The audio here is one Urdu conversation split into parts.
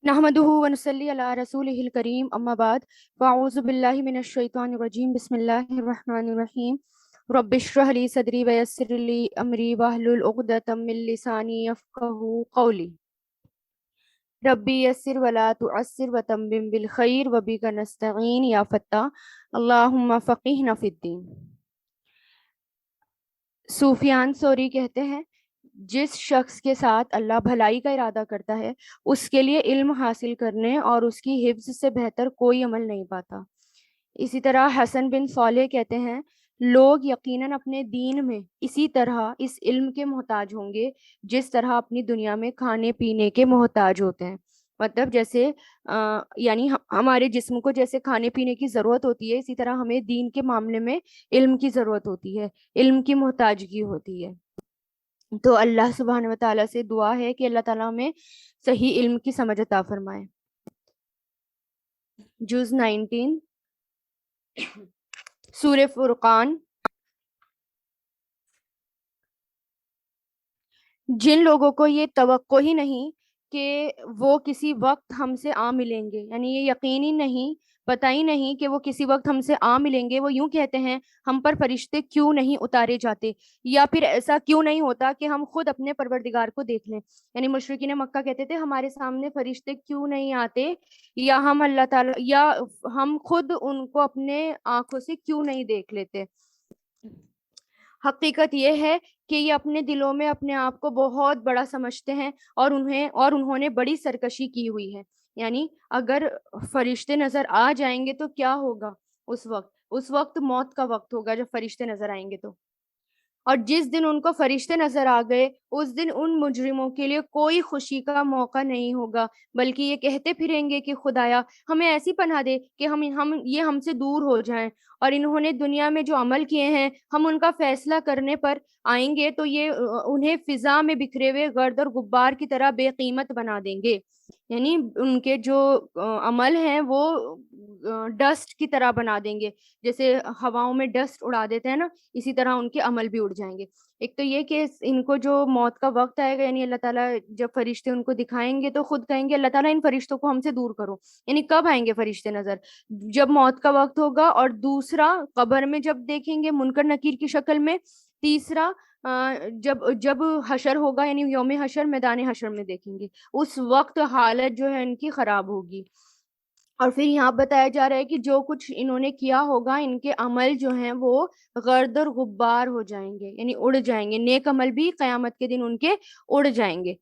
نحمده ونصلي على رسوله الكريم اما بعد فاعوذ بالله من الشيطان الرجيم بسم الله الرحمن الرحيم رب اشرح لي صدري ويسر لي امري واحلل عقدة من لساني يفقهوا قولي ربي يسر ولا تعسر وتمم بالخير وبك نستعين يا فتاح اللهم فقهنا في الدين۔ سفیان ثوری کہتے ہیں جس شخص کے ساتھ اللہ بھلائی کا ارادہ کرتا ہے اس کے لیے علم حاصل کرنے اور اس کی حفظ سے بہتر کوئی عمل نہیں پاتا۔ اسی طرح حسن بن صالح کہتے ہیں لوگ یقیناً اپنے دین میں اسی طرح اس علم کے محتاج ہوں گے جس طرح اپنی دنیا میں کھانے پینے کے محتاج ہوتے ہیں۔ مطلب جیسے یعنی ہمارے جسم کو جیسے کھانے پینے کی ضرورت ہوتی ہے اسی طرح ہمیں دین کے معاملے میں علم کی ضرورت ہوتی ہے، علم کی محتاجگی ہوتی ہے۔ تو اللہ سبحانہ و تعالیٰ سے دعا ہے کہ اللہ تعالیٰ ہمیں صحیح علم کی سمجھ عطا فرمائے۔ جز 19 سورہ فرقان۔ جن لوگوں کو یہ توقع ہی نہیں کہ وہ کسی وقت ہم سے آ ملیں گے، یعنی یہ یقینی نہیں، پتہ ہی نہیں کہ وہ کسی وقت ہم سے آ ملیں گے، وہ یوں کہتے ہیں ہم پر فرشتے کیوں نہیں اتارے جاتے، یا پھر ایسا کیوں نہیں ہوتا کہ ہم خود اپنے پروردگار کو دیکھ لیں۔ یعنی مشرکین مکہ کہتے تھے ہمارے سامنے فرشتے کیوں نہیں آتے، یا ہم اللہ تعالیٰ یا ہم خود ان کو اپنے آنکھوں سے کیوں نہیں دیکھ لیتے۔ حقیقت یہ ہے کہ یہ اپنے دلوں میں اپنے آپ کو بہت بڑا سمجھتے ہیں اور انہوں نے بڑی سرکشی کی ہوئی ہے۔ یعنی اگر فرشتے نظر آ جائیں گے تو کیا ہوگا اس وقت موت کا وقت ہوگا جب فرشتے نظر آئیں گے تو۔ اور جس دن ان کو فرشتے نظر آ گئے اس دن ان مجرموں کے لیے کوئی خوشی کا موقع نہیں ہوگا، بلکہ یہ کہتے پھریں گے کہ خدایا ہمیں ایسی پناہ دے کہ ہم سے دور ہو جائیں، اور انہوں نے دنیا میں جو عمل کیے ہیں ہم ان کا فیصلہ کرنے پر آئیں گے تو یہ انہیں فضا میں بکھرے ہوئے گرد اور غبار کی طرح بے قیمت بنا دیں گے۔ یعنی ان کے جو عمل ہیں وہ ڈسٹ کی طرح بنا دیں گے، جیسے ہواؤں میں ڈسٹ اڑا دیتے ہیں نا، اسی طرح ان کے عمل بھی اڑ جائیں گے۔ ایک تو یہ کہ ان کو جو موت کا وقت آئے گا، یعنی اللہ تعالیٰ جب فرشتے ان کو دکھائیں گے تو خود کہیں گے اللہ تعالیٰ ان فرشتوں کو ہم سے دور کرو۔ یعنی کب آئیں گے فرشتے نظر؟ جب موت کا وقت ہوگا، اور دوسرا قبر میں جب دیکھیں گے منکر نکیر کی شکل میں، تیسرا جب حشر ہوگا یعنی یوم حشر، میدان حشر میں دیکھیں گے، اس وقت حالت جو ہے ان کی خراب ہوگی۔ اور پھر یہاں بتایا جا رہا ہے کہ جو کچھ انہوں نے کیا ہوگا ان کے عمل جو ہیں وہ غرد اور غبار ہو جائیں گے، یعنی اڑ جائیں گے، نیک عمل بھی قیامت کے دن ان کے اڑ جائیں گے۔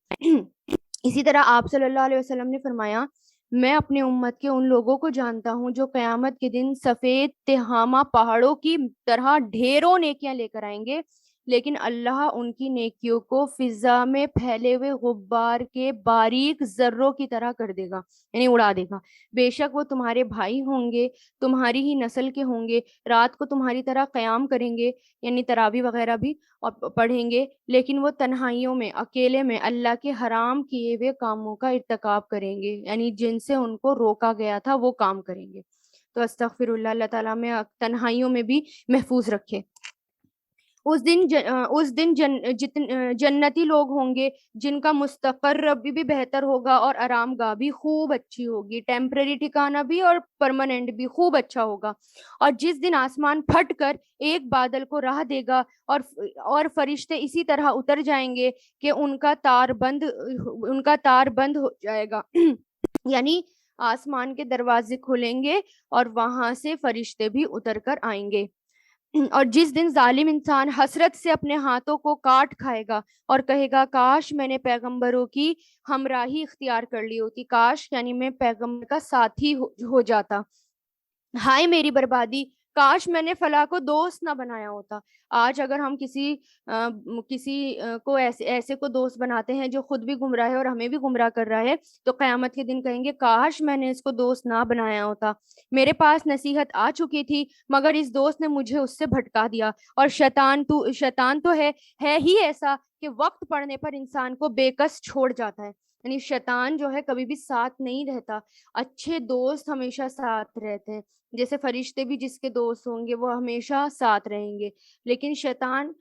اسی طرح آپ صلی اللہ علیہ وسلم نے فرمایا میں اپنے امت کے ان لوگوں کو جانتا ہوں جو قیامت کے دن سفید تہامہ پہاڑوں کی طرح ڈھیروں نیکیاں لے کر آئیں گے، لیکن اللہ ان کی نیکیوں کو فضا میں پھیلے ہوئے غبار کے باریک ذروں کی طرح کر دے گا، یعنی اڑا دے گا۔ بے شک وہ تمہارے بھائی ہوں گے، تمہاری ہی نسل کے ہوں گے، رات کو تمہاری طرح قیام کریں گے، یعنی تراویح وغیرہ بھی پڑھیں گے، لیکن وہ تنہائیوں میں اکیلے میں اللہ کے حرام کیے ہوئے کاموں کا ارتکاب کریں گے، یعنی جن سے ان کو روکا گیا تھا وہ کام کریں گے۔ تو استغفر اللہ، اللہ تعالیٰ میں تنہائیوں میں بھی محفوظ رکھے۔ اس دن جنتی لوگ ہوں گے جن کا مستقر بھی بہتر ہوگا اور آرام گاہ بھی خوب اچھی ہوگی، ٹیمپرری ٹھکانہ بھی اور پرماننٹ بھی خوب اچھا ہوگا۔ اور جس دن آسمان پھٹ کر ایک بادل کو راہ دے گا اور فرشتے اسی طرح اتر جائیں گے کہ ان کا تار بند ہو جائے گا یعنی آسمان کے دروازے کھلیں گے اور وہاں سے فرشتے بھی اتر کر آئیں گے۔ اور جس دن ظالم انسان حسرت سے اپنے ہاتھوں کو کاٹ کھائے گا اور کہے گا کاش میں نے پیغمبروں کی ہمراہی اختیار کر لی ہوتی، کاش یعنی میں پیغمبر کا ساتھی ہو جاتا، ہائے میری بربادی، کاش میں نے فلاں کو دوست نہ بنایا ہوتا۔ آج اگر ہم کسی کو ایسے کو دوست بناتے ہیں جو خود بھی گمراہ ہے اور ہمیں بھی گمراہ کر رہا ہے، تو قیامت کے دن کہیں گے کاش میں نے اس کو دوست نہ بنایا ہوتا، میرے پاس نصیحت آ چکی تھی مگر اس دوست نے مجھے اس سے بھٹکا دیا۔ اور شیطان تو ہے ہی ایسا کہ وقت پڑنے پر انسان کو بے کس چھوڑ جاتا ہے، یعنی شیطان جو ہے کبھی بھی ساتھ نہیں رہتا، اچھے دوست ہمیشہ ساتھ رہتے ہیں، جیسے فرشتے بھی جس کے دوست ہوں گے وہ ہمیشہ ساتھ رہیں گے، لیکن شیطان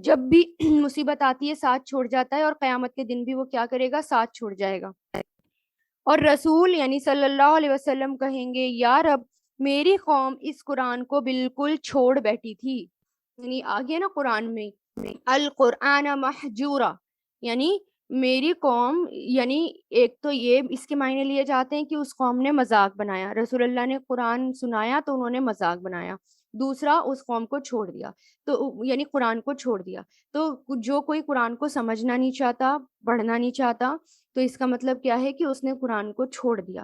جب بھی مصیبت آتی ہے ساتھ چھوڑ جاتا ہے، اور قیامت کے دن بھی وہ کیا کرے گا، ساتھ چھوڑ جائے گا۔ اور رسول یعنی صلی اللہ علیہ وسلم کہیں گے یا رب میری قوم اس قرآن کو بالکل چھوڑ بیٹھی تھی. یعنی آگے نا قرآن میں القرآن محجورا، یعنی میری قوم، یعنی ایک تو یہ اس کے معنی لیے جاتے ہیں کہ اس قوم نے مذاق بنایا، رسول اللہ نے قرآن سنایا تو انہوں نے مذاق بنایا. دوسرا اس قوم کو چھوڑ دیا، تو یعنی قرآن کو چھوڑ دیا. تو جو کوئی قرآن کو سمجھنا نہیں چاہتا، پڑھنا نہیں چاہتا، تو اس کا مطلب کیا ہے کہ اس نے قرآن کو چھوڑ دیا.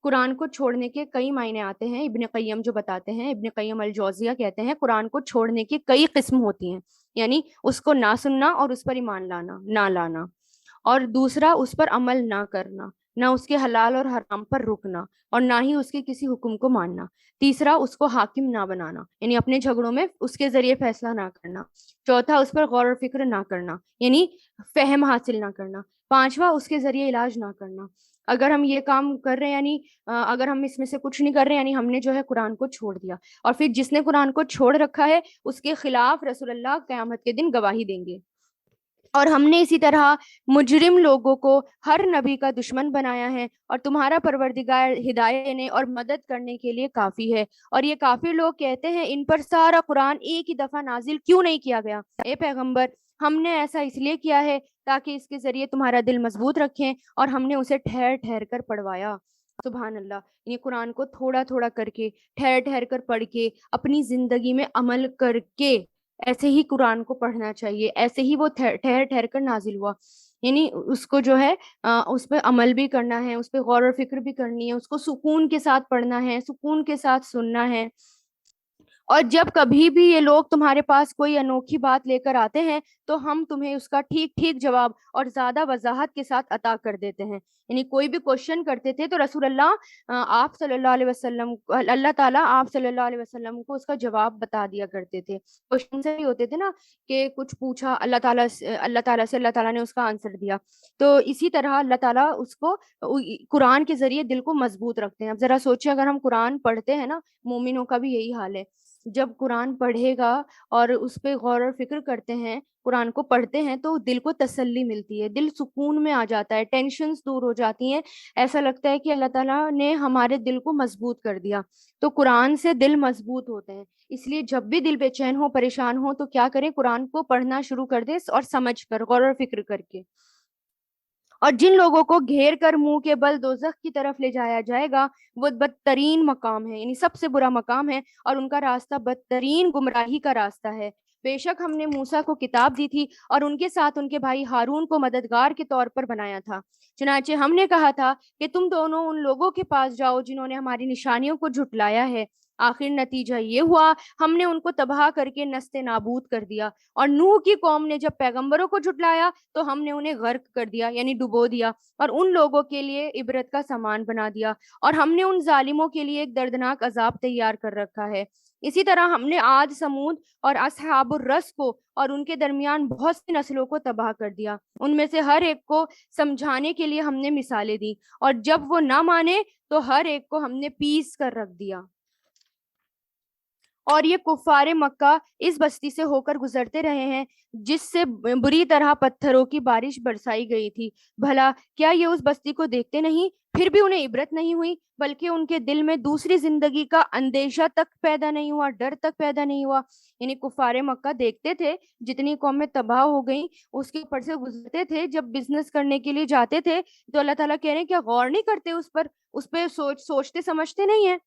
قرآن کو چھوڑنے کے کئی معنی آتے ہیں، ابن قیم جو بتاتے ہیں، ابن قیم الجوزیہ کہتے ہیں قرآن کو چھوڑنے کی کئی قسم ہوتی ہیں. یعنی اس کو نہ سننا اور اس پر ایمان لانا نہ لانا، اور دوسرا اس پر عمل نہ کرنا، نہ اس کے حلال اور حرام پر رکنا، اور نہ ہی اس کے کسی حکم کو ماننا. تیسرا اس کو حاکم نہ بنانا، یعنی اپنے جھگڑوں میں اس کے ذریعے فیصلہ نہ کرنا. چوتھا اس پر غور و فکر نہ کرنا، یعنی فہم حاصل نہ کرنا. پانچواں اس کے ذریعے علاج نہ کرنا. اگر ہم یہ کام کر رہے ہیں، یعنی اگر ہم اس میں سے کچھ نہیں کر رہے، یعنی ہم نے جو ہے قرآن کو چھوڑ دیا. اور پھر جس نے قرآن کو چھوڑ رکھا ہے اس کے خلاف رسول اللہ قیامت کے دن گواہی دیں گے. اور ہم نے اسی طرح مجرم لوگوں کو ہر نبی کا دشمن بنایا ہے، اور تمہارا پروردگار ہدایت دینے اور مدد کرنے کے لیے کافی ہے. اور یہ کافر لوگ کہتے ہیں ان پر سارا قرآن ایک ہی دفعہ نازل کیوں نہیں کیا گیا؟ اے پیغمبر، ہم نے ایسا اس لیے کیا ہے تاکہ اس کے ذریعے تمہارا دل مضبوط رکھیں، اور ہم نے اسے ٹھہر ٹھہر کر پڑھوایا. سبحان اللہ. یہ قرآن کو تھوڑا تھوڑا کر کے، ٹھہر ٹھہر کر پڑھ کے، اپنی زندگی میں عمل کر کے، ایسے ہی قرآن کو پڑھنا چاہیے. ایسے ہی وہ ٹھہر ٹھہر کر نازل ہوا، یعنی اس کو جو ہے اس پہ عمل بھی کرنا ہے، اس پہ غور و فکر بھی کرنی ہے، اس کو سکون کے ساتھ پڑھنا ہے، سکون کے ساتھ سننا ہے. اور جب کبھی بھی یہ لوگ تمہارے پاس کوئی انوکھی بات لے کر آتے ہیں تو ہم تمہیں اس کا ٹھیک ٹھیک جواب اور زیادہ وضاحت کے ساتھ عطا کر دیتے ہیں. یعنی کوئی بھی کوشچن کرتے تھے تو رسول اللہ آپ صلی اللہ علیہ وسلم، اللہ تعالیٰ آپ صلی اللہ علیہ وسلم کو اس کا جواب بتا دیا کرتے تھے. کوشچن سے بھی ہوتے تھے نا کہ کچھ پوچھا اللہ تعالیٰ نے اس کا آنسر دیا. تو اسی طرح اللہ تعالیٰ اس کو قرآن کے ذریعے دل کو مضبوط رکھتے ہیں. اب ذرا سوچیں، اگر ہم قرآن پڑھتے ہیں نا، مومنوں کا بھی یہی حال ہے. جب قرآن پڑھے گا اور اس پہ غور و فکر کرتے ہیں، قرآن کو پڑھتے ہیں، تو دل کو تسلی ملتی ہے، دل سکون میں آ جاتا ہے، ٹینشنز دور ہو جاتی ہیں. ایسا لگتا ہے کہ اللہ تعالیٰ نے ہمارے دل کو مضبوط کر دیا. تو قرآن سے دل مضبوط ہوتے ہیں. اس لیے جب بھی دل بے چین ہو، پریشان ہو، تو کیا کریں؟ قرآن کو پڑھنا شروع کر دیں، اور سمجھ کر، غور و فکر کر کے. اور جن لوگوں کو گھیر کر منہ کے بل دوزخ کی طرف لے جایا جائے گا وہ بدترین مقام ہے، یعنی سب سے برا مقام ہے، اور ان کا راستہ بدترین گمراہی کا راستہ ہے. بے شک ہم نے موسیٰ کو کتاب دی تھی اور ان کے ساتھ ان کے بھائی ہارون کو مددگار کے طور پر بنایا تھا. چنانچہ ہم نے کہا تھا کہ تم دونوں ان لوگوں کے پاس جاؤ جنہوں نے ہماری نشانیوں کو جھٹلایا ہے. آخر نتیجہ یہ ہوا ہم نے ان کو تباہ کر کے نست نابود کر دیا. اور نوح کی قوم نے جب پیغمبروں کو جھٹلایا تو ہم نے انہیں غرق کر دیا، یعنی ڈبو دیا، اور ان لوگوں کے لیے عبرت کا سامان بنا دیا. اور ہم نے ان ظالموں کے لیے ایک دردناک عذاب تیار کر رکھا ہے. اسی طرح ہم نے عاد، سمود اور اصحاب الرس کو اور ان کے درمیان بہت سی نسلوں کو تباہ کر دیا. ان میں سے ہر ایک کو سمجھانے کے لیے ہم نے مثالیں دی، اور جب وہ نہ مانے تو ہر ایک کو ہم نے پیس کر رکھ دیا. اور یہ کفار مکہ اس بستی سے ہو کر گزرتے رہے ہیں جس سے بری طرح پتھروں کی بارش برسائی گئی تھی. بھلا کیا یہ اس بستی کو دیکھتے نہیں؟ پھر بھی انہیں عبرت نہیں ہوئی، بلکہ ان کے دل میں دوسری زندگی کا اندیشہ تک پیدا نہیں ہوا، ڈر تک پیدا نہیں ہوا. یعنی کفار مکہ دیکھتے تھے جتنی قومیں تباہ ہو گئیں، اس کے اوپر سے گزرتے تھے، جب بزنس کرنے کے لیے جاتے تھے تو اللہ تعالیٰ کہہ رہے ہیں کیا غور نہیں کرتے اس پر، اس پہ سوچتے سمجھتے نہیں ہیں.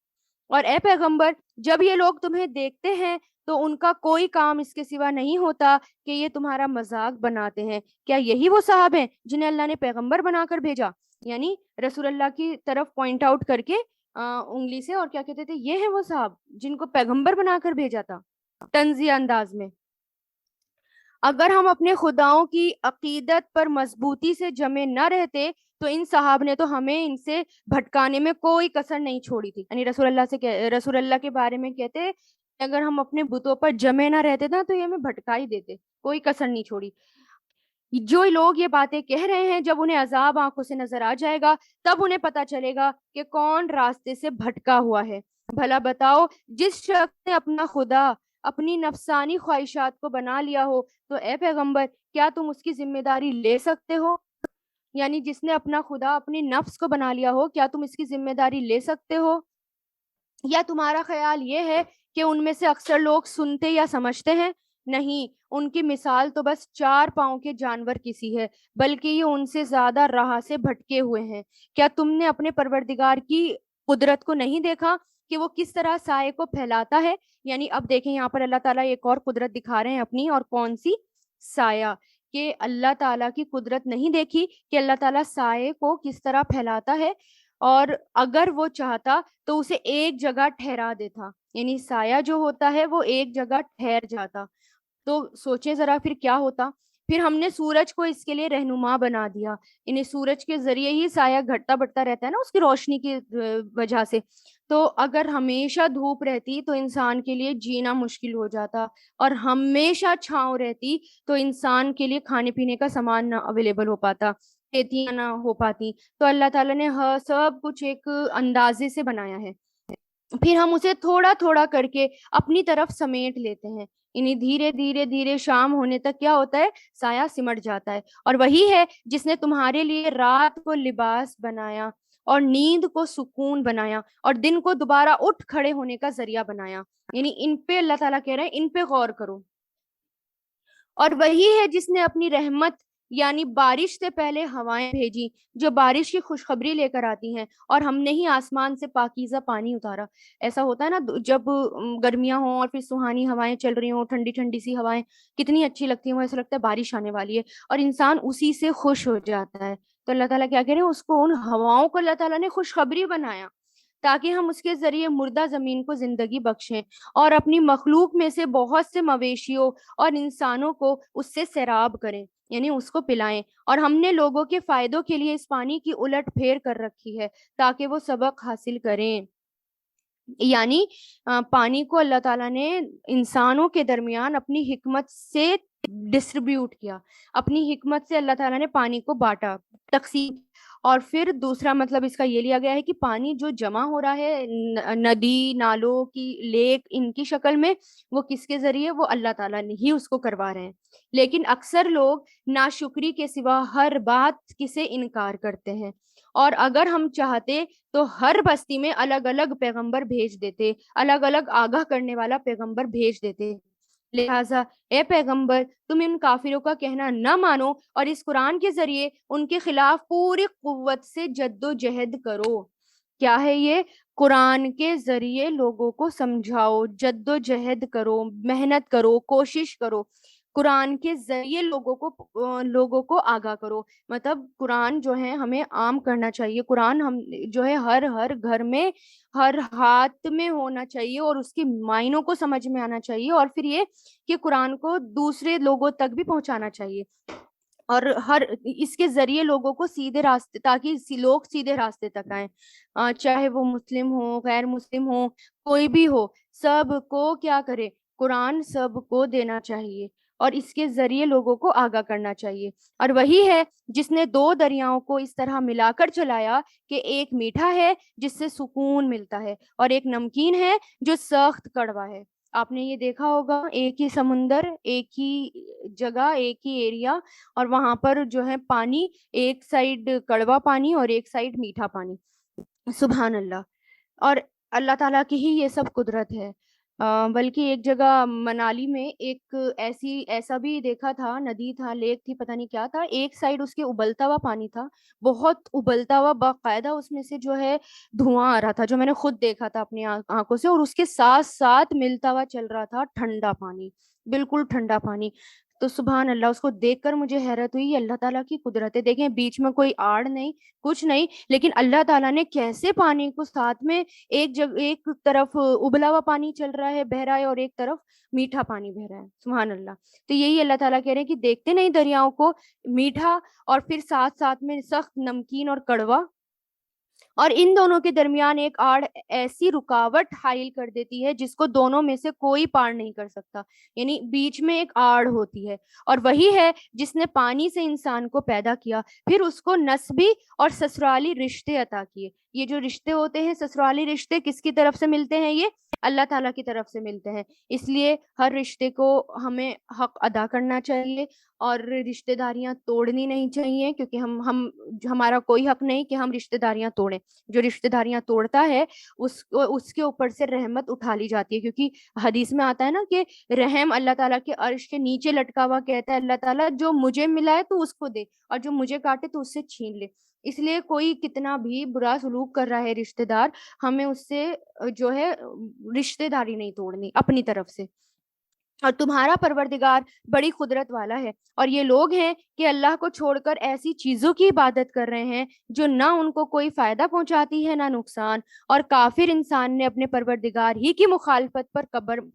اور اے پیغمبر، جب یہ لوگ تمہیں دیکھتے ہیں تو ان کا کوئی کام اس کے سوا نہیں ہوتا کہ یہ تمہارا مذاق بناتے ہیں. کیا یہی وہ صاحب ہیں جنہیں اللہ نے پیغمبر بنا کر بھیجا؟ یعنی رسول اللہ کی طرف پوائنٹ آؤٹ کر کے انگلی سے، اور کیا کہتے تھے، یہ ہیں وہ صاحب جن کو پیغمبر بنا کر بھیجا تھا، طنزیہ انداز میں. اگر ہم اپنے خداؤں کی عقیدت پر مضبوطی سے جمے نہ رہتے تو ان صحاب نے تو ہمیں ان سے بھٹکانے میں کوئی کسر نہیں چھوڑی تھی. یعنی رسول اللہ کے بارے میں کہتے کہ اگر ہم اپنے بتوں پر جمے نہ رہتے نا تو یہ ہمیں بھٹکا ہی دیتے، کوئی کسر نہیں چھوڑی. جو لوگ یہ باتیں کہہ رہے ہیں، جب انہیں عذاب آنکھوں سے نظر آ جائے گا تب انہیں پتا چلے گا کہ کون راستے سے بھٹکا ہوا ہے. بھلا بتاؤ، جس شخص نے اپنا خدا اپنی نفسانی خواہشات کو بنا لیا ہو تو اے پیغمبر کیا تم اس کی ذمہ داری لے سکتے ہو؟ یعنی جس نے اپنا خدا اپنی نفس کو بنا لیا ہو، کیا تم اس کی ذمہ داری لے سکتے ہو؟ یا تمہارا خیال یہ ہے کہ ان میں سے اکثر لوگ سنتے یا سمجھتے ہیں؟ نہیں، ان کی مثال تو بس 4 پاؤں کے جانور کسی ہے، بلکہ یہ ان سے زیادہ راہ سے بھٹکے ہوئے ہیں۔ کیا تم نے اپنے پروردگار کی قدرت کو نہیں دیکھا کہ وہ کس طرح سائے کو پھیلاتا ہے؟ یعنی اب دیکھیں یہاں پر اللہ تعالیٰ ایک اور قدرت دکھا رہے ہیں اپنی، اور کون سی؟ سایہ۔ کہ اللہ تعالیٰ کی قدرت نہیں دیکھی کہ اللہ تعالیٰ سائے کو کس طرح پھیلاتا ہے؟ اور اگر وہ چاہتا تو اسے ایک جگہ ٹھہرا دیتا، یعنی سایہ جو ہوتا ہے وہ ایک جگہ ٹھہر جاتا، تو سوچیں ذرا پھر کیا ہوتا۔ پھر ہم نے سورج کو اس کے لیے رہنما بنا دیا، یعنی سورج کے ذریعے ہی سایہ گھٹتا بڑھتا رہتا ہے نا، اس کی روشنی کی وجہ سے۔ تو اگر ہمیشہ دھوپ رہتی تو انسان کے لیے جینا مشکل ہو جاتا، اور ہمیشہ چھاؤں رہتی تو انسان کے لیے کھانے پینے کا سامان نہ اویلیبل ہو پاتا، کھیتیاں نہ ہو پاتی۔ تو اللہ تعالیٰ نے سب کچھ ایک اندازے سے بنایا ہے، پھر ہم اسے تھوڑا تھوڑا کر کے اپنی طرف سمیٹ لیتے ہیں، یعنی دھیرے دھیرے دھیرے شام ہونے تک کیا ہوتا ہے؟ سایہ سمٹ جاتا ہے۔ اور وہی ہے جس نے تمہارے لیے رات کو لباس بنایا، اور نیند کو سکون بنایا، اور دن کو دوبارہ اٹھ کھڑے ہونے کا ذریعہ بنایا۔ یعنی ان پہ اللہ تعالیٰ کہہ رہے ہیں ان پہ غور کرو۔ اور وہی ہے جس نے اپنی رحمت یعنی بارش سے پہلے ہوائیں بھیجی جو بارش کی خوشخبری لے کر آتی ہیں، اور ہم نے ہی آسمان سے پاکیزہ پانی اتارا۔ ایسا ہوتا ہے نا جب گرمیاں ہوں اور پھر سہانی ہوائیں چل رہی ہوں، ٹھنڈی ٹھنڈی سی ہوائیں کتنی اچھی لگتی ہیں، وہ ایسا لگتا ہے بارش آنے والی ہے، اور انسان اسی سے خوش ہو جاتا ہے۔ تو اللہ تعالیٰ کیا کہہ رہے ہیں، اس کو، ان ہواؤں کو اللہ تعالیٰ نے خوشخبری بنایا تاکہ ہم اس کے ذریعے مردہ زمین کو زندگی بخشیں، اور اپنی مخلوق میں سے بہت سے مویشیوں اور انسانوں کو اس سے سیراب کریں، یعنی اس کو پلائیں۔ اور ہم نے لوگوں کے فائدوں کے لیے اس پانی کی الٹ پھیر کر رکھی ہے تاکہ وہ سبق حاصل کریں۔ یعنی پانی کو اللہ تعالیٰ نے انسانوں کے درمیان اپنی حکمت سے ڈسٹریبیوٹ کیا، اپنی حکمت سے اللہ تعالیٰ نے پانی کو بانٹا، تقسیم۔ اور پھر دوسرا مطلب اس کا یہ لیا گیا ہے کہ پانی جو جمع ہو رہا ہے ندی نالوں کی لیک ان کی شکل میں، وہ کس کے ذریعے؟ وہ اللہ تعالیٰ نے ہی اس کو کروا رہے ہیں۔ لیکن اکثر لوگ ناشکری کے سوا ہر بات سے انکار کرتے ہیں، اور اگر ہم چاہتے تو ہر بستی میں الگ الگ پیغمبر بھیج دیتے، الگ الگ آگاہ کرنے والا پیغمبر بھیج دیتے۔ لہٰذا اے پیغمبر، تم ان کافروں کا کہنا نہ مانو، اور اس قرآن کے ذریعے ان کے خلاف پوری قوت سے جد و جہد کرو۔ کیا ہے یہ؟ قرآن کے ذریعے لوگوں کو سمجھاؤ، جد و جہد کرو، محنت کرو، کوشش کرو، قرآن کے ذریعے لوگوں کو آگاہ کرو۔ مطلب قرآن جو ہے ہمیں عام کرنا چاہیے، قرآن ہم جو ہے ہر ہر گھر میں، ہر ہاتھ میں ہونا چاہیے، اور اس کے معنوں کو سمجھ میں آنا چاہیے، اور پھر یہ کہ قرآن کو دوسرے لوگوں تک بھی پہنچانا چاہیے، اور ہر اس کے ذریعے لوگوں کو سیدھے راستے، تاکہ لوگ سیدھے راستے تک آئیں، چاہے وہ مسلم ہو، غیر مسلم ہو، کوئی بھی ہو، سب کو کیا کرے؟ قرآن سب کو دینا چاہیے، اور اس کے ذریعے لوگوں کو آگاہ کرنا چاہیے۔ اور وہی ہے جس نے 2 دریاؤں کو اس طرح ملا کر چلایا کہ ایک میٹھا ہے جس سے سکون ملتا ہے، اور ایک نمکین ہے جو سخت کڑوا ہے۔ آپ نے یہ دیکھا ہوگا، ایک ہی سمندر، ایک ہی جگہ، ایک ہی ایریا، اور وہاں پر جو ہے پانی، ایک سائیڈ کڑوا پانی اور ایک سائیڈ میٹھا پانی۔ سبحان اللہ۔ اور اللہ تعالیٰ کی ہی یہ سب قدرت ہے۔ بلکہ ایک جگہ منالی میں ایسا بھی دیکھا تھا، ندی تھا، لیک تھی، پتہ نہیں کیا تھا، ایک سائیڈ اس کے ابلتا ہوا پانی تھا، بہت ابلتا ہوا، باقاعدہ اس میں سے جو ہے دھواں آ رہا تھا، جو میں نے خود دیکھا تھا اپنی آنکھوں سے، اور اس کے ساتھ ساتھ ملتا ہوا چل رہا تھا ٹھنڈا پانی، بالکل ٹھنڈا پانی۔ تو سبحان اللہ، اس کو دیکھ کر مجھے حیرت ہوئی، اللہ تعالیٰ کی قدرتیں دیکھیں، بیچ میں کوئی آڑ نہیں، کچھ نہیں، لیکن اللہ تعالیٰ نے کیسے پانی کو ساتھ میں ایک طرف ابلا ہوا پانی چل رہا ہے، بہ رہا ہے، اور ایک طرف میٹھا پانی بہ رہا ہے۔ سبحان اللہ۔ تو یہی اللہ تعالیٰ کہہ رہے ہیں کہ دیکھتے نہیں دریاؤں کو، میٹھا اور پھر ساتھ ساتھ میں سخت نمکین اور کڑوا، اور ان دونوں کے درمیان ایک آڑ ایسی رکاوٹ حائل کر دیتی ہے جس کو دونوں میں سے کوئی پار نہیں کر سکتا، یعنی بیچ میں ایک آڑ ہوتی ہے۔ اور وہی ہے جس نے پانی سے انسان کو پیدا کیا، پھر اس کو نسبی اور سسرالی رشتے عطا کیے، یہ جو رشتے ہوتے ہیں سسرالی رشتے کس کی طرف سے ملتے ہیں؟ یہ اللہ تعالیٰ کی طرف سے ملتے ہیں. اس لیے ہر رشتے کو ہمیں حق ادا کرنا چاہیے اور رشتے داریاں توڑنی نہیں چاہیے، کیونکہ ہمارا کوئی حق نہیں کہ ہم رشتے داریاں توڑیں. جو رشتے داریاں توڑتا ہے اس کے اوپر سے رحمت اٹھا لی جاتی ہے، کیونکہ حدیث میں آتا ہے نا کہ رحم اللہ تعالیٰ کے عرش کے نیچے لٹکا ہوا کہتا ہے اللہ تعالیٰ جو مجھے ملا ہے تو اس کو دے، اور جو مجھے کاٹے تو اس سے چھین لے. اس لیے کوئی کتنا بھی برا سلوک کر رہا ہے رشتے دار، ہمیں اس سے جو ہے رشتے داری نہیں توڑنی اپنی طرف سے. اور تمہارا پروردگار بڑی قدرت والا ہے، اور یہ لوگ ہیں کہ اللہ کو چھوڑ کر ایسی چیزوں کی عبادت کر رہے ہیں جو نہ ان کو کوئی فائدہ پہنچاتی ہے نہ نقصان، اور کافر انسان نے اپنے پروردگار ہی کی مخالفت پر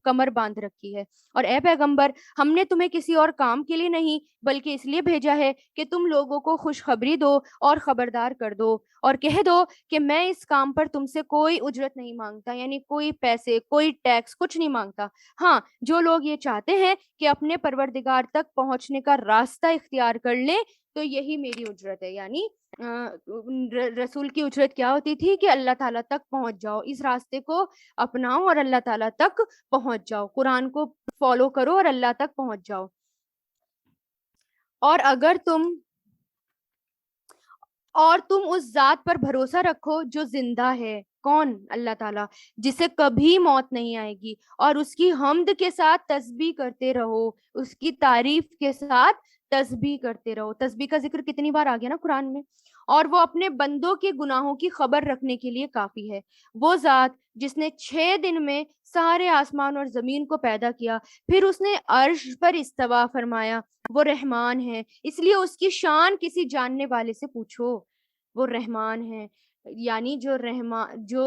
کمر باندھ رکھی ہے. اور اے پیغمبر، ہم نے تمہیں کسی اور کام کے لیے نہیں بلکہ اس لیے بھیجا ہے کہ تم لوگوں کو خوشخبری دو اور خبردار کر دو، اور کہہ دو کہ میں اس کام پر تم سے کوئی اجرت نہیں مانگتا، یعنی کوئی پیسے کوئی ٹیکس کچھ نہیں مانگتا. ہاں، جو لوگ یہ چاہتے ہیں کہ اپنے پروردگار تک پہنچنے کا راستہ اختیار کر لیں تو یہی میری اجرت ہے. یعنی رسول کی اجرت کیا ہوتی تھی کہ اللہ تعالیٰ تک پہنچ جاؤ، اس راستے کو اپناؤ اور اللہ تعالیٰ تک پہنچ جاؤ، قرآن کو فالو کرو اور اللہ تک پہنچ جاؤ. اور تم اس ذات پر بھروسہ رکھو جو زندہ ہے. کون؟ اللہ تعالیٰ، جسے کبھی موت نہیں آئے گی، اور اس کی حمد کے ساتھ تسبیح کرتے رہو، اس کی تعریف کے ساتھ تسبیح کرتے رہو. تسبیح کا ذکر کتنی بار آ گیا نا قرآن میں. اور وہ اپنے بندوں کے گناہوں کی خبر رکھنے کے لیے کافی ہے. وہ ذات جس نے 6 دن میں سارے آسمان اور زمین کو پیدا کیا، پھر اس نے عرش پر استوا فرمایا، وہ رحمان ہے، اس لیے اس کی شان کسی جاننے والے سے پوچھو. وہ رحمان ہے، یعنی جو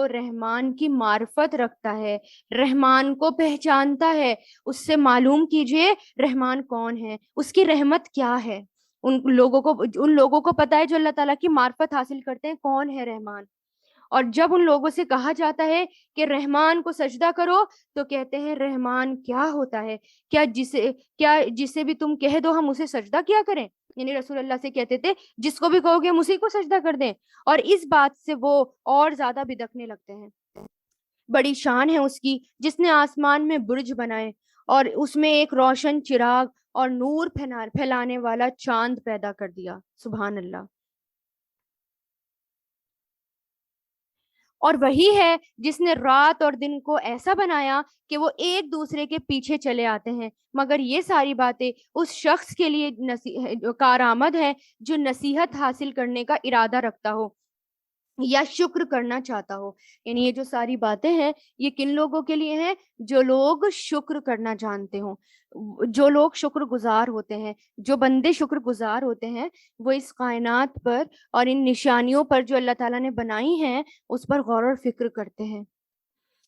رحمان کی معرفت رکھتا ہے، رحمان کو پہچانتا ہے، اس سے معلوم کیجئے رحمان کون ہے، اس کی رحمت کیا ہے. ان لوگوں کو پتا ہے جو اللہ تعالیٰ کی معرفت حاصل کرتے ہیں کون ہے رحمان. اور جب ان لوگوں سے کہا جاتا ہے کہ رحمان کو سجدہ کرو تو کہتے ہیں رحمان کیا ہوتا ہے؟ کیا جسے بھی تم کہہ دو ہم اسے سجدہ کیا کریں؟ یعنی رسول اللہ سے کہتے تھے جس کو بھی کہو گے ہم اسی کو سجدہ کر دیں. اور اس بات سے وہ اور زیادہ بدکنے لگتے ہیں. بڑی شان ہے اس کی جس نے آسمان میں برج بنائے اور اس میں ایک روشن چراغ اور نور پھیلانے والا چاند پیدا کر دیا. سبحان اللہ. اور وہی ہے جس نے رات اور دن کو ایسا بنایا کہ وہ ایک دوسرے کے پیچھے چلے آتے ہیں، مگر یہ ساری باتیں اس شخص کے لیے کارآمد ہے جو نصیحت حاصل کرنے کا ارادہ رکھتا ہو یا شکر کرنا چاہتا ہو. یعنی یہ جو ساری باتیں ہیں یہ کن لوگوں کے لیے ہیں؟ جو لوگ شکر کرنا جانتے ہوں، جو لوگ شکر گزار ہوتے ہیں. جو بندے شکر گزار ہوتے ہیں وہ اس کائنات پر اور ان نشانیوں پر جو اللہ تعالیٰ نے بنائی ہیں اس پر غور و فکر کرتے ہیں.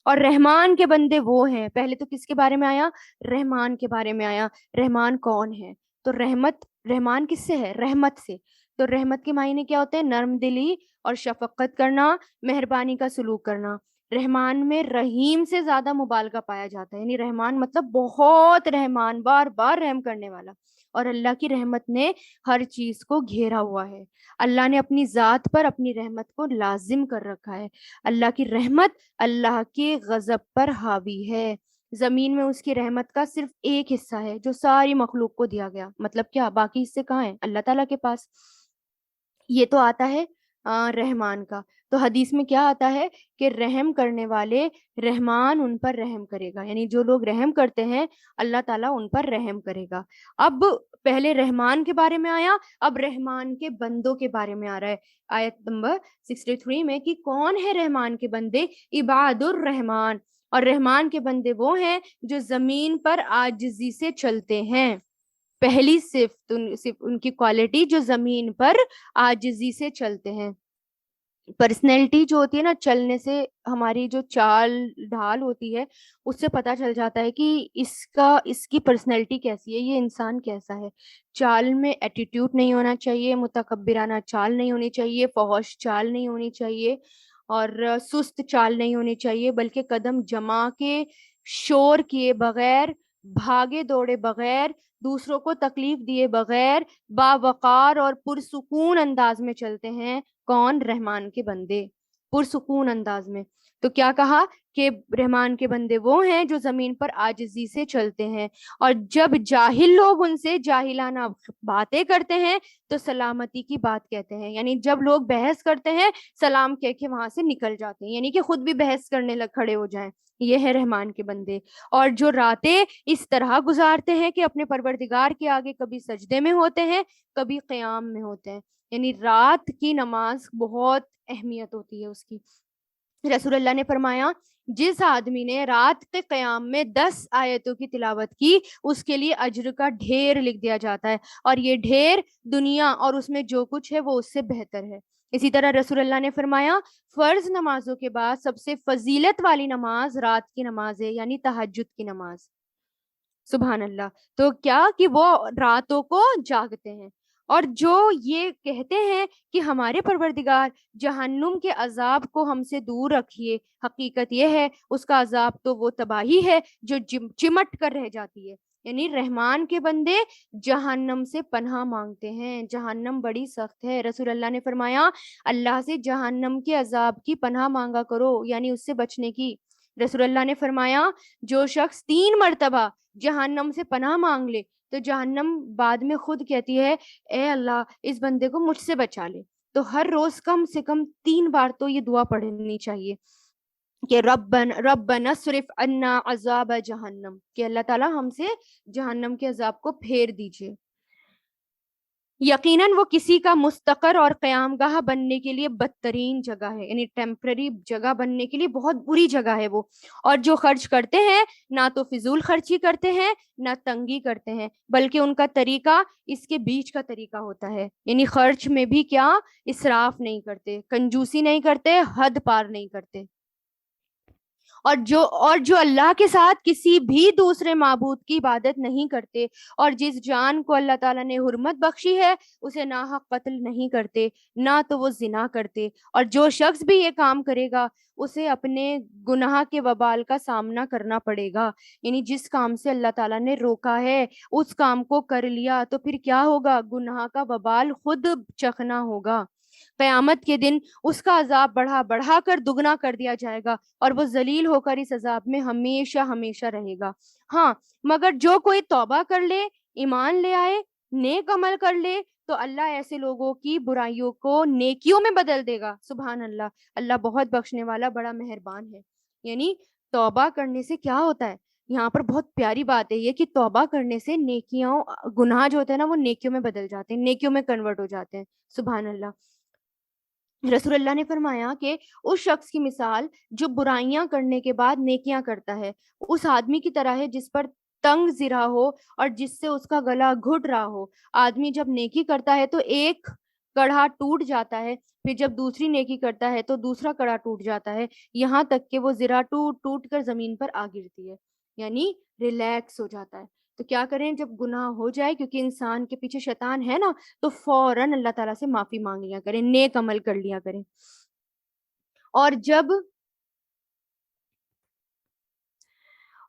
اور رحمان کے بندے وہ ہیں. پہلے تو کس کے بارے میں آیا؟ رحمان کے بارے میں آیا. رحمان کون ہے؟ تو رحمان کس سے ہے؟ رحمت سے. تو رحمت کے معنی کیا ہوتے ہیں؟ نرم دلی اور شفقت کرنا، مہربانی کا سلوک کرنا. رحمان میں رحیم سے زیادہ مبالغہ پایا جاتا ہے. یعنی رحمان مطلب بہت رحمان، بار بار رحم کرنے والا. اور اللہ کی رحمت نے ہر چیز کو گھیرا ہوا ہے. اللہ نے اپنی ذات پر اپنی رحمت کو لازم کر رکھا ہے. اللہ کی رحمت اللہ کے غضب پر حاوی ہے. زمین میں اس کی رحمت کا صرف ایک حصہ ہے جو ساری مخلوق کو دیا گیا. مطلب کیا؟ باقی حصے کہاں ہیں؟ اللہ تعالیٰ کے پاس. یہ تو آتا ہے رحمان کا. تو حدیث میں کیا آتا ہے کہ رحم کرنے والے رحمان ان پر رحم کرے گا. یعنی جو لوگ رحم کرتے ہیں اللہ تعالیٰ ان پر رحم کرے گا. اب پہلے رحمان کے بارے میں آیا، اب رحمان کے بندوں کے بارے میں آ رہا ہے آیت نمبر 63 میں کہ کون ہے رحمان کے بندے؟ عباد الرحمان. اور رحمان کے بندے وہ ہیں جو زمین پر عاجزی سے چلتے ہیں. پہلی صفت ان کی کوالٹی جو زمین پر عاجزی سے چلتے ہیں. پرسنالٹی جو ہوتی ہے نا، چلنے سے ہماری جو چال ڈھال ہوتی ہے اس سے پتہ چل جاتا ہے کہ اس کی پرسنالٹی کیسی ہے، یہ انسان کیسا ہے. چال میں ایٹیٹیوڈ نہیں ہونا چاہیے، متکبرانہ چال نہیں ہونی چاہیے، فحش چال نہیں ہونی چاہیے، اور سست چال نہیں ہونی چاہیے، بلکہ قدم جما کے شور کیے بغیر، بھاگے دوڑے بغیر، دوسروں کو تکلیف دیے بغیر باوقار اور پرسکون انداز میں چلتے ہیں. کون؟ رحمان کے بندے. پرسکون انداز میں. تو کیا کہا کہ رحمان کے بندے وہ ہیں جو زمین پر عاجزی سے چلتے ہیں, اور جب جاہل لوگ ان سے جاہلانہ باتیں کرتے ہیں تو سلامتی کی بات کہتے ہیں. یعنی جب لوگ بحث کرتے ہیں سلام کہہ کے وہاں سے نکل جاتے ہیں, یعنی کہ خود بھی بحث کرنے لگ کھڑے ہو جائیں. یہ ہے رحمان کے بندے. اور جو راتیں اس طرح گزارتے ہیں کہ اپنے پروردگار کے آگے کبھی سجدے میں ہوتے ہیں کبھی قیام میں ہوتے ہیں. یعنی رات کی نماز بہت اہمیت ہوتی ہے اس کی. رسول اللہ نے فرمایا جس آدمی نے رات کے قیام میں 10 آیتوں کی تلاوت کی اس کے لیے اجر کا ڈھیر لکھ دیا جاتا ہے, اور یہ ڈھیر دنیا اور اس میں جو کچھ ہے وہ اس سے بہتر ہے. اسی طرح رسول اللہ نے فرمایا فرض نمازوں کے بعد سب سے فضیلت والی نماز رات کی نماز ہے, یعنی تہجد کی نماز. سبحان اللہ. تو کیا کہ وہ راتوں کو جاگتے ہیں. اور جو یہ کہتے ہیں کہ ہمارے پروردگار جہنم کے عذاب کو ہم سے دور رکھیے, حقیقت یہ ہے اس کا عذاب تو وہ تباہی ہے جو چمٹ کر رہ جاتی ہے. یعنی رحمان کے بندے جہنم سے پناہ مانگتے ہیں. جہنم بڑی سخت ہے. رسول اللہ نے فرمایا اللہ سے جہنم کے عذاب کی پناہ مانگا کرو, یعنی اس سے بچنے کی. رسول اللہ نے فرمایا جو شخص 3 مرتبہ جہنم سے پناہ مانگ لے تو جہنم بعد میں خود کہتی ہے اے اللہ اس بندے کو مجھ سے بچا لے. تو ہر روز کم سے کم 3 بار تو یہ دعا پڑھنی چاہیے کہ ربنا اصرف عنا عذاب جہنم, کہ اللہ تعالیٰ ہم سے جہنم کے عذاب کو پھیر دیجیے. یقیناً وہ کسی کا مستقر اور قیام گاہ بننے کے لیے بدترین جگہ ہے, یعنی ٹیمپرری جگہ بننے کے لیے بہت بری جگہ ہے وہ. اور جو خرچ کرتے ہیں نہ تو فضول خرچی کرتے ہیں نہ تنگی کرتے ہیں, بلکہ ان کا طریقہ اس کے بیچ کا طریقہ ہوتا ہے. یعنی خرچ میں بھی کیا اسراف نہیں کرتے, کنجوسی نہیں کرتے, حد پار نہیں کرتے. اور جو اللہ کے ساتھ کسی بھی دوسرے معبود کی عبادت نہیں کرتے, اور جس جان کو اللہ تعالیٰ نے حرمت بخشی ہے اسے ناحق قتل نہیں کرتے, نہ تو وہ زنا کرتے. اور جو شخص بھی یہ کام کرے گا اسے اپنے گناہ کے وبال کا سامنا کرنا پڑے گا. یعنی جس کام سے اللہ تعالیٰ نے روکا ہے اس کام کو کر لیا تو پھر کیا ہوگا, گناہ کا وبال خود چکھنا ہوگا. قیامت کے دن اس کا عذاب بڑھا بڑھا کر دگنا کر دیا جائے گا, اور وہ ذلیل ہو کر اس عذاب میں ہمیشہ ہمیشہ رہے گا. ہاں مگر جو کوئی توبہ کر لے, ایمان لے آئے, نیک عمل کر لے تو اللہ ایسے لوگوں کی برائیوں کو نیکیوں میں بدل دے گا. سبحان اللہ. اللہ بہت بخشنے والا بڑا مہربان ہے. یعنی توبہ کرنے سے کیا ہوتا ہے, یہاں پر بہت پیاری بات ہے یہ کہ توبہ کرنے سے نیکیاں, گناہ جو ہوتے ہیں نا وہ نیکیوں میں بدل جاتے ہیں, نیکیوں میں کنورٹ ہو جاتے ہیں. سبحان اللہ. رسول اللہ نے فرمایا کہ اس شخص کی مثال جو برائیاں کرنے کے بعد نیکیاں کرتا ہے اس آدمی کی طرح ہے جس پر تنگ زرہ ہو اور جس سے اس کا گلا گھٹ رہا ہو. آدمی جب نیکی کرتا ہے تو ایک کڑھا ٹوٹ جاتا ہے, پھر جب دوسری نیکی کرتا ہے تو دوسرا کڑھا ٹوٹ جاتا ہے, یہاں تک کہ وہ زرہ ٹوٹ ٹوٹ کر زمین پر آ گرتی ہے, یعنی ریلیکس ہو جاتا ہے. تو کیا کریں جب گناہ ہو جائے, کیونکہ انسان کے پیچھے شیطان ہے نا, تو فوراً اللہ تعالیٰ سے معافی مانگ لیا کریں, نیک عمل کر لیا کریں.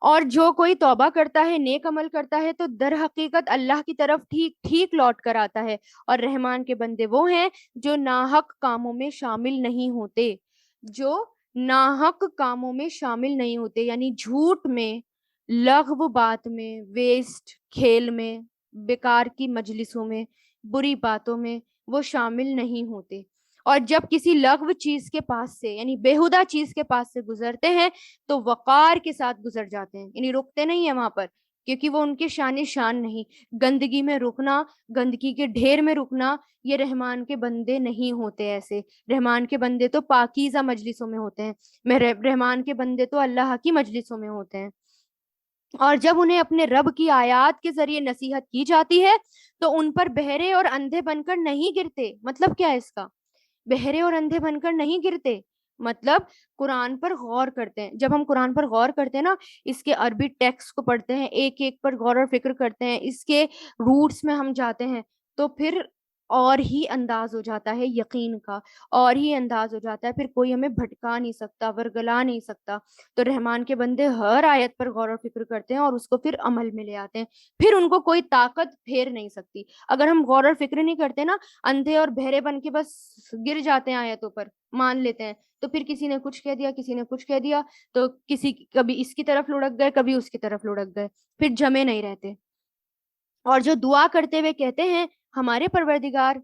اور جو کوئی توبہ کرتا ہے, نیک عمل کرتا ہے تو در حقیقت اللہ کی طرف ٹھیک ٹھیک لوٹ کر آتا ہے. اور رحمان کے بندے وہ ہیں جو ناحق کاموں میں شامل نہیں ہوتے, جو ناحق کاموں میں شامل نہیں ہوتے, یعنی جھوٹ میں, لغو بات میں, ویسٹ کھیل میں, بیکار کی مجلسوں میں, بری باتوں میں وہ شامل نہیں ہوتے. اور جب کسی لغو چیز کے پاس سے, یعنی بیہودہ چیز کے پاس سے گزرتے ہیں تو وقار کے ساتھ گزر جاتے ہیں, یعنی رکتے نہیں ہیں وہاں پر, کیونکہ وہ ان کے شان نہیں. گندگی میں رکنا, گندگی کے ڈھیر میں رکنا, یہ رحمان کے بندے نہیں ہوتے. ایسے رحمان کے بندے تو پاکیزہ مجلسوں میں ہوتے ہیں, رحمان کے بندے تو اللہ کی مجلسوں میں ہوتے ہیں. اور جب انہیں اپنے رب کی آیات کے ذریعے نصیحت کی جاتی ہے تو ان پر بہرے اور اندھے بن کر نہیں گرتے. مطلب کیا ہے اس کا, بہرے اور اندھے بن کر نہیں گرتے, مطلب قرآن پر غور کرتے ہیں. جب ہم قرآن پر غور کرتے ہیں نا, اس کے عربی ٹیکسٹ کو پڑھتے ہیں, ایک ایک پر غور اور فکر کرتے ہیں, اس کے روٹس میں ہم جاتے ہیں, تو پھر اور ہی انداز ہو جاتا ہے یقین کا، اور ہی انداز ہو جاتا ہے، پھر کوئی ہمیں بھٹکا نہیں سکتا، ورگلا نہیں سکتا۔ تو رحمان کے بندے ہر آیت پر غور و فکر کرتے ہیں اور اس کو پھر عمل میں لے آتے ہیں، پھر ان کو کوئی طاقت پھیر نہیں سکتی۔ اگر ہم غور و فکر نہیں کرتے نا، اندھے اور بہرے بن کے بس گر جاتے ہیں آیتوں پر، مان لیتے ہیں، تو پھر کسی نے کچھ کہہ دیا، کسی نے کچھ کہہ دیا، تو کبھی اس کی طرف لڑک گئے، کبھی اس کی طرف لڑک گئے، پھر جمے نہیں رہتے۔ اور جو دعا کرتے ہوئے کہتے ہیں ہمارے پروردگار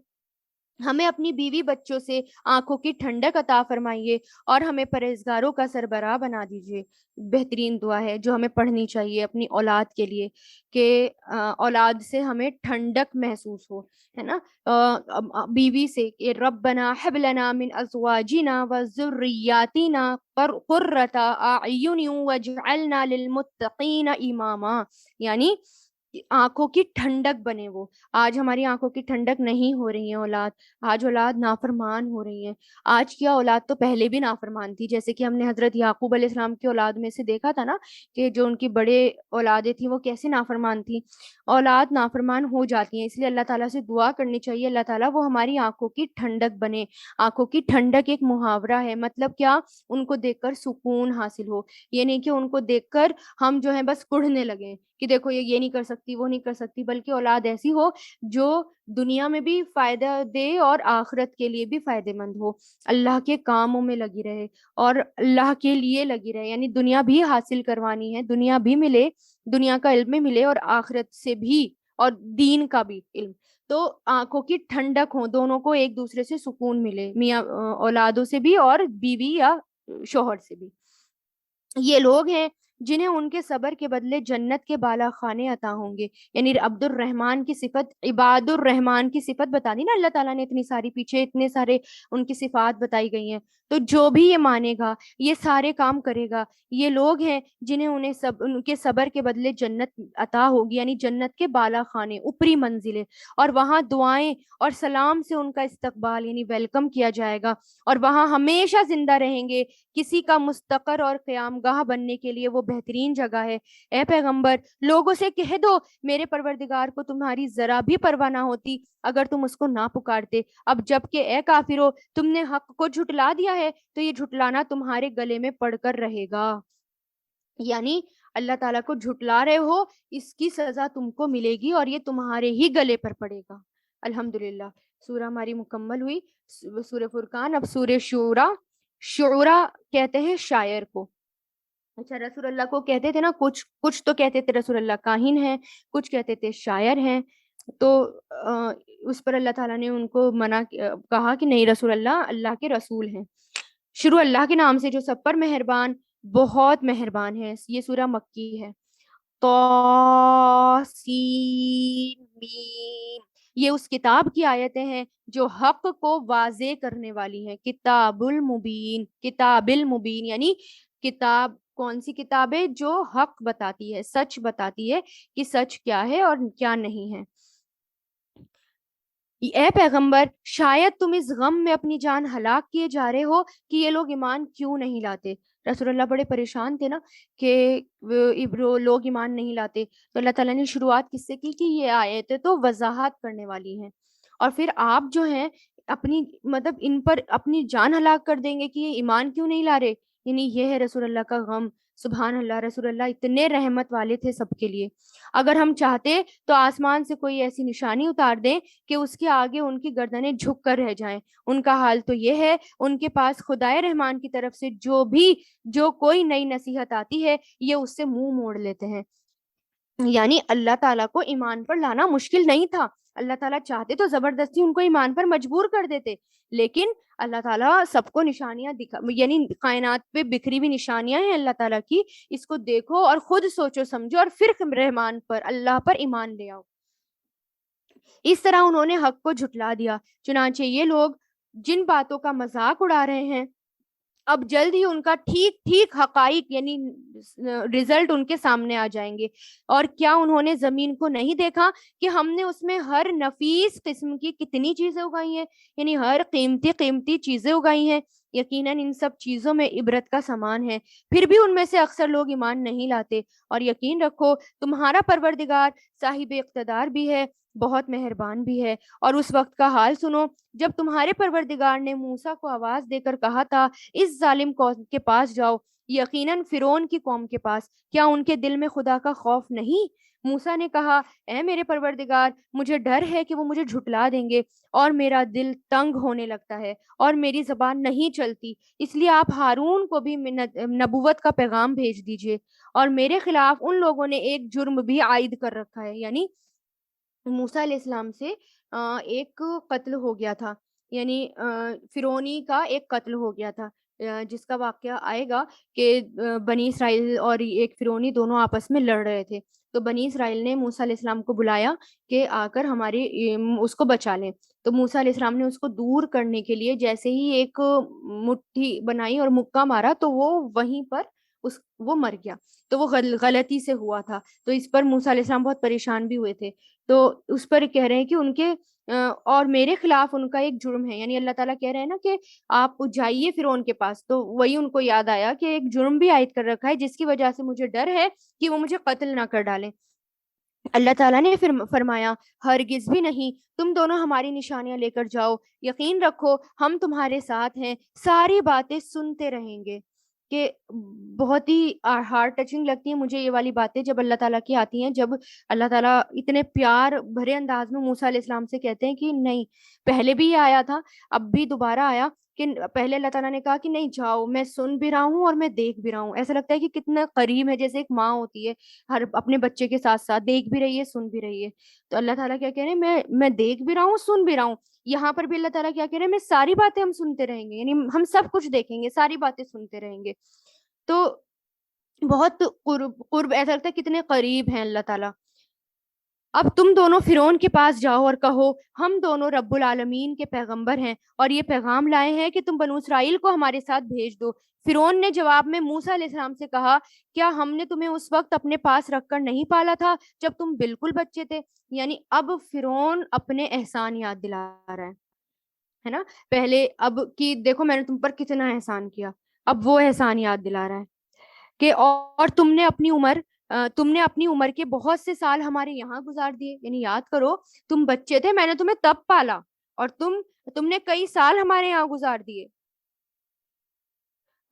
ہمیں اپنی بیوی بچوں سے آنکھوں کی ٹھنڈک عطا فرمائیے اور ہمیں پرہیزگاروں کا سربراہ بنا دیجیے، بہترین دعا ہے جو ہمیں پڑھنی چاہیے اپنی اولاد کے لیے، کہ اولاد سے ہمیں ٹھنڈک محسوس ہو، ہے نا۔ بیوی سے کہ ربنا حب لنا من ازواجنا وذریاتنا قرۃ اعین واجعلنا للمتقین اماما، یعنی آنکھوں کی ٹھنڈک بنے وہ۔ آج ہماری آنکھوں کی ٹھنڈک نہیں ہو رہی ہے اولاد، آج اولاد نافرمان ہو رہی ہے۔ آج کیا، اولاد تو پہلے بھی نافرمان تھی، جیسے کہ ہم نے حضرت یعقوب علیہ السلام کی اولاد میں سے دیکھا تھا نا، کہ جو ان کی بڑے اولادیں تھیں وہ کیسے نافرمان تھیں۔ اولاد نافرمان ہو جاتی ہیں، اس لیے اللہ تعالیٰ سے دعا کرنی چاہیے اللہ تعالیٰ وہ ہماری آنکھوں کی ٹھنڈک بنے۔ آنکھوں کی ٹھنڈک ایک محاورہ ہے، مطلب کیا، ان کو دیکھ کر سکون حاصل ہو، یہ نہیں کہ ان کو دیکھ کر ہم جو ہے بس کڑھنے لگیں کہ دیکھو یہ نہیں کر سکتی، وہ نہیں کر سکتی، بلکہ اولاد ایسی ہو جو دنیا میں بھی فائدہ دے اور آخرت کے لیے بھی فائدہ مند ہو، اللہ کے کاموں میں لگی رہے اور اللہ کے لیے لگی رہے، یعنی دنیا بھی حاصل کروانی ہے، دنیا بھی ملے، دنیا کا علم بھی ملے اور آخرت سے بھی، اور دین کا بھی علم۔ تو آنکھوں کی ٹھنڈک ہو، دونوں کو ایک دوسرے سے سکون ملے، میاں اولادوں سے بھی اور بیوی یا شوہر سے بھی۔ یہ لوگ ہیں جنہیں ان کے صبر کے بدلے جنت کے بالا خانے عطا ہوں گے، یعنی عبد الرحمن کی صفت، عباد الرحمن کی صفت بتا دی نا اللہ تعالیٰ نے، اتنی ساری پیچھے اتنے سارے ان کی صفات بتائی گئی ہیں۔ تو جو بھی یہ مانے گا، یہ سارے کام کرے گا، یہ لوگ ہیں جنہیں ان کے صبر کے بدلے جنت عطا ہوگی، یعنی جنت کے بالا خانے، اوپری منزلیں، اور وہاں دعائیں اور سلام سے ان کا استقبال یعنی ویلکم کیا جائے گا، اور وہاں ہمیشہ زندہ رہیں گے۔ کسی کا مستقر اور قیام گاہ بننے کے لیے وہ بہترین جگہ ہے۔ اے پیغمبر، لوگوں سے کہہ دو میرے پروردگار کو تمہاری ذرا بھی پرواہ نہ ہوتی اگر تم اس کو نہ پکارتے، اب جب کہ اے کافرو تم نے حق کو جھٹلا دیا ہے تو یہ جھٹلانا تمہارے گلے میں پڑ کر رہے گا، یعنی اللہ تعالیٰ کو جھٹلا رہے ہو، اس کی سزا تم کو ملے گی اور یہ تمہارے ہی گلے پر پڑے گا۔ الحمدللہ، سورہ ہماری مکمل ہوئی، سورہ فرقان۔ اب سورہ شعرا، شعرا کہتے ہیں شاعر کو۔ اچھا، رسول اللہ کو کہتے تھے نا، کچھ تو کہتے تھے رسول اللہ کاہن ہیں، کچھ کہتے تھے شاعر ہیں، تو اس پر اللہ تعالیٰ نے ان کو کہا کہ نہیں، رسول اللہ اللہ کے رسول ہیں۔ شروع اللہ کے نام سے جو سب پر مہربان، بہت مہربان ہے۔ یہ سورہ مکی ہے۔ طاسین میم، یہ اس کتاب کی آیتیں ہیں جو حق کو واضح کرنے والی ہیں۔ کتاب المبین، کتاب المبین یعنی کتاب، کون سی کتاب ہے؟ جو حق بتاتی ہے، سچ بتاتی ہے کہ سچ کیا ہے اور کیا نہیں ہے۔ اے پیغمبر، شاید تم اس غم میں اپنی جان ہلاک کیے جا رہے ہو کہ یہ لوگ ایمان کیوں نہیں لاتے۔ رسول اللہ بڑے پریشان تھے نا کہ لوگ ایمان نہیں لاتے، تو اللہ تعالیٰ نے شروعات کس سے کی کہ یہ آیتیں تو وضاحت کرنے والی ہیں، اور پھر آپ جو ہیں اپنی مطلب ان پر اپنی جان ہلاک کر دیں گے کہ یہ ایمان کیوں نہیں لا رہے، یعنی یہ ہے رسول اللہ کا غم۔ سبحان اللہ، رسول اللہ اتنے رحمت والے تھے سب کے لیے۔ اگر ہم چاہتے تو آسمان سے کوئی ایسی نشانی اتار دیں کہ اس کے آگے ان کی گردنیں جھک کر رہ جائیں۔ ان کا حال تو یہ ہے، ان کے پاس خدائے رحمان کی طرف سے جو کوئی نئی نصیحت آتی ہے یہ اس سے منہ موڑ لیتے ہیں۔ یعنی اللہ تعالیٰ کو ایمان پر لانا مشکل نہیں تھا، اللہ تعالیٰ چاہتے تو زبردستی ان کو ایمان پر مجبور کر دیتے، لیکن اللہ تعالیٰ سب کو نشانیاں یعنی کائنات پہ بکھری ہوئی نشانیاں ہیں اللہ تعالیٰ کی، اس کو دیکھو اور خود سوچو سمجھو اور پھر رحمان پر، اللہ پر ایمان لے آؤ۔ اس طرح انہوں نے حق کو جھٹلا دیا، چنانچہ یہ لوگ جن باتوں کا مذاق اڑا رہے ہیں اب جلد ہی ان کا ٹھیک ٹھیک حقائق یعنی رزلٹ ان کے سامنے آ جائیں گے۔ اور کیا انہوں نے زمین کو نہیں دیکھا کہ ہم نے اس میں ہر نفیس قسم کی کتنی چیزیں اگائی ہیں، یعنی ہر قیمتی قیمتی چیزیں اگائی ہیں، یقیناً ان سب چیزوں میں عبرت کا سامان ہے، پھر بھی ان میں سے اکثر لوگ ایمان نہیں لاتے۔ اور یقین رکھو تمہارا پروردگار صاحب اقتدار بھی ہے، بہت مہربان بھی ہے۔ اور اس وقت کا حال سنو جب تمہارے پروردگار نے موسیٰ کو آواز دے کر کہا تھا اس ظالم قوم کے پاس جاؤ، یقیناً فرعون کی قوم کے پاس، کیا ان کے دل میں خدا کا خوف نہیں؟ موسیٰ نے کہا اے میرے پروردگار، مجھے ڈر ہے کہ وہ مجھے جھٹلا دیں گے، اور میرا دل تنگ ہونے لگتا ہے اور میری زبان نہیں چلتی، اس لیے آپ ہارون کو بھی نبوت کا پیغام بھیج دیجیے۔ اور میرے خلاف ان لوگوں نے ایک جرم بھی عائد کر رکھا ہے، یعنی موسیٰ علیہ السلام سے ایک قتل ہو گیا تھا، یعنی فرعونی کا ایک قتل ہو گیا تھا، جس کا واقعہ آئے گا کہ بنی اسرائیل اور ایک فرعونی دونوں آپس میں لڑ رہے تھے، تو بنی اسرائیل نے موسیٰ علیہ السلام کو بلایا کہ آ کر ہماری اس کو بچا لیں، تو موسیٰ علیہ السلام نے اس کو دور کرنے کے لیے جیسے ہی ایک مٹھی بنائی اور مکہ مارا تو وہ وہیں پر وہ مر گیا، تو وہ غلطی سے ہوا تھا، تو اس پر موسیٰ علیہ السلام بہت پریشان بھی ہوئے تھے، تو اس پر کہہ رہے ہیں کہ ان کے اور میرے خلاف ان کا ایک جرم ہے، یعنی اللہ تعالیٰ کہہ رہے ہیں نا کہ آپ جائیے فرعون کے پاس، تو وہی ان کو یاد آیا کہ ایک جرم بھی عائد کر رکھا ہے جس کی وجہ سے مجھے ڈر ہے کہ وہ مجھے قتل نہ کر ڈالیں۔ اللہ تعالیٰ نے پھر فرمایا ہرگز بھی نہیں، تم دونوں ہماری نشانیاں لے کر جاؤ، یقین رکھو ہم تمہارے ساتھ ہیں، ساری باتیں سنتے رہیں گے۔ کہ بہت ہی ہارٹ ٹچنگ لگتی ہیں مجھے یہ والی باتیں جب اللہ تعالیٰ کی آتی ہیں، جب اللہ تعالیٰ اتنے پیار بھرے انداز میں موسیٰ علیہ السلام سے کہتے ہیں کہ نہیں، پہلے بھی یہ آیا تھا، اب بھی دوبارہ آیا، کہ پہلے اللہ تعالیٰ نے کہا کہ نہیں جاؤ، میں سن بھی رہا ہوں اور میں دیکھ بھی رہا ہوں، ایسا لگتا ہے کہ کتنا قریب ہے، جیسے ایک ماں ہوتی ہے ہر اپنے بچے کے ساتھ ساتھ دیکھ بھی رہی ہے سن بھی رہی ہے، تو اللہ تعالیٰ کیا کہہ رہے ہیں، میں دیکھ بھی رہا ہوں سن بھی رہا ہوں، یہاں پر بھی اللہ تعالیٰ کیا کہہ رہے ہیں، میں ساری باتیں ہم سنتے رہیں گے، یعنی ہم سب کچھ دیکھیں گے، ساری باتیں سنتے رہیں گے، تو بہت قرب ایسا لگتا ہے کتنے قریب ہیں اللہ تعالیٰ۔ اب تم دونوں فرعون کے پاس جاؤ اور کہو ہم دونوں رب العالمین کے پیغمبر ہیں اور یہ پیغام لائے ہیں کہ تم بنو اسرائیل کو ہمارے ساتھ بھیج دو۔ فرعون نے جواب میں موسیٰ علیہ السلام سے کہا کیا ہم نے تمہیں اس وقت اپنے پاس رکھ کر نہیں پالا تھا جب تم بالکل بچے تھے؟ یعنی اب فرعون اپنے احسان یاد دلا رہا ہے نا، پہلے اب کہ دیکھو میں نے تم پر کتنا احسان کیا، اب وہ احسان یاد دلا رہا ہے کہ اور تم نے اپنی عمر کے بہت سے سال ہمارے یہاں گزار دیے، یعنی یاد کرو تم بچے تھے، میں نے تمہیں تب پالا اور تم نے کئی سال ہمارے یہاں گزار دیے،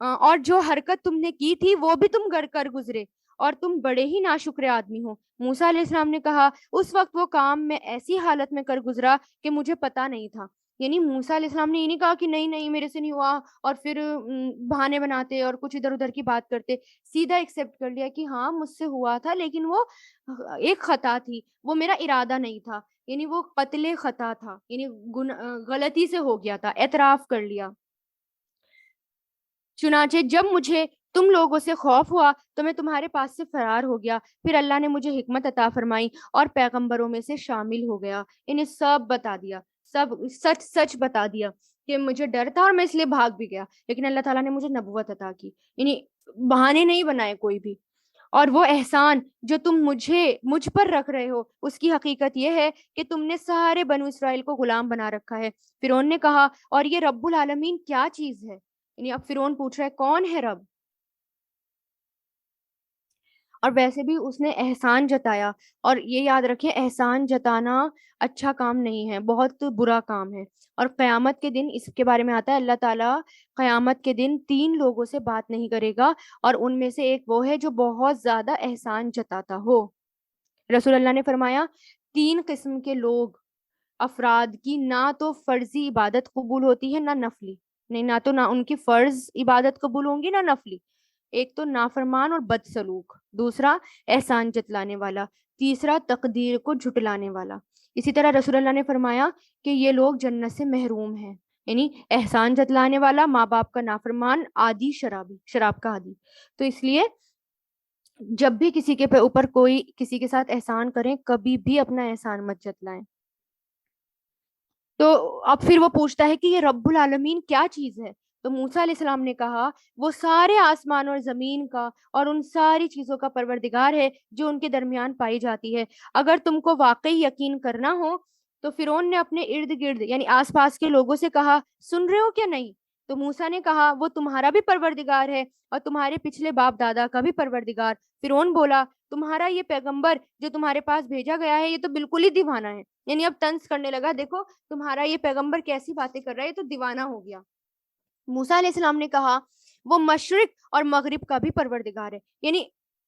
اور جو حرکت تم نے کی تھی وہ بھی تم کر گزرے، اور تم بڑے ہی ناشکر آدمی ہو۔ موسیٰ علیہ السلام نے کہا اس وقت وہ کام میں ایسی حالت میں کر گزرا کہ مجھے پتا نہیں تھا، یعنی موسیٰ علیہ السلام نے یہ نہیں کہا کہ نہیں نہیں میرے سے نہیں ہوا اور پھر بہانے بناتے اور کچھ ادھر ادھر کی بات کرتے، سیدھا ایکسیپٹ کر لیا کہ ہاں مجھ سے ہوا تھا لیکن وہ ایک خطا تھی، وہ میرا ارادہ نہیں تھا، یعنی وہ قتل خطا تھا، یعنی غلطی سے ہو گیا تھا، اعتراف کر لیا۔ چنانچہ جب مجھے تم لوگوں سے خوف ہوا تو میں تمہارے پاس سے فرار ہو گیا، پھر اللہ نے مجھے حکمت عطا فرمائی اور پیغمبروں میں سے شامل ہو گیا، انہیں سب بتا دیا، سب سچ سچ بتا دیا کہ مجھے ڈر تھا اور میں اس لیے بھاگ بھی گیا، لیکن اللہ تعالیٰ نے مجھے نبوت عطا کی، یعنی بہانے نہیں بنائے کوئی بھی۔ اور وہ احسان جو تم مجھ پر رکھ رہے ہو اس کی حقیقت یہ ہے کہ تم نے سارے بنو اسرائیل کو غلام بنا رکھا ہے۔ فرعون نے کہا اور یہ رب العالمین کیا چیز ہے؟ یعنی اب فرعون پوچھ رہا ہے کون ہے رب؟ اور ویسے بھی اس نے احسان جتایا، اور یہ یاد رکھیں احسان جتانا اچھا کام نہیں ہے، بہت برا کام ہے، اور قیامت کے دن اس کے بارے میں آتا ہے اللہ تعالیٰ قیامت کے دن 3 لوگوں سے بات نہیں کرے گا، اور ان میں سے ایک وہ ہے جو بہت زیادہ احسان جتاتا ہو۔ رسول اللہ نے فرمایا 3 قسم کے لوگ افراد کی نہ تو فرضی عبادت قبول ہوتی ہے نہ نفلی، نہیں نہ ان کی فرض عبادت قبول ہوں گی نہ نفلی، ایک تو نافرمان اور بد سلوک، دوسرا احسان جتلانے والا، تیسرا تقدیر کو جھٹلانے والا۔ اسی طرح رسول اللہ نے فرمایا کہ یہ لوگ جنت سے محروم ہیں، یعنی احسان جتلانے والا، ماں باپ کا نافرمان، عادی شرابی، شراب کا عادی۔ تو اس لیے جب بھی کسی کے اوپر کوئی کسی کے ساتھ احسان کریں کبھی بھی اپنا احسان مت جتلائیں۔ تو اب پھر وہ پوچھتا ہے کہ یہ رب العالمین کیا چیز ہے؟ تو موسیٰ علیہ السلام نے کہا وہ سارے آسمان اور زمین کا اور ان ساری چیزوں کا پروردگار ہے جو ان کے درمیان پائی جاتی ہے۔ اگر تم کو واقعی یقین کرنا ہو تو فرعون نے اپنے ارد گرد یعنی آس پاس کے لوگوں سے کہا سن رہے ہو کیا نہیں؟ تو موسیٰ نے کہا وہ تمہارا بھی پروردگار ہے اور تمہارے پچھلے باپ دادا کا بھی پروردگار۔ فرعون بولا تمہارا یہ پیغمبر جو تمہارے پاس بھیجا گیا ہے یہ تو بالکل ہی دیوانہ ہے. یعنی اب طنز کرنے لگا, دیکھو تمہارا یہ پیغمبر کیسی باتیں کر رہا ہے, یہ تو دیوانہ ہو گیا. موسیٰ علیہ السلام نے کہا وہ مشرق اور مغرب کا بھی پروردگار ہے. یعنی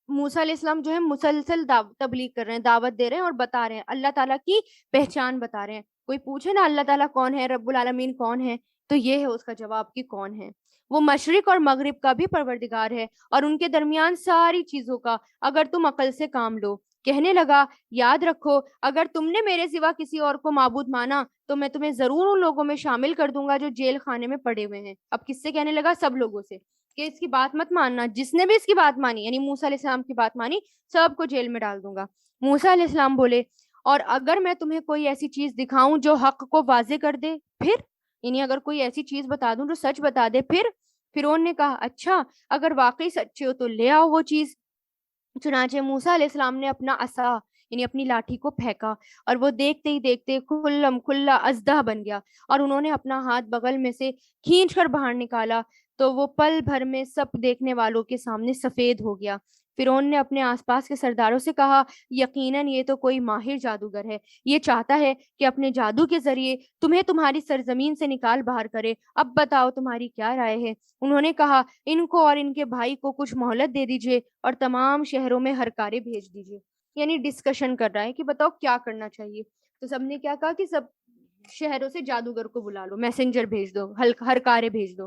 موسیٰ علیہ السلام جو ہے مسلسل تبلیغ کر رہے ہیں, دعوت دے رہے ہیں اور بتا رہے ہیں, اللہ تعالیٰ کی پہچان بتا رہے ہیں. کوئی پوچھے نا اللہ تعالیٰ کون ہے, رب العالمین کون ہے, تو یہ ہے اس کا جواب کہ کون ہے. وہ مشرق اور مغرب کا بھی پروردگار ہے اور ان کے درمیان ساری چیزوں کا, اگر تم عقل سے کام لو. کہنے لگا یاد رکھو اگر تم نے میرے سوا کسی اور کو معبود مانا تو میں تمہیں ضرور ان لوگوں میں شامل کر دوں گا جو جیل خانے میں پڑے ہوئے ہیں. اب کس سے کہنے لگا؟ سب لوگوں سے, کہ اس کی بات مت ماننا, جس نے بھی اس کی بات مانی یعنی موسیٰ علیہ السلام کی بات مانی سب کو جیل میں ڈال دوں گا. موسیٰ علیہ السلام بولے اور اگر میں تمہیں کوئی ایسی چیز دکھاؤں جو حق کو واضح کر دے پھر, یعنی اگر کوئی ایسی چیز بتا دوں جو سچ بتا دے پھر. فرعون نے کہا اچھا اگر واقعی سچے ہو تو لے آؤ وہ چیز. چنانچہ موسیٰ علیہ السلام نے اپنا عصا یعنی اپنی لاٹھی کو پھینکا اور وہ دیکھتے ہی دیکھتے کھلم کھلا اژدہا بن گیا, اور انہوں نے اپنا ہاتھ بغل میں سے کھینچ کر باہر نکالا تو وہ پل بھر میں سب دیکھنے والوں کے سامنے سفید ہو گیا. فرعون نے اپنے آس پاس کے سرداروں سے کہا یقیناً یہ تو کوئی ماہر جادوگر ہے, یہ چاہتا ہے کہ اپنے جادو کے ذریعے تمہیں تمہاری سرزمین سے نکال باہر کرے. اب بتاؤ تمہاری کیا رائے ہے؟ انہوں نے کہا ان کو اور ان کے بھائی کو کچھ مہلت دے دیجیے اور تمام شہروں میں ہرکارے بھیج دیجیے. یعنی ڈسکشن کر رہا ہے کہ بتاؤ کیا کرنا چاہیے. تو سب نے کیا کہا کہ سب شہروں سے جادوگر کو بلا لو, میسنجر بھیج دو, ہرکارے بھیج دو,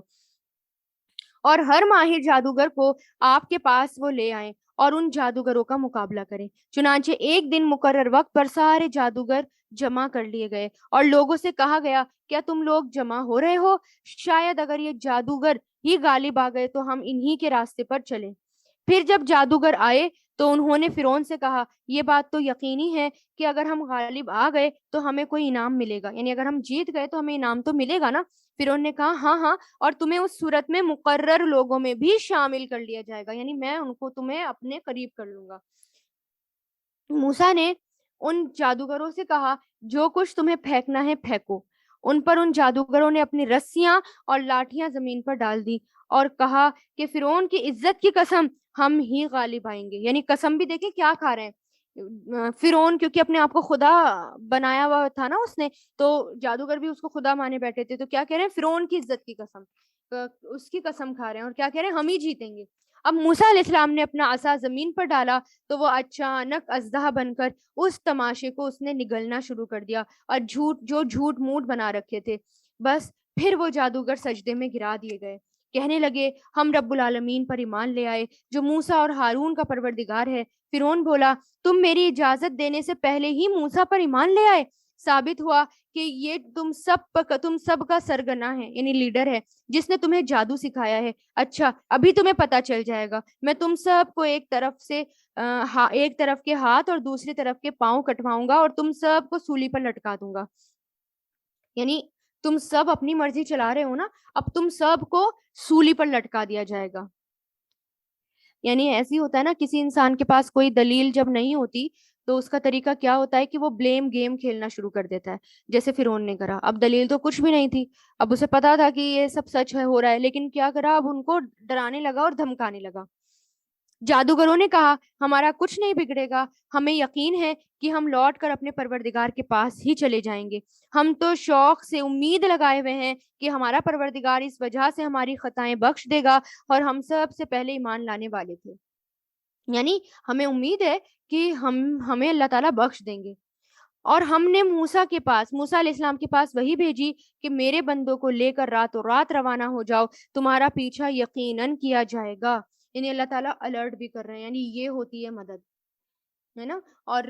اور ہر ماہر جادوگر کو آپ کے پاس وہ لے آئیں اور ان جادوگروں کا مقابلہ کریں. چنانچہ ایک دن مقرر وقت پر سارے جادوگر جمع کر لیے گئے اور لوگوں سے کہا گیا کیا تم لوگ جمع ہو رہے ہو؟ شاید اگر یہ جادوگر ہی غالب آ گئے تو ہم انہی کے راستے پر چلیں. پھر جب جادوگر آئے تو انہوں نے فرعون سے کہا یہ بات تو یقینی ہے کہ اگر ہم غالب آ گئے تو ہمیں کوئی انعام ملے گا, یعنی اگر ہم جیت گئے تو ہمیں انعام تو ملے گا نا. فرعون نے کہا ہاں ہاں, اور تمہیں اس صورت میں مقرر لوگوں میں بھی شامل کر لیا جائے گا, یعنی میں ان کو تمہیں اپنے قریب کر لوں گا. موسیٰ نے ان جادوگروں سے کہا جو کچھ تمہیں پھینکنا ہے پھینکو. ان پر ان جادوگروں نے اپنی رسیاں اور لاٹھیاں زمین پر ڈال دی اور کہا کہ فرعون کی عزت کی قسم ہم ہی غالب آئیں گے. یعنی قسم بھی دیکھیں کیا کھا رہے ہیں فرعون, کیونکہ اپنے آپ کو خدا بنایا ہوا تھا نا اس نے, تو جادوگر بھی اس کو خدا مانے بیٹھے تھے. تو کیا کہہ رہے ہیں؟ فرعون کی عزت کی قسم, اس کی قسم کھا رہے ہیں, اور کیا کہہ رہے ہیں؟ ہم ہی جیتیں گے. اب موسیٰ علیہ السلام نے اپنا عصا زمین پر ڈالا تو وہ اچانک اژدہا بن کر اس تماشے کو اس نے نگلنا شروع کر دیا, اور جھوٹ موٹ بنا رکھے تھے بس پھر وہ جادوگر سجدے میں گرا دیے گئے. کہنے لگے ہم رب العالمین پر ایمان لے آئے جو موسیٰ اور ہارون کا پروردگار ہے. فرعون بولا تم میری اجازت دینے سے پہلے ہی موسیٰ پر ایمان لے آئے؟ ثابت ہوا کہ یہ تم سب کا سرگنا ہے, یعنی لیڈر ہے, جس نے تمہیں جادو سکھایا ہے. اچھا ابھی تمہیں پتا چل جائے گا, میں تم سب کو ایک طرف کے ہاتھ اور دوسری طرف کے پاؤں کٹواؤں گا اور تم سب کو سولی پر لٹکا دوں گا. یعنی تم سب اپنی مرضی چلا رہے ہو نا, اب تم سب کو سولی پر لٹکا دیا جائے گا. یعنی ایسی ہوتا ہے نا, کسی انسان کے پاس کوئی دلیل جب نہیں ہوتی تو اس کا طریقہ کیا ہوتا ہے کہ وہ بلیم گیم کھیلنا شروع کر دیتا ہے, جیسے فرعون نے کرا. اب دلیل تو کچھ بھی نہیں تھی, اب اسے پتا تھا کہ یہ سب سچ ہے ہو رہا ہے, لیکن کیا کرا, اب ان کو ڈرانے لگا اور دھمکانے لگا. جادوگروں نے کہا ہمارا کچھ نہیں بگڑے گا, ہمیں یقین ہے کہ ہم لوٹ کر اپنے پروردگار کے پاس ہی چلے جائیں گے. ہم تو شوق سے امید لگائے ہوئے ہیں کہ ہمارا پروردگار اس وجہ سے ہماری خطائیں بخش دے گا, اور ہم سب سے پہلے ایمان لانے والے تھے. یعنی ہمیں امید ہے کہ ہمیں اللہ تعالیٰ بخش دیں گے. اور ہم نے موسیٰ علیہ السلام کے پاس وہی بھیجی کہ میرے بندوں کو لے کر راتوں رات روانہ ہو جاؤ, تمہارا پیچھا یقیناً کیا جائے گا. یعنی اللہ تعالیٰ الرٹ بھی کر رہے ہیں, یعنی یہ ہوتی ہے مدد, ہے نا. اور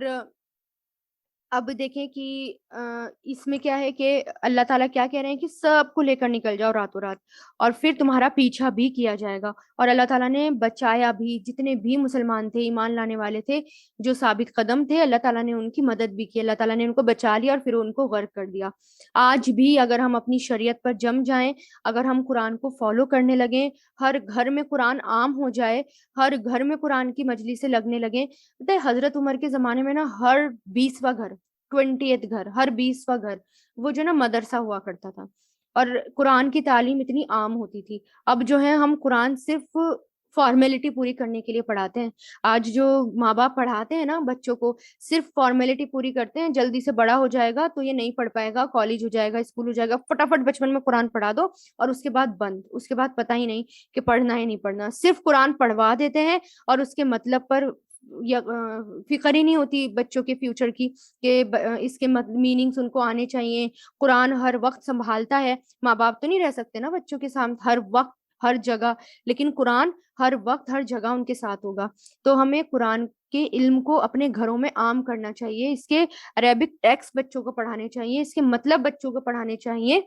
اب دیکھیں کہ اس میں کیا ہے کہ اللہ تعالیٰ کیا کہہ رہے ہیں کہ سب کو لے کر نکل جاؤ راتوں رات, اور پھر تمہارا پیچھا بھی کیا جائے گا. اور اللہ تعالیٰ نے بچایا بھی, جتنے بھی مسلمان تھے, ایمان لانے والے تھے, جو ثابت قدم تھے, اللہ تعالیٰ نے ان کی مدد بھی کی, اللہ تعالیٰ نے ان کو بچا لیا اور پھر ان کو غرق کر دیا. آج بھی اگر ہم اپنی شریعت پر جم جائیں, اگر ہم قرآن کو فالو کرنے لگیں, ہر گھر میں قرآن عام ہو جائے, ہر گھر میں قرآن کی مجلسیں لگنے لگیں. پتہ ہے حضرت عمر کے زمانے میں نا ہر 20واں گھر, 20th گھر, ہر 20واں گھر وہ جو نا مدرسہ ہوا کرتا تھا, اور قرآن کی تعلیم اتنی عام ہوتی تھی. اب جو ہے ہم قرآن صرف فارمیلٹی پوری کرنے کے لیے پڑھاتے ہیں. آج جو ماں باپ پڑھاتے ہیں نا بچوں کو، صرف فارمیلٹی پوری کرتے ہیں، جلدی سے بڑا ہو جائے گا تو یہ نہیں پڑھ پائے گا، کالج ہو جائے گا، اسکول ہو جائے گا، فٹافٹ بچپن میں قرآن پڑھا دو اور اس کے بعد بند، اس کے بعد پتہ ہی نہیں کہ پڑھنا ہے نہیں پڑھنا. صرف قرآن پڑھوا دیتے ہیں اور اس کے مطلب پر فکر ہی نہیں ہوتی بچوں کے فیوچر کی کہ اس کے میننگس ان کو آنے چاہیے. قرآن ہر وقت سنبھالتا ہے. ماں باپ تو نہیں رہ سکتے نا بچوں کے سامنے ہر وقت ہر جگہ، لیکن قرآن ہر وقت ہر جگہ ان کے ساتھ ہوگا. تو ہمیں قرآن کے علم کو اپنے گھروں میں عام کرنا چاہیے، اس کے عربک ٹیکسٹ بچوں کو پڑھانے چاہیے، اس کے مطلب بچوں کو پڑھانے چاہیے،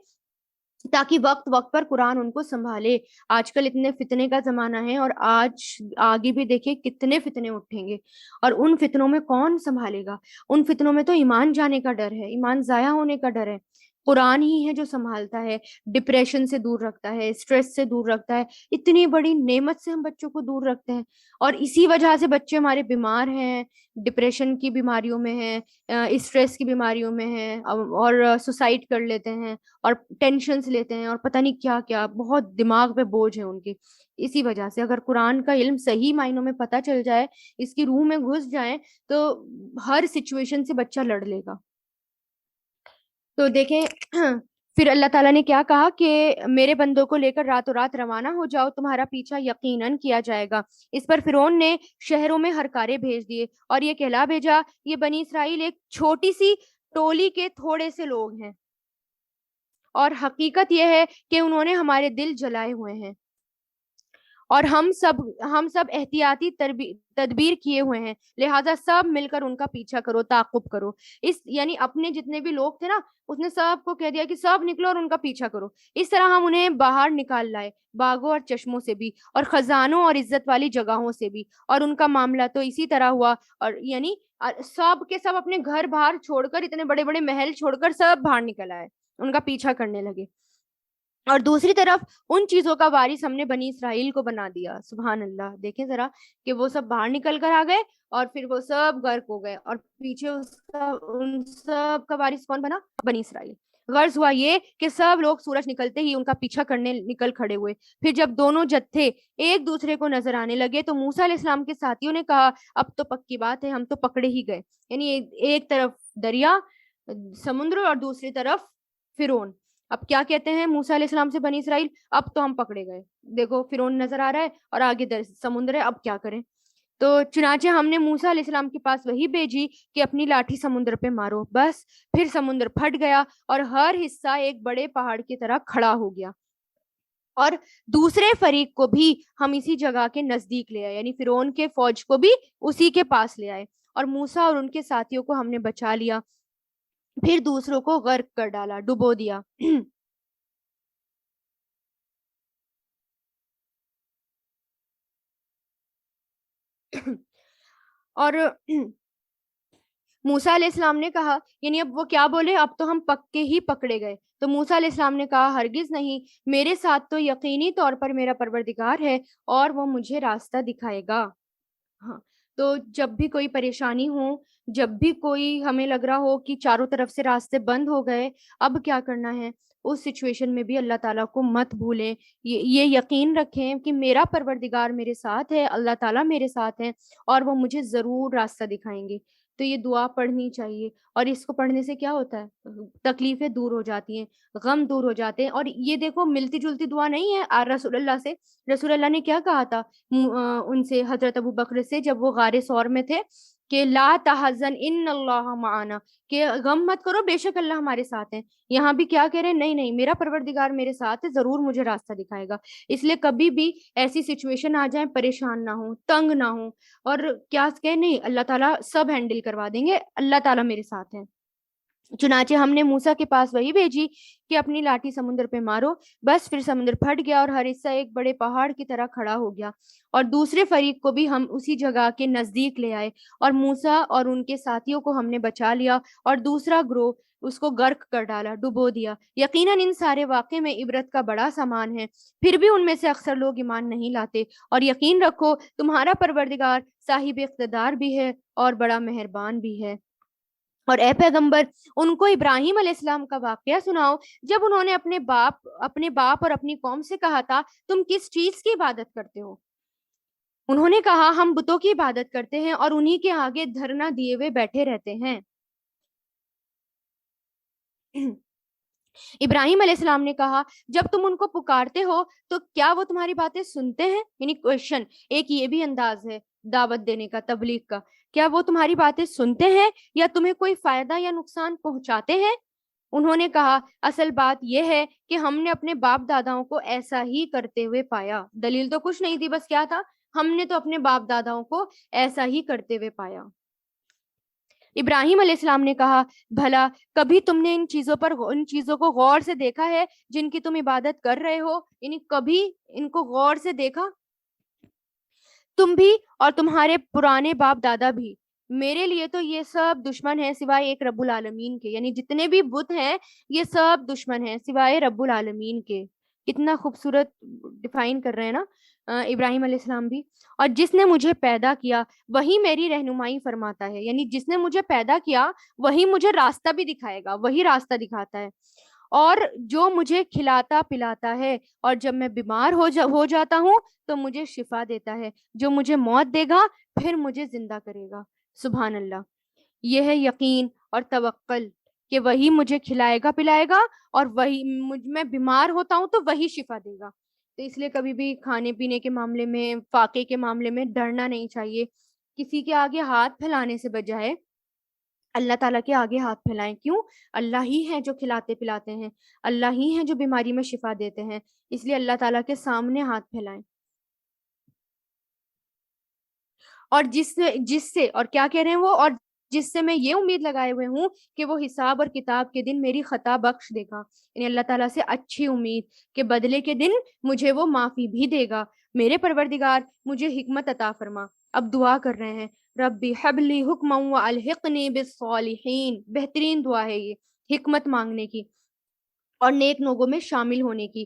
تاکہ وقت وقت پر قرآن ان کو سنبھالے. آج کل اتنے فتنے کا زمانہ ہے، اور آج آگے بھی دیکھیں کتنے فتنے اٹھیں گے، اور ان فتنوں میں کون سنبھالے گا؟ ان فتنوں میں تو ایمان جانے کا ڈر ہے، ایمان ضائع ہونے کا ڈر ہے. قرآن ہی ہے جو سنبھالتا ہے، ڈپریشن سے دور رکھتا ہے، اسٹریس سے دور رکھتا ہے. اتنی بڑی نعمت سے ہم بچوں کو دور رکھتے ہیں، اور اسی وجہ سے بچے ہمارے بیمار ہیں، ڈپریشن کی بیماریوں میں ہیں، اسٹریس کی بیماریوں میں ہیں، اور سوسائڈ کر لیتے ہیں، اور ٹینشنز لیتے ہیں، اور پتہ نہیں کیا کیا، بہت دماغ پہ بوجھ ہے ان کے. اسی وجہ سے اگر قرآن کا علم صحیح معنوں میں پتہ چل جائے، اس کی روح میں گھس جائیں، تو ہر سچویشن سے بچہ لڑ لے گا. تو دیکھیں پھر اللہ تعالیٰ نے کیا کہا کہ میرے بندوں کو لے کر راتوں رات روانہ ہو جاؤ، تمہارا پیچھا یقیناً کیا جائے گا. اس پر فرعون نے شہروں میں ہرکارے بھیج دیے اور یہ کہلا بھیجا، یہ بنی اسرائیل ایک چھوٹی سی ٹولی کے تھوڑے سے لوگ ہیں، اور حقیقت یہ ہے کہ انہوں نے ہمارے دل جلائے ہوئے ہیں، اور ہم سب احتیاطی تدبیر کیے ہوئے ہیں، لہٰذا سب مل کر ان کا پیچھا کرو، تعقب کرو. یعنی اپنے جتنے بھی لوگ تھے نا، اس نے سب کو کہہ دیا کہ سب نکلو اور ان کا پیچھا کرو. اس طرح ہم انہیں باہر نکال لائے، باغوں اور چشموں سے بھی، اور خزانوں اور عزت والی جگہوں سے بھی. اور ان کا معاملہ تو اسی طرح ہوا، اور یعنی سب کے سب اپنے گھر باہر چھوڑ کر، اتنے بڑے بڑے محل چھوڑ کر سب باہر نکل آئے، ان کا پیچھا کرنے لگے. اور دوسری طرف ان چیزوں کا وارث ہم نے بنی اسرائیل کو بنا دیا. سبحان اللہ. دیکھیں ذرا کہ وہ سب باہر نکل کر آ گئے، اور پھر وہ سب غرق ہو گئے، اور پیچھے ان سب کا وارث کون بنا؟ بنی اسرائیل. غرض ہوا یہ کہ سب لوگ سورج نکلتے ہی ان کا پیچھا کرنے نکل کھڑے ہوئے. پھر جب دونوں جتھے ایک دوسرے کو نظر آنے لگے تو موسیٰ علیہ السلام کے ساتھیوں نے کہا، اب تو پکی بات ہے، ہم تو پکڑے ہی گئے. یعنی ایک طرف دریا سمندر اور دوسری طرف فرعون. اب کیا کہتے ہیں موسیٰ علیہ السلام سے بنی اسرائیل؟ اب تو ہم پکڑے گئے، دیکھو فرعون نظر آ رہا ہے اور آگے سمندر ہے، اب کیا کریں؟ تو چنانچہ ہم نے موسیٰ علیہ السلام کے پاس وہی بھیجی کہ اپنی لاٹھی سمندر پہ مارو. بس پھر سمندر پھٹ گیا اور ہر حصہ ایک بڑے پہاڑ کی طرح کھڑا ہو گیا، اور دوسرے فریق کو بھی ہم اسی جگہ کے نزدیک لے آئے، یعنی فرعون کے فوج کو بھی اسی کے پاس لے آئے، اور موسیٰ اور ان کے ساتھیوں کو ہم نے بچا لیا. پھر دوسروں کو غرق کر ڈالا، ڈبو دیا. اور موسیٰ علیہ السلام نے کہا، یعنی اب وہ کیا بولے، اب تو ہم پکے ہی پکڑے گئے. تو موسیٰ علیہ السلام نے کہا، ہرگز نہیں، میرے ساتھ تو یقینی طور پر میرا پروردگار ہے اور وہ مجھے راستہ دکھائے گا. ہاں. تو جب بھی کوئی پریشانی ہو، جب بھی کوئی ہمیں لگ رہا ہو کہ چاروں طرف سے راستے بند ہو گئے، اب کیا کرنا ہے؟ اس سچویشن میں بھی اللہ تعالیٰ کو مت بھولیں. یہ یقین رکھیں کہ میرا پروردگار میرے ساتھ ہے، اللہ تعالیٰ میرے ساتھ ہے، اور وہ مجھے ضرور راستہ دکھائیں گے. تو یہ دعا پڑھنی چاہیے، اور اس کو پڑھنے سے کیا ہوتا ہے؟ تکلیفیں دور ہو جاتی ہیں، غم دور ہو جاتے ہیں. اور یہ دیکھو ملتی جلتی دعا نہیں ہے رسول اللہ سے. رسول اللہ نے کیا کہا تھا ان سے، حضرت ابو بکر سے، جب وہ غار ثور میں تھے، کہ لا تحزن ان اللہ معنا، کہ غم مت کرو، بے شک اللہ ہمارے ساتھ ہیں. یہاں بھی کیا کہہ رہے ہیں؟ نہیں نہیں، میرا پروردگار میرے ساتھ ہے، ضرور مجھے راستہ دکھائے گا. اس لیے کبھی بھی ایسی سچویشن آ جائیں، پریشان نہ ہوں، تنگ نہ ہوں، اور کیا کہ نہیں، اللہ تعالیٰ سب ہینڈل کروا دیں گے، اللہ تعالیٰ میرے ساتھ ہیں. چنانچہ ہم نے موسیٰ کے پاس وہی بھیجی کہ اپنی لاٹھی سمندر پہ مارو. بس پھر سمندر پھٹ گیا اور ہر حصہ ایک بڑے پہاڑ کی طرح کھڑا ہو گیا، اور دوسرے فریق کو بھی ہم اسی جگہ کے نزدیک لے آئے، اور موسیٰ اور ان کے ساتھیوں کو ہم نے بچا لیا، اور دوسرا گروہ اس کو غرق کر ڈالا، ڈبو دیا. یقیناً ان سارے واقعے میں عبرت کا بڑا سامان ہے، پھر بھی ان میں سے اکثر لوگ ایمان نہیں لاتے. اور یقین رکھو تمہارا پروردگار صاحب اقتدار بھی ہے اور بڑا مہربان بھی ہے. اور اے پیغمبر، ان کو ابراہیم علیہ السلام کا واقعہ سناؤ، جب انہوں نے اپنے باپ اور اپنی قوم سے کہا تھا، تم کس چیز کی عبادت کرتے ہو؟ انہوں نے کہا ہم بتوں کی عبادت کرتے ہیں اور انہی کے آگے دھرنا دیے ہوئے بیٹھے رہتے ہیں۔ ابراہیم علیہ السلام نے کہا جب تم ان کو پکارتے ہو تو کیا وہ تمہاری باتیں سنتے ہیں؟ یعنی کوشچن، ایک یہ بھی انداز ہے دعوت دینے کا، تبلیغ کا، کیا وہ تمہاری باتیں سنتے ہیں یا تمہیں کوئی فائدہ یا نقصان پہنچاتے ہیں؟ انہوں نے کہا اصل بات یہ ہے کہ ہم نے اپنے باپ داداؤں کو ایسا ہی کرتے ہوئے پایا۔ دلیل تو کچھ نہیں تھی، بس کیا تھا، ہم نے تو اپنے باپ داداؤں کو ایسا ہی کرتے ہوئے پایا۔ ابراہیم علیہ السلام نے کہا بھلا کبھی تم نے ان چیزوں کو غور سے دیکھا ہے جن کی تم عبادت کر رہے ہو؟ یعنی کبھی ان کو غور سے دیکھا؟ تم بھی اور تمہارے پرانے باپ دادا بھی، میرے لیے تو یہ سب دشمن ہیں سوائے ایک رب العالمین کے۔ یعنی جتنے بھی بت ہیں یہ سب دشمن ہیں سوائے رب العالمین کے۔ کتنا خوبصورت ڈیفائن کر رہے ہیں نا ابراہیم علیہ السلام بھی۔ اور جس نے مجھے پیدا کیا وہی میری رہنمائی فرماتا ہے، یعنی جس نے مجھے پیدا کیا وہی مجھے راستہ بھی دکھائے گا، وہی راستہ دکھاتا ہے، اور جو مجھے کھلاتا پلاتا ہے، اور جب میں بیمار ہو جاتا ہوں تو مجھے شفا دیتا ہے، جو مجھے موت دے گا پھر مجھے زندہ کرے گا۔ سبحان اللہ۔ یہ ہے یقین اور توکل کہ وہی مجھے کھلائے گا پلائے گا، اور وہی میں بیمار ہوتا ہوں تو وہی شفا دے گا۔ تو اس لیے کبھی بھی کھانے پینے کے معاملے میں، فاقے کے معاملے میں ڈرنا نہیں چاہیے۔ کسی کے آگے ہاتھ پھیلانے سے بجائے اللہ تعالیٰ کے آگے ہاتھ پھیلائیں۔ کیوں؟ اللہ ہی ہیں جو کھلاتے پلاتے ہیں، اللہ ہی ہیں جو بیماری میں شفا دیتے ہیں، اس لیے اللہ تعالیٰ کے سامنے ہاتھ پھیلائیں۔ اور جس سے اور کیا کہہ رہے ہیں وہ، اور جس سے میں یہ امید لگائے ہوئے ہوں کہ وہ حساب اور کتاب کے دن میری خطا بخش دے گا، یعنی اللہ تعالیٰ سے اچھی امید کہ بدلے کے دن مجھے وہ معافی بھی دے گا۔ میرے پروردگار مجھے حکمت عطا فرما۔ اب دعا کر رہے ہیں ربی حبلی حکما والحقنی بالصالحین، بہترین دعا ہے یہ حکمت مانگنے کی اور نیک لوگوں میں شامل ہونے کی۔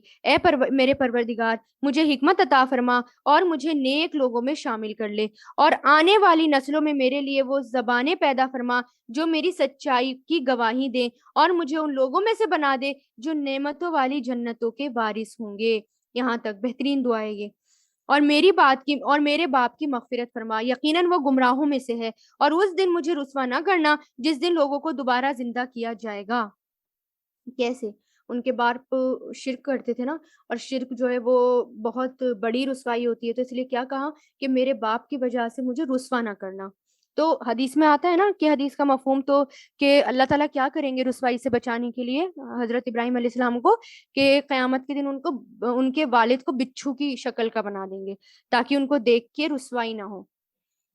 میرے پروردگار مجھے حکمت عطا فرما اور مجھے نیک لوگوں میں شامل کر لے، اور آنے والی نسلوں میں میرے لیے وہ زبانیں پیدا فرما جو میری سچائی کی گواہی دیں، اور مجھے ان لوگوں میں سے بنا دے جو نعمتوں والی جنتوں کے وارث ہوں گے۔ یہاں تک بہترین دعا ہے یہ۔ اور میرے باپ کی مغفرت فرما، یقیناً وہ گمراہوں میں سے ہے، اور اس دن مجھے رسوا نہ کرنا جس دن لوگوں کو دوبارہ زندہ کیا جائے گا۔ کیسے؟ ان کے باپ شرک کرتے تھے نا، اور شرک جو ہے وہ بہت بڑی رسوائی ہوتی ہے، تو اس لیے کیا کہا کہ میرے باپ کی وجہ سے مجھے رسوا نہ کرنا۔ تو حدیث میں آتا ہے نا کہ حدیث کا مفہوم تو کہ اللہ تعالیٰ کیا کریں گے رسوائی سے بچانے کے لیے حضرت ابراہیم علیہ السلام کو، کہ قیامت کے دن ان کے والد کو بچھو کی شکل کا بنا دیں گے تاکہ ان کو دیکھ کے رسوائی نہ ہو۔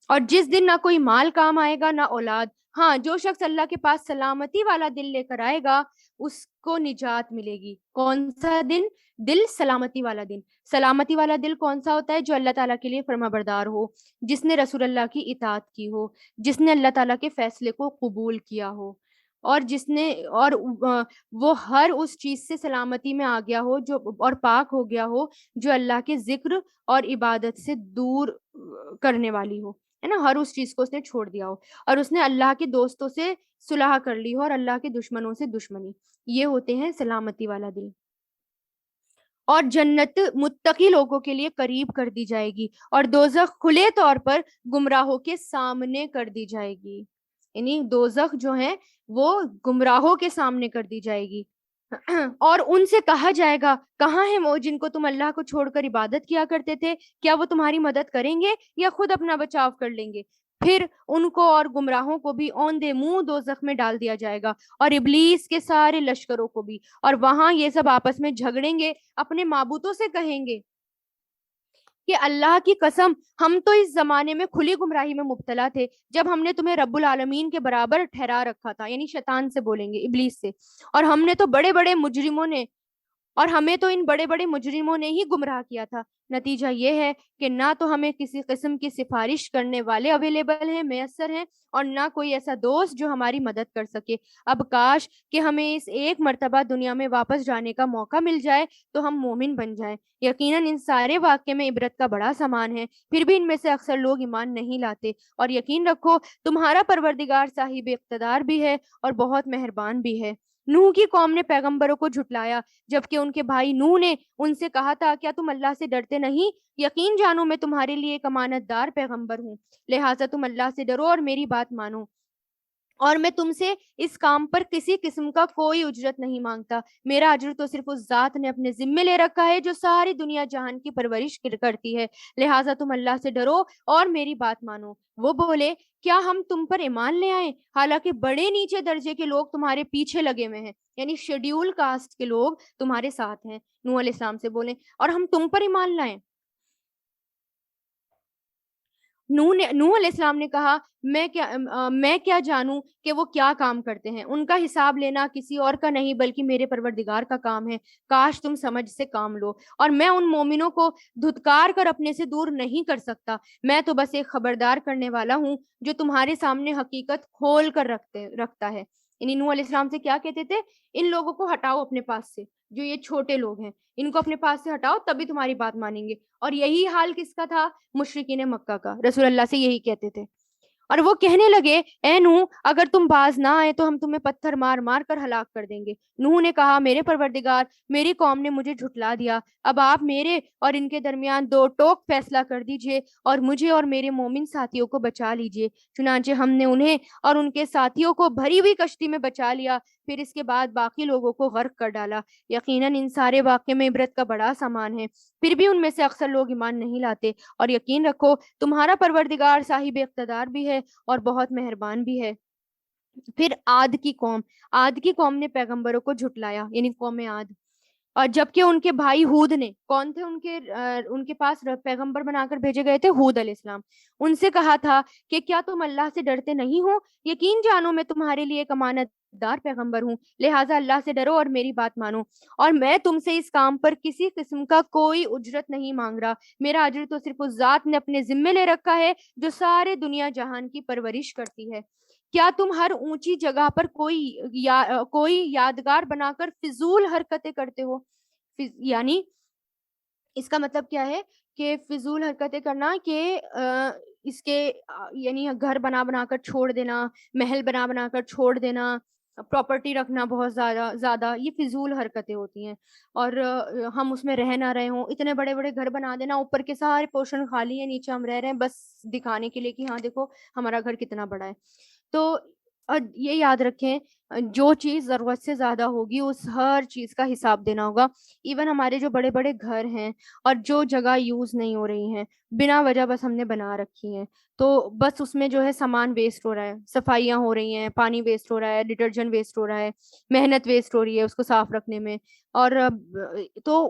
اور جس دن نہ کوئی مال کام آئے گا نہ اولاد، ہاں جو شخص اللہ کے پاس سلامتی والا دل لے کر آئے گا اس کو نجات ملے گی۔ کون سا دن؟ دل سلامتی والا دن۔ سلامتی والا دل کون سا ہوتا ہے؟ جو اللہ تعالیٰ کے لیے فرما بردار ہو، جس نے رسول اللہ کی اطاعت کی ہو، جس نے اللہ تعالیٰ کے فیصلے کو قبول کیا ہو، اور جس نے وہ ہر اس چیز سے سلامتی میں آ گیا ہو جو اور پاک ہو گیا ہو جو اللہ کے ذکر اور عبادت سے دور کرنے والی ہو، ہے نا، ہر اس چیز کو اس نے چھوڑ دیا ہو، اور اس نے اللہ کے دوستوں سے صلح کر لی ہو اور اللہ کے دشمنوں سے دشمنی۔ یہ ہوتے ہیں سلامتی والا دل۔ اور جنت متقی لوگوں کے لیے قریب کر دی جائے گی، اور دوزخ کھلے طور پر گمراہوں کے سامنے کر دی جائے گی۔ یعنی دوزخ جو ہے وہ گمراہوں کے سامنے کر دی جائے گی۔ اور ان سے کہا جائے گا کہاں ہیں وہ جن کو تم اللہ کو چھوڑ کر عبادت کیا کرتے تھے؟ کیا وہ تمہاری مدد کریں گے یا خود اپنا بچاؤ کر لیں گے؟ پھر ان کو اور گمراہوں کو بھی اوندے منہ دوزخ میں ڈال دیا جائے گا، اور ابلیس کے سارے لشکروں کو بھی، اور وہاں یہ سب آپس میں جھگڑیں گے، اپنے معبودوں سے کہیں گے کہ اللہ کی قسم ہم تو اس زمانے میں کھلی گمراہی میں مبتلا تھے جب ہم نے تمہیں رب العالمین کے برابر ٹھہرا رکھا تھا، یعنی شیطان سے بولیں گے، ابلیس سے، اور ہم نے تو اور ہمیں تو ان بڑے بڑے مجرموں نے ہی گمراہ کیا تھا۔ نتیجہ یہ ہے کہ نہ تو ہمیں کسی قسم کی سفارش کرنے والے اویلیبل ہیں، میسر ہیں، اور نہ کوئی ایسا دوست جو ہماری مدد کر سکے۔ اب کاش کہ ہمیں اس ایک مرتبہ دنیا میں واپس جانے کا موقع مل جائے تو ہم مومن بن جائیں۔ یقیناً ان سارے واقعے میں عبرت کا بڑا سامان ہے، پھر بھی ان میں سے اکثر لوگ ایمان نہیں لاتے۔ اور یقین رکھو تمہارا پروردگار صاحب اقتدار بھی ہے اور بہت مہربان بھی ہے۔ نوح کی قوم نے پیغمبروں کو جھٹلایا جبکہ ان کے بھائی نوح نے ان سے کہا تھا کیا تم اللہ سے ڈرتے نہیں؟ یقین جانو میں تمہارے لیے ایک امانت دار پیغمبر ہوں، لہٰذا تم اللہ سے ڈرو اور میری بات مانو، اور میں تم سے اس کام پر کسی قسم کا کوئی اجرت نہیں مانگتا، میرا اجر تو صرف اس ذات نے اپنے ذمے لے رکھا ہے جو ساری دنیا جہان کی پرورش کرتی ہے، لہٰذا تم اللہ سے ڈرو اور میری بات مانو۔ وہ بولے کیا ہم تم پر ایمان لے آئیں حالانکہ بڑے نیچے درجے کے لوگ تمہارے پیچھے لگے ہوئے ہیں، یعنی شیڈیول کاسٹ کے لوگ تمہارے ساتھ ہیں۔ نوح علیہ السلام سے بولیں اور ہم تم پر ایمان لائیں؟ نوح علیہ السلام نے کہا میں کیا جانوں کہ وہ کیا کام کرتے ہیں، ان کا حساب لینا کسی اور کا نہیں بلکہ میرے پروردگار کا کام ہے، کاش تم سمجھ سے کام لو، اور میں ان مومنوں کو دھتکار کر اپنے سے دور نہیں کر سکتا، میں تو بس ایک خبردار کرنے والا ہوں جو تمہارے سامنے حقیقت کھول کر رکھتا ہے۔ یعنی نوح علیہ السلام سے کیا کہتے تھے؟ ان لوگوں کو ہٹاؤ اپنے پاس سے، جو یہ چھوٹے لوگ ہیں ان کو اپنے پاس سے ہٹاؤ تبھی تمہاری بات مانیں گے۔ اور یہی حال کس کا تھا؟ مشرکین مکہ کا، رسول اللہ سے یہی کہتے تھے۔ اور وہ کہنے لگے اے نوح اگر تم باز نہ آئے تو ہم تمہیں پتھر مار مار کر ہلاک کر دیں گے۔ نوح نے کہا میرے پروردگار میری قوم نے مجھے جھٹلا دیا، اب آپ میرے اور ان کے درمیان دو ٹوک فیصلہ کر دیجئے اور مجھے اور میرے مومن ساتھیوں کو بچا لیجئے۔ چنانچہ ہم نے انہیں اور ان کے ساتھیوں کو بھری ہوئی کشتی میں بچا لیا، پھر اس کے بعد باقی لوگوں کو غرق کر ڈالا۔ یقیناً ان سارے واقعے میں عبرت کا بڑا سامان ہے، پھر بھی ان میں سے اکثر لوگ ایمان نہیں لاتے، اور یقین رکھو تمہارا پروردگار صاحب اقتدار بھی ہے اور بہت مہربان بھی ہے۔ پھر عاد کی قوم نے پیغمبروں کو جھٹلایا، یعنی قوم عاد، اور جبکہ ان کے بھائی ہود نے، کون تھے ان کے پاس پیغمبر بنا کر بھیجے گئے تھے؟ ہود علیہ السلام، ان سے کہا تھا کہ کیا تم اللہ سے ڈرتے نہیں ہو؟ یقین جانو میں تمہارے لیے ایک امانت دار پیغمبر ہوں، لہٰذا اللہ سے ڈرو اور میری بات مانو، اور میں تم سے اس کام پر کسی قسم کا کوئی اجرت نہیں مانگ رہا، میرا اجر تو صرف اس ذات نے اپنے ذمے لے رکھا ہے جو سارے دنیا جہان کی پرورش کرتی ہے۔ کیا تم ہر اونچی جگہ پر کوئی یادگار بنا کر فضول حرکتیں کرتے ہو؟ یعنی اس کا مطلب کیا ہے کہ فضول حرکتیں کرنا کہ اس کے یعنی گھر بنا بنا کر چھوڑ دینا، محل بنا بنا کر چھوڑ دینا، پراپرٹی رکھنا بہت زیادہ زیادہ، یہ فضول حرکتیں ہوتی ہیں، اور ہم اس میں رہ نہ رہے ہوں، اتنے بڑے بڑے گھر بنا دینا، اوپر کے سارے پورشن خالی ہیں، نیچے ہم رہ رہے ہیں بس دکھانے کے لیے کہ ہاں دیکھو ہمارا گھر کتنا بڑا ہے۔ تو یہ یاد رکھیں جو چیز ضرورت سے زیادہ ہوگی اس ہر چیز کا حساب دینا ہوگا۔ ایون ہمارے جو بڑے بڑے گھر ہیں اور جو جگہ یوز نہیں ہو رہی ہیں بنا وجہ بس ہم نے بنا رکھی ہیں، تو بس اس میں جو ہے سامان ویسٹ ہو رہا ہے، صفائیاں ہو رہی ہیں، پانی ویسٹ ہو رہا ہے، ڈٹرجنٹ ویسٹ ہو رہا ہے، محنت ویسٹ ہو رہی ہے اس کو صاف رکھنے میں، اور تو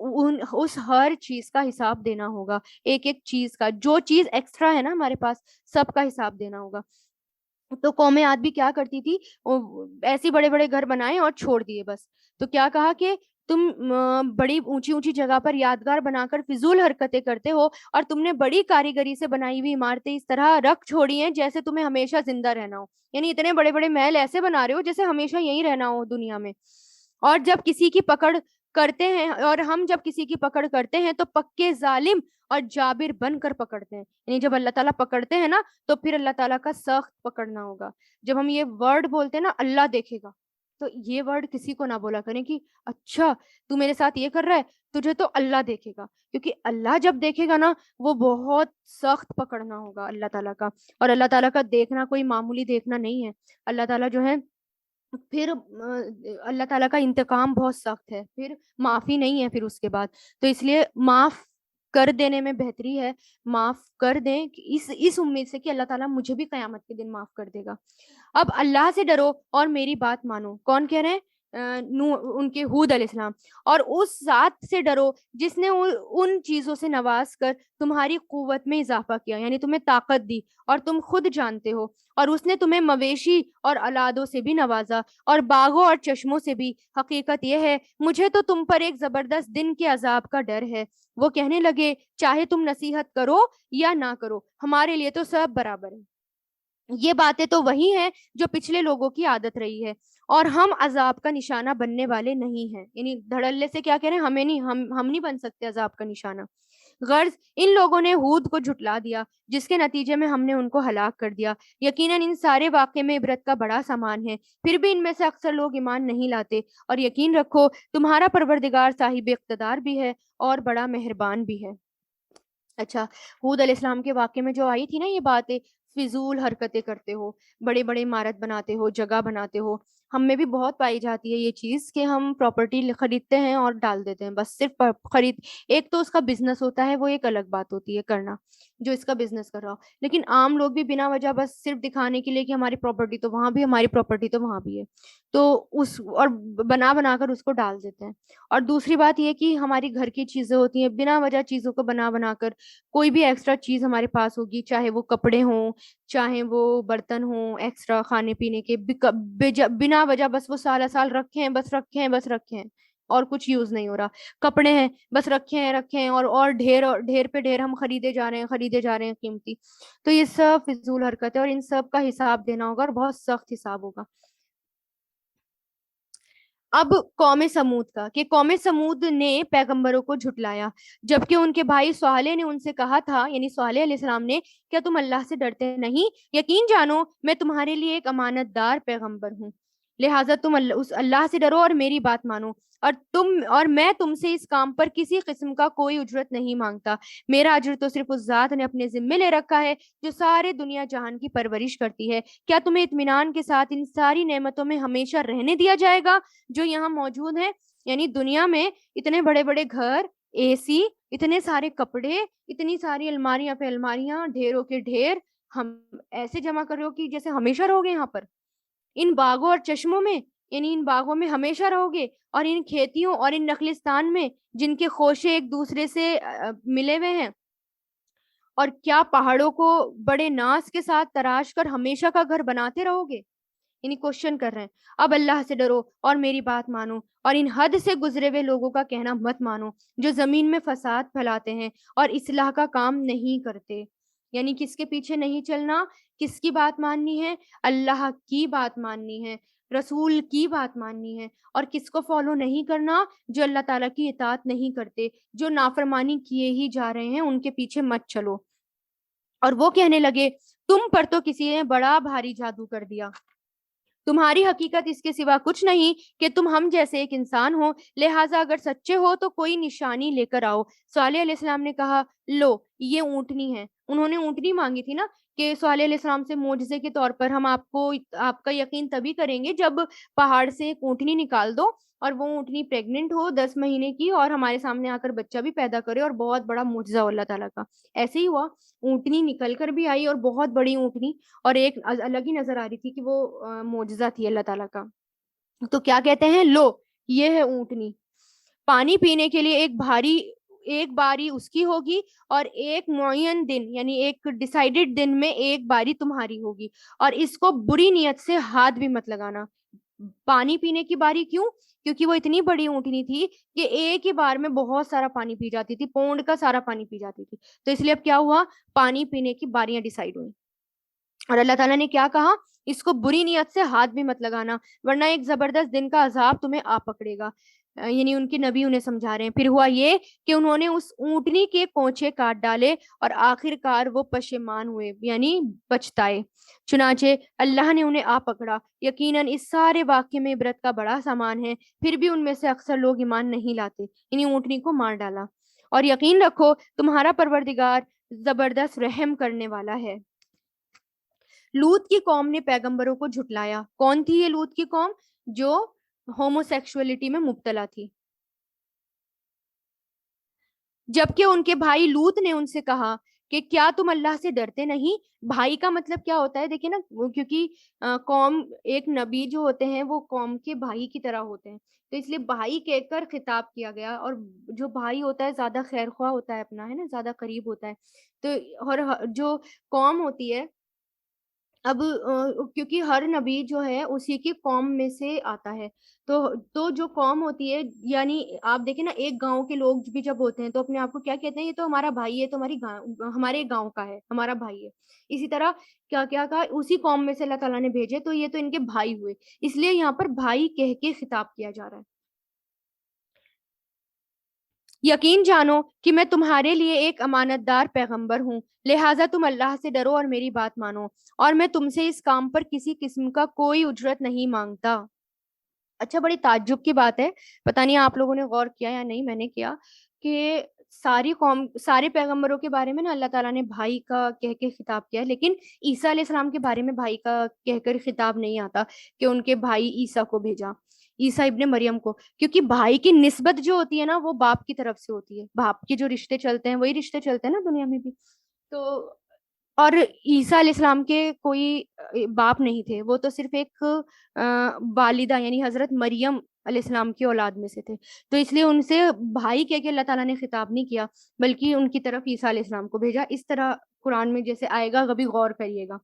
اس ہر چیز کا حساب دینا ہوگا، ایک ایک چیز کا، جو چیز ایکسٹرا ہے نا ہمارے پاس سب کا حساب دینا ہوگا۔ تو قوم عاد بھی کیا کرتی تھی، ایسے بڑے بڑے گھر بنائے اور چھوڑ دیے بس۔ تو کیا کہا کہ تم بڑی اونچی اونچی جگہ پر یادگار بنا کر فضول حرکتیں کرتے ہو، اور تم نے بڑی کاریگری سے بنائی ہوئی عمارتیں اس طرح رکھ چھوڑی ہیں جیسے تمہیں ہمیشہ زندہ رہنا ہو، یعنی اتنے بڑے بڑے محل ایسے بنا رہے ہو جیسے ہمیشہ یہیں رہنا ہو دنیا میں۔ اور جب کسی کی پکڑ کرتے ہیں، اور ہم جب کسی کی پکڑ کرتے ہیں تو پکے ظالم اور جابر بن کر پکڑتے ہیں، یعنی جب اللہ تعالیٰ پکڑتے ہیں نا تو پھر اللہ تعالیٰ کا سخت پکڑنا ہوگا۔ جب ہم یہ ورڈ بولتے ہیں نا اللہ دیکھے گا، تو یہ ورڈ کسی کو نہ بولا کریں کہ اچھا تو میرے ساتھ یہ کر رہا ہے، تجھے تو اللہ دیکھے گا، کیونکہ اللہ جب دیکھے گا نا وہ بہت سخت پکڑنا ہوگا اللہ تعالیٰ کا، اور اللہ تعالیٰ کا دیکھنا کوئی معمولی دیکھنا نہیں ہے۔ اللہ تعالیٰ جو ہے پھر اللہ تعالیٰ کا انتقام بہت سخت ہے، پھر معافی نہیں ہے پھر اس کے بعد، تو اس لیے معاف کر دینے میں بہتری ہے، معاف کر دیں اس امید سے کہ اللہ تعالیٰ مجھے بھی قیامت کے دن معاف کر دے گا۔ اب اللہ سے ڈرو اور میری بات مانو، کون کہہ رہے ہیں؟ ان کے ہود علیہ السلام، اور اس ذات سے ڈرو جس نے ان چیزوں سے نواز کر تمہاری قوت میں اضافہ کیا، یعنی تمہیں طاقت دی اور تم خود جانتے ہو، اور اس نے تمہیں مویشی اور اولادوں سے بھی نوازا اور باغوں اور چشموں سے بھی، حقیقت یہ ہے مجھے تو تم پر ایک زبردست دن کے عذاب کا ڈر ہے۔ وہ کہنے لگے چاہے تم نصیحت کرو یا نہ کرو ہمارے لیے تو سب برابر ہے، یہ باتیں تو وہی ہیں جو پچھلے لوگوں کی عادت رہی ہے، اور ہم عذاب کا نشانہ بننے والے نہیں ہیں، یعنی دھڑلے سے کیا کہہ رہے ہیں، ہمیں نہیں، ہم نہیں بن سکتے عذاب کا نشانہ۔ غرض ان لوگوں نے ہود کو جھٹلا دیا، جس کے نتیجے میں ہم نے ان کو ہلاک کر دیا۔ یقیناً ان سارے واقعے میں عبرت کا بڑا سامان ہے، پھر بھی ان میں سے اکثر لوگ ایمان نہیں لاتے۔ اور یقین رکھو تمہارا پروردگار صاحب اقتدار بھی ہے اور بڑا مہربان بھی ہے۔ اچھا، ہود علیہ السلام کے واقعے میں جو آئی تھی نا یہ باتیں، فضول حرکتیں کرتے ہو، بڑے بڑے عمارت بناتے ہو، جگہ بناتے ہو، ہم میں بھی بہت پائی جاتی ہے یہ چیز کہ ہم پراپرٹی خریدتے ہیں اور ڈال دیتے ہیں، بس صرف خرید، ایک تو اس کا بزنس ہوتا ہے، وہ ایک الگ بات ہوتی ہے کرنا، جو اس کا بزنس کر رہا ہو، لیکن عام لوگ بھی بنا وجہ بس صرف دکھانے کے لیے کہ ہماری پراپرٹی تو وہاں بھی، ہماری پراپرٹی تو وہاں بھی ہے، تو اس اور بنا بنا کر اس کو ڈال دیتے ہیں۔ اور دوسری بات یہ کہ ہماری گھر کی چیزیں ہوتی ہیں، بنا وجہ چیزوں کو بنا بنا کر کوئی بھی ایکسٹرا چیز ہمارے پاس ہوگی، چاہے وہ کپڑے ہوں، چاہے وہ برتن ہوں، ایکسٹرا کھانے پینے کے، بنا وجہ بس وہ سالہ سال رکھے ہیں، بس رکھے ہیں، بس رکھے ہیں، اور کچھ یوز نہیں ہو رہا۔ کپڑے ہیں بس رکھے ہیں رکھے ہیں، اور ڈھیر پہ ڈھیر ہم خریدے جا رہے ہیں، خریدے جا رہے ہیں قیمتی۔ تو یہ سب فضول حرکت ہے اور ان سب کا حساب دینا ہوگا اور بہت سخت حساب ہوگا۔ اب قوم سمود کا، کہ قوم سمود نے پیغمبروں کو جھٹلایا، جبکہ ان کے بھائی صالح نے ان سے کہا تھا، یعنی صالح علیہ السلام نے، کیا تم اللہ سے ڈرتے نہیں؟ یقین جانو میں تمہارے لیے ایک امانت دار پیغمبر ہوں، لہٰذا تم اس اللہ سے ڈرو اور میری بات مانو، اور میں تم سے اس کام پر کسی قسم کا کوئی اجرت نہیں مانگتا، میرا اجر تو صرف اس ذات نے اپنے ذمے لے رکھا ہے جو سارے دنیا جہان کی پرورش کرتی ہے۔ کیا تمہیں اطمینان کے ساتھ ان ساری نعمتوں میں ہمیشہ رہنے دیا جائے گا جو یہاں موجود ہیں؟ یعنی دنیا میں اتنے بڑے بڑے گھر، اے سی، اتنے سارے کپڑے، اتنی ساری الماریاں پہ الماریاں، ڈھیروں کے ڈھیر، ہم ایسے جمع کر رہے ہو کہ جیسے ہمیشہ رہو گے یہاں پر ان باغوں اور چشموں میں، یعنی ان باغوں میں ہمیشہ رہو گے، اور ان کھیتیوں اور ان نخلستان میں جن کے خوشے ایک دوسرے سے ملے ہوئے ہیں، اور کیا پہاڑوں کو بڑے ناز کے ساتھ تراش کر ہمیشہ کا گھر بناتے رہو گے؟ یعنی کوشچن کر رہے ہیں۔ اب اللہ سے ڈرو اور میری بات مانو، اور ان حد سے گزرے ہوئے لوگوں کا کہنا مت مانو جو زمین میں فساد پھیلاتے ہیں اور اصلاح کا کام نہیں کرتے۔ یعنی کس کے پیچھے نہیں چلنا، کس کی بات ماننی ہے؟ اللہ کی بات ماننی ہے، رسول کی بات ماننی ہے، اور کس کو فالو نہیں کرنا؟ جو اللہ تعالیٰ کی اطاعت نہیں کرتے، جو نافرمانی کیے ہی جا رہے ہیں، ان کے پیچھے مت چلو۔ اور وہ کہنے لگے تم پر تو کسی نے بڑا بھاری جادو کر دیا، تمہاری حقیقت اس کے سوا کچھ نہیں کہ تم ہم جیسے ایک انسان ہو، لہٰذا اگر سچے ہو تو کوئی نشانی لے کر آؤ۔ صالح علیہ السلام نے کہا لو یہ اونٹنی ہے، انہوں نے اونٹنی مانگی تھی نا، کہ صالح علیہ السلام سے معجزے کے طور پر ہم آپ کا یقین تبھی کریں گے جب پہاڑ سے ایک اونٹنی نکال دو اور وہ اونٹنی پریگننٹ ہو 10 مہینے کی اور ہمارے سامنے آ کر بچہ بھی پیدا کرے، اور بہت بڑا معجزہ ہو اللہ تعالیٰ کا۔ ایسے ہی ہوا، اونٹنی نکل کر بھی آئی اور بہت بڑی اونٹنی، اور ایک الگ ہی نظر آ رہی تھی کہ وہ معجزہ تھی اللہ تعالیٰ کا۔ تو کیا کہتے ہیں، لو یہ ہے اونٹنی، پانی پینے کے لیے ایک باری اس کی ہوگی، اور ایک معین دن یعنی ایک ڈیسائیڈڈ دن میں ایک باری تمہاری ہوگی، اور اس کو بری نیت سے ہاتھ بھی مت لگانا۔ پانی پینے کی باری کیوں؟ کیونکہ وہ اتنی بڑی اونٹنی تھی کہ ایک ہی بار میں بہت سارا پانی پی جاتی تھی، پونڈ کا سارا پانی پی جاتی تھی، تو اس لیے اب کیا ہوا، پانی پینے کی باریاں ڈیسائیڈ ہوئی۔ اور اللہ تعالیٰ نے کیا کہا، اس کو بری نیت سے ہاتھ بھی مت لگانا ورنہ ایک زبردست دن کا عذاب تمہیں آ پکڑے گا۔ یعنی ان کے نبی انہیں سمجھا رہے ہیں۔ پھر ہوا یہ کہ انہوں نے اس اونٹنی کے کونچے کاٹ ڈالے اور آخر کار وہ پشیمان ہوئے، یعنی پچھتائے، چنانچہ اللہ نے انہیں آ پکڑا۔ یقیناً اس سارے واقعے میں عبرت کا بڑا سامان ہے، پھر بھی ان میں سے اکثر لوگ ایمان نہیں لاتے، یعنی اونٹنی کو مار ڈالا۔ اور یقین رکھو تمہارا پروردگار زبردست رحم کرنے والا ہے۔ لوط کی قوم نے پیغمبروں کو جھٹلایا۔ کون تھی یہ لوط کی قوم؟ جو ہومو سیکشولیٹی میں مبتلا تھی۔ جبکہ ان کے بھائی لوط نے ان سے کہا کہ کیا تم اللہ سے ڈرتے نہیں؟ بھائی کا مطلب کیا ہوتا ہے دیکھیں نا، کیونکہ قوم، ایک نبی جو ہوتے ہیں وہ قوم کے بھائی کی طرح ہوتے ہیں، تو اس لیے بھائی کہہ کر خطاب کیا گیا، اور جو بھائی ہوتا ہے زیادہ خیر خواہ ہوتا ہے اپنا، ہے نا، زیادہ قریب ہوتا ہے، تو اور جو قوم ہوتی ہے، اب کیونکہ ہر نبی جو ہے اسی کی قوم میں سے آتا ہے، تو جو قوم ہوتی ہے، یعنی آپ دیکھیں نا، ایک گاؤں کے لوگ بھی جب ہوتے ہیں تو اپنے آپ کو کیا کہتے ہیں، یہ تو ہمارا بھائی ہے، تو ہمارے گاؤں کا ہے، ہمارا بھائی ہے۔ اسی طرح کیا کیا کہا، اسی قوم میں سے اللہ تعالیٰ نے بھیجے، تو یہ تو ان کے بھائی ہوئے، اس لیے یہاں پر بھائی کہہ کے خطاب کیا جا رہا ہے۔ یقین جانو کہ میں تمہارے لیے ایک امانت دار پیغمبر ہوں، لہٰذا تم اللہ سے ڈرو اور میری بات مانو، اور میں تم سے اس کام پر کسی قسم کا کوئی اجرت نہیں مانگتا۔ اچھا، بڑی تعجب کی بات ہے، پتہ نہیں آپ لوگوں نے غور کیا یا نہیں، میں نے کیا، کہ ساری قوم، سارے پیغمبروں کے بارے میں نا اللہ تعالیٰ نے بھائی کا کہہ کے خطاب کیا ہے، لیکن عیسیٰ علیہ السلام کے بارے میں بھائی کا کہہ کر خطاب نہیں آتا کہ ان کے بھائی عیسیٰ کو بھیجا، عیسیٰ ابن مریم کو، کیونکہ بھائی کی نسبت جو ہوتی ہے نا وہ باپ کی طرف سے ہوتی ہے، باپ کے جو رشتے چلتے ہیں وہی رشتے چلتے ہیں نا دنیا میں بھی۔ تو اور عیسیٰ علیہ السلام کے کوئی باپ نہیں تھے، وہ تو صرف ایک والدہ یعنی حضرت مریم علیہ السلام کی اولاد میں سے تھے، تو اس لیے ان سے بھائی کہہ کے اللہ تعالیٰ نے خطاب نہیں کیا، بلکہ ان کی طرف عیسیٰ علیہ السلام کو بھیجا۔ اس طرح قرآن میں جیسے آئے گا، کبھی غور کریے گا۔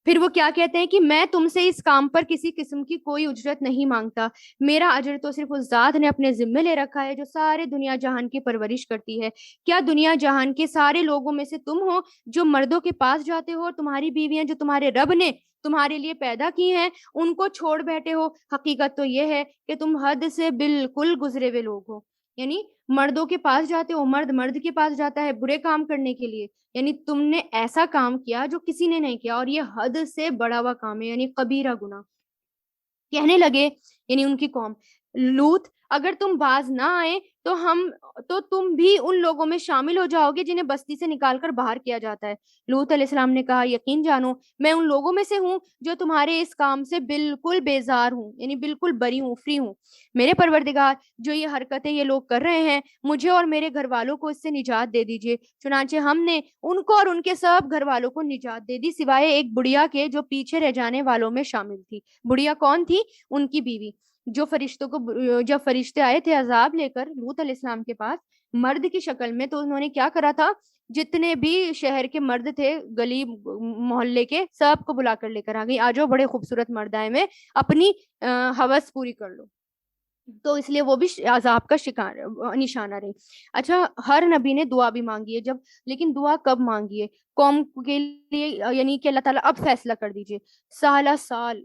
پھر وہ کیا کہتے ہیں کہ میں تم سے اس کام پر کسی قسم کی کوئی اجرت نہیں مانگتا، میرا اجر تو صرف اس ذات نے اپنے ذمے لے رکھا ہے جو سارے دنیا جہان کی پرورش کرتی ہے۔ کیا دنیا جہان کے سارے لوگوں میں سے تم ہو جو مردوں کے پاس جاتے ہو اور تمہاری بیویاں جو تمہارے رب نے تمہارے لیے پیدا کی ہیں ان کو چھوڑ بیٹھے ہو؟ حقیقت تو یہ ہے کہ تم حد سے بالکل گزرے ہوئے لوگ ہو، یعنی مردوں کے پاس جاتے ہو، مرد مرد کے پاس جاتا ہے برے کام کرنے کے لیے، یعنی تم نے ایسا کام کیا جو کسی نے نہیں کیا، اور یہ حد سے بڑا ہوا کام ہے، یعنی کبیرہ گناہ۔ کہنے لگے یعنی ان کی قوم، لوط اگر تم باز نہ آئے تو تم بھی ان لوگوں میں شامل ہو جاؤ گے جنہیں بستی سے نکال کر باہر کیا جاتا ہے۔ لوط علیہ السلام نے کہا، یقین جانو میں ان لوگوں میں سے ہوں جو تمہارے اس کام سے بالکل بیزار ہوں، یعنی بالکل بری ہوں، فری ہوں۔ میرے پروردگار، جو یہ حرکتیں یہ لوگ کر رہے ہیں، مجھے اور میرے گھر والوں کو اس سے نجات دے دیجیے۔ چنانچہ ہم نے ان کو اور ان کے سب گھر والوں کو نجات دے دی، سوائے ایک بڑھیا کے جو پیچھے رہ جانے والوں میں شامل تھی۔ بڑھیا کون تھی؟ ان کی بیوی، جو فرشتوں کو، جب فرشتے آئے تھے عذاب لے کر لوط علیہ السلام کے پاس مرد کی شکل میں، تو انہوں نے کیا کرا تھا، جتنے بھی شہر کے مرد تھے، گلی محلے کے، سب کو بلا کر لے کر آ گئی، آ جاؤ بڑے خوبصورت مرد آئے میں، اپنی ہوس پوری کر لو۔ تو اس لیے وہ بھی عذاب کا شکار نشانہ رہی۔ اچھا، ہر نبی نے دعا بھی مانگی ہے، جب، لیکن دعا کب مانگی ہے؟ قوم کے لیے، یعنی کہ اللہ تعالیٰ اب فیصلہ کر دیجئے، سالہ سال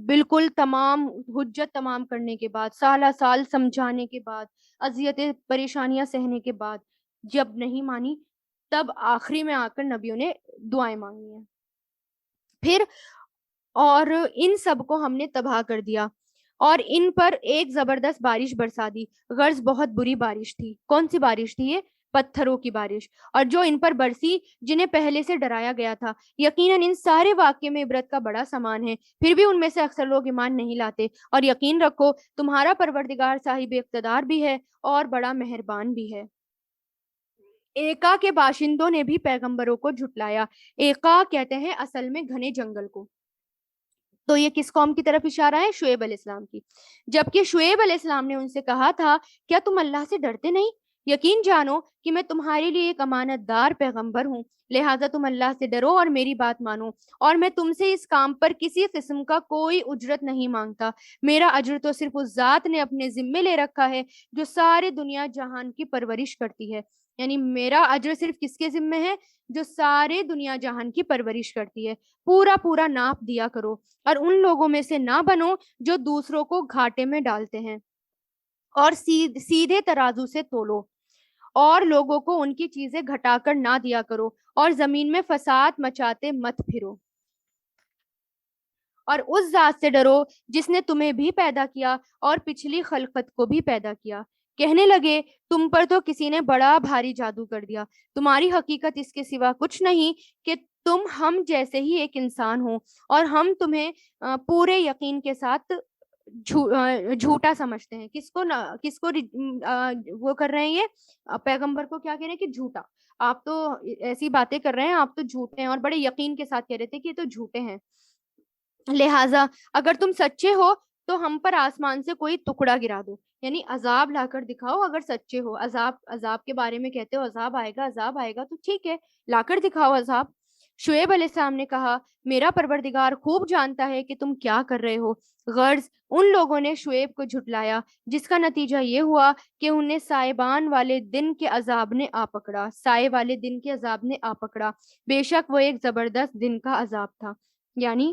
بالکل تمام حجت تمام کرنے کے بعد، سالہ سال سمجھانے کے بعد، اذیتیں پریشانیاں سہنے کے بعد، جب نہیں مانی، تب آخری میں آ کر نبیوں نے دعائیں مانگی ہیں۔ پھر اور ان سب کو ہم نے تباہ کر دیا اور ان پر ایک زبردست بارش برسا دی، غرض بہت بری بارش تھی۔ کون سی بارش تھی یہ؟ پتھروں کی بارش، اور جو ان پر برسی جنہیں پہلے سے ڈرایا گیا تھا۔ یقیناً ان سارے واقعے میں عبرت کا بڑا سامان ہے، پھر بھی ان میں سے اکثر لوگ ایمان نہیں لاتے۔ اور یقین رکھو تمہارا پروردگار صاحب اقتدار بھی ہے اور بڑا مہربان بھی ہے۔ ایکا کے باشندوں نے بھی پیغمبروں کو جھٹلایا۔ ایکا کہتے ہیں اصل میں گھنے جنگل کو، تو یہ کس قوم کی طرف اشارہ ہے؟ شعیب علیہ السلام کی۔ جبکہ شعیب علیہ السلام نے ان سے کہا تھا، کیا تم اللہ سے ڈرتے نہیں؟ یقین جانو کہ میں تمہارے لیے ایک امانت دار پیغمبر ہوں، لہٰذا تم اللہ سے ڈرو اور میری بات مانو، اور میں تم سے اس کام پر کسی قسم کا کوئی اجرت نہیں مانگتا، میرا اجر تو صرف اس ذات نے اپنے ذمے لے رکھا ہے جو سارے دنیا جہان کی پرورش کرتی ہے۔ یعنی میرا اجر صرف کس کے ذمے ہے؟ جو سارے دنیا جہان کی پرورش کرتی ہے۔ پورا پورا ناپ دیا کرو اور ان لوگوں میں سے نہ بنو جو دوسروں کو گھاٹے میں ڈالتے ہیں، اور سیدھے ترازو سے تولو، اور لوگوں کو ان کی چیزیں گھٹا کر نہ دیا کرو، اور زمین میں فساد مچاتے مت پھرو، اور اس ذات سے ڈرو جس نے تمہیں بھی پیدا کیا اور پچھلی خلقت کو بھی پیدا کیا۔ کہنے لگے، تم پر تو کسی نے بڑا بھاری جادو کر دیا، تمہاری حقیقت اس کے سوا کچھ نہیں کہ تم ہم جیسے ہی ایک انسان ہو، اور ہم تمہیں پورے یقین کے ساتھ جھوٹا سمجھتے ہیں۔ کس کو وہ کر رہے ہیں یہ پیغمبر کو کیا کہہ رہے ہیں کہ جھوٹا، آپ تو ایسی باتیں کر رہے ہیں، آپ تو جھوٹے ہیں، اور بڑے یقین کے ساتھ کہہ رہے تھے کہ یہ تو جھوٹے ہیں۔ لہٰذا اگر تم سچے ہو تو ہم پر آسمان سے کوئی ٹکڑا گرا دو، یعنی عذاب لا کر دکھاؤ اگر سچے ہو۔ عذاب کے بارے میں کہتے ہو عذاب آئے گا تو ٹھیک ہے، لا کر دکھاؤ عذاب۔ شعیب علیہ السلام نے کہا، میرا پروردگار خوب جانتا ہے کہ تم کیا کر رہے ہو۔ غرض ان لوگوں نے شعیب کو جھٹلایا، جس کا نتیجہ یہ ہوا کہ انہیں سائبان والے دن کے عذاب نے آ پکڑا، سائے والے دن کے عذاب نے آ پکڑا، بے شک وہ ایک زبردست دن کا عذاب تھا۔ یعنی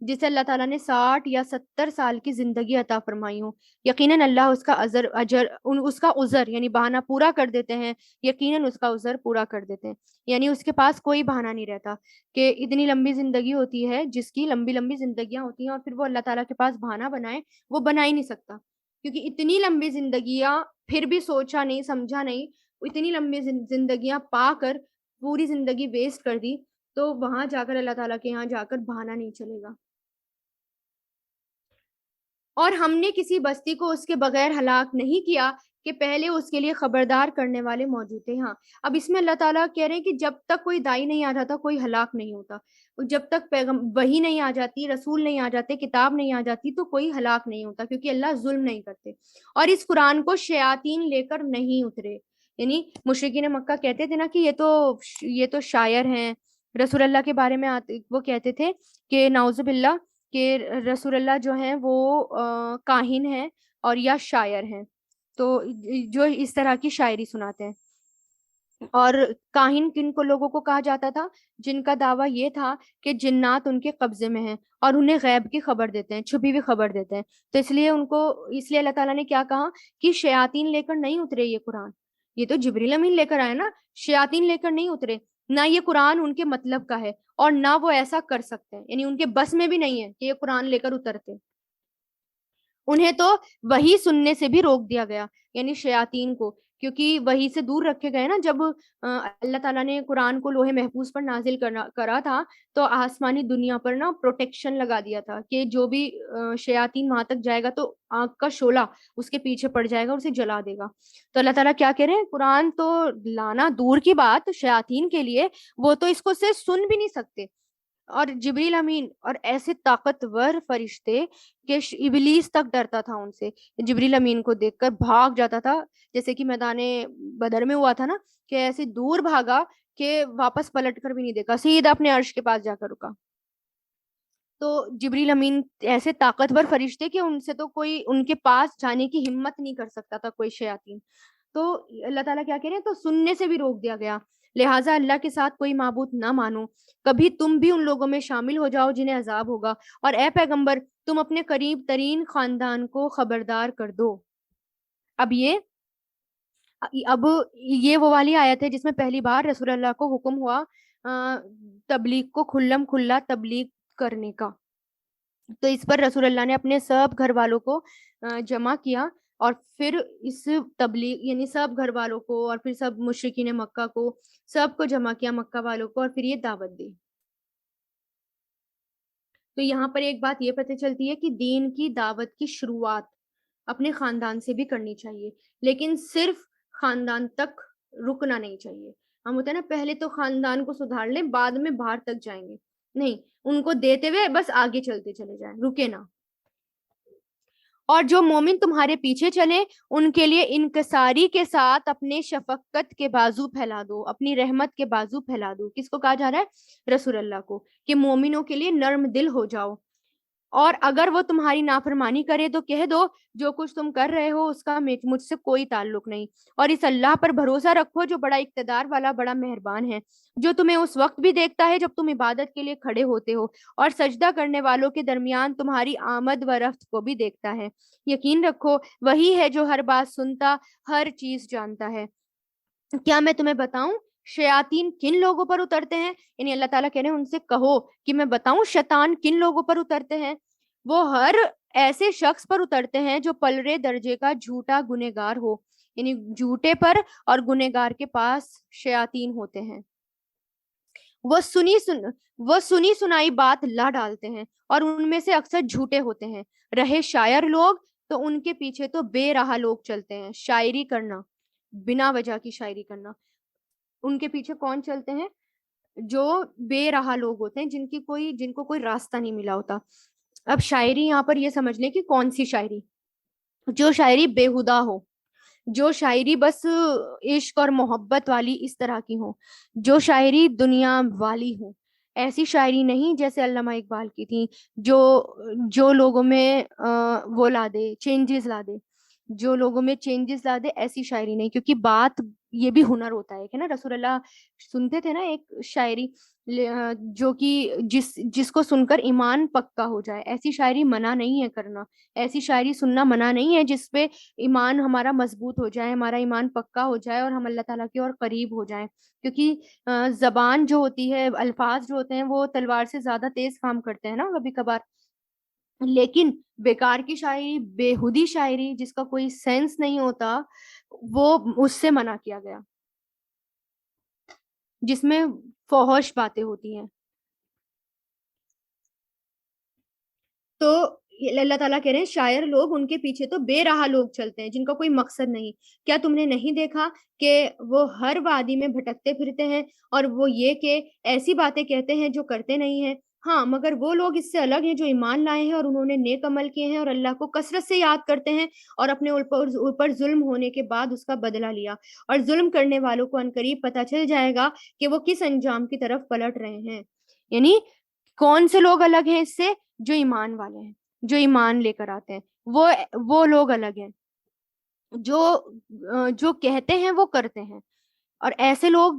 جسے اللہ تعالیٰ نے 60 یا 70 سال کی زندگی عطا فرمائی ہو، یقیناً اللہ اس کا اس کا عذر یعنی بہانہ پورا کر دیتے ہیں، یقیناً اس کا عذر پورا کر دیتے ہیں، یعنی اس کے پاس کوئی بہانہ نہیں رہتا کہ اتنی لمبی زندگی ہوتی ہے، جس کی لمبی لمبی زندگیاں ہوتی ہیں اور پھر وہ اللہ تعالیٰ کے پاس بہانہ بنائے، وہ بنا ہی نہیں سکتا، کیونکہ اتنی لمبی زندگیاں پھر بھی سوچا نہیں سمجھا نہیں، اتنی لمبی زندگیاں پا کر پوری زندگی ویسٹ کر دی، تو وہاں جا کر اللہ تعالیٰ کے یہاں جا کر بہانہ نہیں چلے گا۔ اور ہم نے کسی بستی کو اس کے بغیر ہلاک نہیں کیا کہ پہلے اس کے لیے خبردار کرنے والے موجود تھے۔ ہاں، اب اس میں اللہ تعالیٰ کہہ رہے ہیں کہ جب تک کوئی دائی نہیں آ جاتا کوئی ہلاک نہیں ہوتا، جب تک وحی نہیں آ جاتی، رسول نہیں آ جاتے، کتاب نہیں آ جاتی، تو کوئی ہلاک نہیں ہوتا، کیونکہ اللہ ظلم نہیں کرتے۔ اور اس قرآن کو شیاطین لے کر نہیں اترے، یعنی مشرکین مکہ کہتے تھے نا کہ یہ تو شاعر ہیں، رسول اللہ کے بارے میں وہ کہتے تھے کہ نعوذ باللہ کہ رسول اللہ جو ہیں وہ کاہن ہیں اور یا شاعر ہیں، تو جو اس طرح کی شاعری سناتے ہیں۔ اور کاہن کن کو لوگوں کو کہا جاتا تھا؟ جن کا دعویٰ یہ تھا کہ جنات ان کے قبضے میں ہیں اور انہیں غیب کی خبر دیتے ہیں، چھپی ہوئی خبر دیتے ہیں، تو اس لیے اللہ تعالیٰ نے کیا کہا کہ شیاطین لے کر نہیں اترے یہ قرآن، یہ تو جبریل امین لے کر آئے نا، شیاطین لے کر نہیں اترے، نہ یہ قرآن ان کے مطلب کا ہے اور نہ وہ ایسا کر سکتے ہیں، یعنی ان کے بس میں بھی نہیں ہے کہ یہ قرآن لے کر اترتے، انہیں تو وہی سننے سے بھی روک دیا گیا، یعنی شیاطین کو، کیونکہ وہی سے دور رکھے گئے نا، جب اللہ تعالیٰ نے قرآن کو لوح محفوظ پر نازل کرا تھا تو آسمانی دنیا پر نا پروٹیکشن لگا دیا تھا کہ جو بھی شیاطین وہاں تک جائے گا تو آنکھ کا شعلہ اس کے پیچھے پڑ جائے گا اور اسے جلا دے گا۔ تو اللہ تعالیٰ کیا کہہ رہے ہیں، قرآن تو لانا دور کی بات شیاطین کے لیے، وہ تو اس کو سے سن بھی نہیں سکتے، اور جبریل امین اور ایسے طاقتور فرشتے کہ ابلیس تک ڈرتا تھا ان سے، جبریل امین کو دیکھ کر بھاگ جاتا تھا، جیسے کہ میدان بدر میں ہوا تھا نا کہ ایسے دور بھاگا کہ واپس پلٹ کر بھی نہیں دیکھا، سیدھا اپنے عرش کے پاس جا کر رکا۔ تو جبریل امین ایسے طاقتور فرشتے کہ ان سے تو کوئی ان کے پاس جانے کی ہمت نہیں کر سکتا تھا کوئی شیاطین، تو اللہ تعالیٰ کیا کہہ رہے ہیں، تو سننے سے بھی روک دیا گیا، لہٰذا اللہ کے ساتھ کوئی معبود نہ مانو، کبھی تم بھی ان لوگوں میں شامل ہو جاؤ جنہیں عذاب ہوگا، اور اے پیغمبر تم اپنے قریب ترین خاندان کو خبردار کر دو۔ اب یہ وہ والی آیت ہے جس میں پہلی بار رسول اللہ کو حکم ہوا تبلیغ کو کھلم کھلا تبلیغ کرنے کا، تو اس پر رسول اللہ نے اپنے سب گھر والوں کو جمع کیا اور پھر اس تبلیغ یعنی سب گھر والوں کو اور پھر سب مشرکین مکہ کو سب کو جمع کیا، مکہ والوں کو، اور پھر یہ دعوت دی۔ تو یہاں پر ایک بات یہ پتہ چلتی ہے کہ دین کی دعوت کی شروعات اپنے خاندان سے بھی کرنی چاہیے، لیکن صرف خاندان تک رکنا نہیں چاہیے۔ ہم ہوتا ہے نا پہلے تو خاندان کو سدھار لیں بعد میں باہر تک جائیں گے، نہیں، ان کو دیتے ہوئے بس آگے چلتے چلے جائیں، رکے نہ۔ اور جو مومن تمہارے پیچھے چلے ان کے لیے انکساری کے ساتھ اپنے شفقت کے بازو پھیلا دو، اپنی رحمت کے بازو پھیلا دو۔ کس کو کہا جا رہا ہے؟ رسول اللہ کو، کہ مومنوں کے لیے نرم دل ہو جاؤ، اور اگر وہ تمہاری نافرمانی کرے تو کہہ دو جو کچھ تم کر رہے ہو اس کا مجھ سے کوئی تعلق نہیں، اور اس اللہ پر بھروسہ رکھو جو بڑا اقتدار والا بڑا مہربان ہے، جو تمہیں اس وقت بھی دیکھتا ہے جب تم عبادت کے لیے کھڑے ہوتے ہو، اور سجدہ کرنے والوں کے درمیان تمہاری آمد و رفت کو بھی دیکھتا ہے۔ یقین رکھو وہی ہے جو ہر بات سنتا، ہر چیز جانتا ہے۔ کیا میں تمہیں بتاؤں شیاطین کن لوگوں پر اترتے ہیں؟ یعنی اللہ تعالیٰ کہہ رہے ہیں ان سے کہو کہ میں بتاؤں شیطان کن لوگوں پر اترتے ہیں؟ وہ ہر ایسے شخص پر اترتے ہیں جو پلرے درجے کا جھوٹا گنہگار ہو، یعنی جھوٹے پر اور گنہگار کے پاس شیاطین ہوتے ہیں، وہ سنی سنائی بات لا ڈالتے ہیں اور ان میں سے اکثر جھوٹے ہوتے ہیں۔ رہے شاعر لوگ تو ان کے پیچھے تو بے راہ لوگ چلتے ہیں، شاعری کرنا، بنا وجہ کی شاعری کرنا، ان کے پیچھے کون چلتے ہیں؟ جو بے راہ لوگ ہوتے ہیں جن کو کوئی راستہ نہیں ملا ہوتا۔ اب شاعری یہاں پر یہ سمجھ لیں کہ کون سی شاعری، جو شاعری بےہودہ ہو، جو شاعری بس عشق اور محبت والی اس طرح کی ہو، جو شاعری دنیا والی ہو، ایسی شاعری نہیں جیسے علامہ اقبال کی تھی جو لوگوں میں وہ لا دے، چینجز لا دے۔ جو لوگوں میں چینجز لا دے ایسی شاعری نہیں، کیونکہ بات یہ بھی ہنر ہوتا ہے نا. رسول اللہ سنتے تھے نا ایک شاعری جو کہ جس کو سن کر ایمان پکا ہو جائے، ایسی شاعری منع نہیں ہے کرنا، ایسی شاعری سننا منع نہیں ہے جس پہ ایمان ہمارا مضبوط ہو جائے، ہمارا ایمان پکا ہو جائے اور ہم اللہ تعالیٰ کے اور قریب ہو جائیں. کیونکہ زبان جو ہوتی ہے، الفاظ جو ہوتے ہیں وہ تلوار سے زیادہ تیز کام کرتے ہیں نا کبھی کبھار. لیکن بیکار کی شاعری، بےہودی شاعری جس کا کوئی سینس نہیں ہوتا، وہ اس سے منع کیا گیا، جس میں فحش باتیں ہوتی ہیں. تو اللہ تعالیٰ کہہ رہے ہیں شاعر لوگ، ان کے پیچھے تو بے راہ لوگ چلتے ہیں جن کا کوئی مقصد نہیں. کیا تم نے نہیں دیکھا کہ وہ ہر وادی میں بھٹکتے پھرتے ہیں، اور وہ یہ کہ ایسی باتیں کہتے ہیں جو کرتے نہیں ہیں. ہاں مگر وہ لوگ اس سے الگ ہیں جو ایمان لائے ہیں اور انہوں نے نیک عمل کیے ہیں اور اللہ کو کثرت سے یاد کرتے ہیں اور اپنے اوپر ظلم ہونے کے بعد اس کا بدلہ لیا. اور ظلم کرنے والوں کو عنقریب پتہ چل جائے گا کہ وہ کس انجام کی طرف پلٹ رہے ہیں. یعنی کون سے لوگ الگ ہیں اس سے؟ جو ایمان والے ہیں، جو ایمان لے کر آتے ہیں، وہ لوگ الگ ہیں. جو جو کہتے ہیں وہ کرتے ہیں. اور ایسے لوگ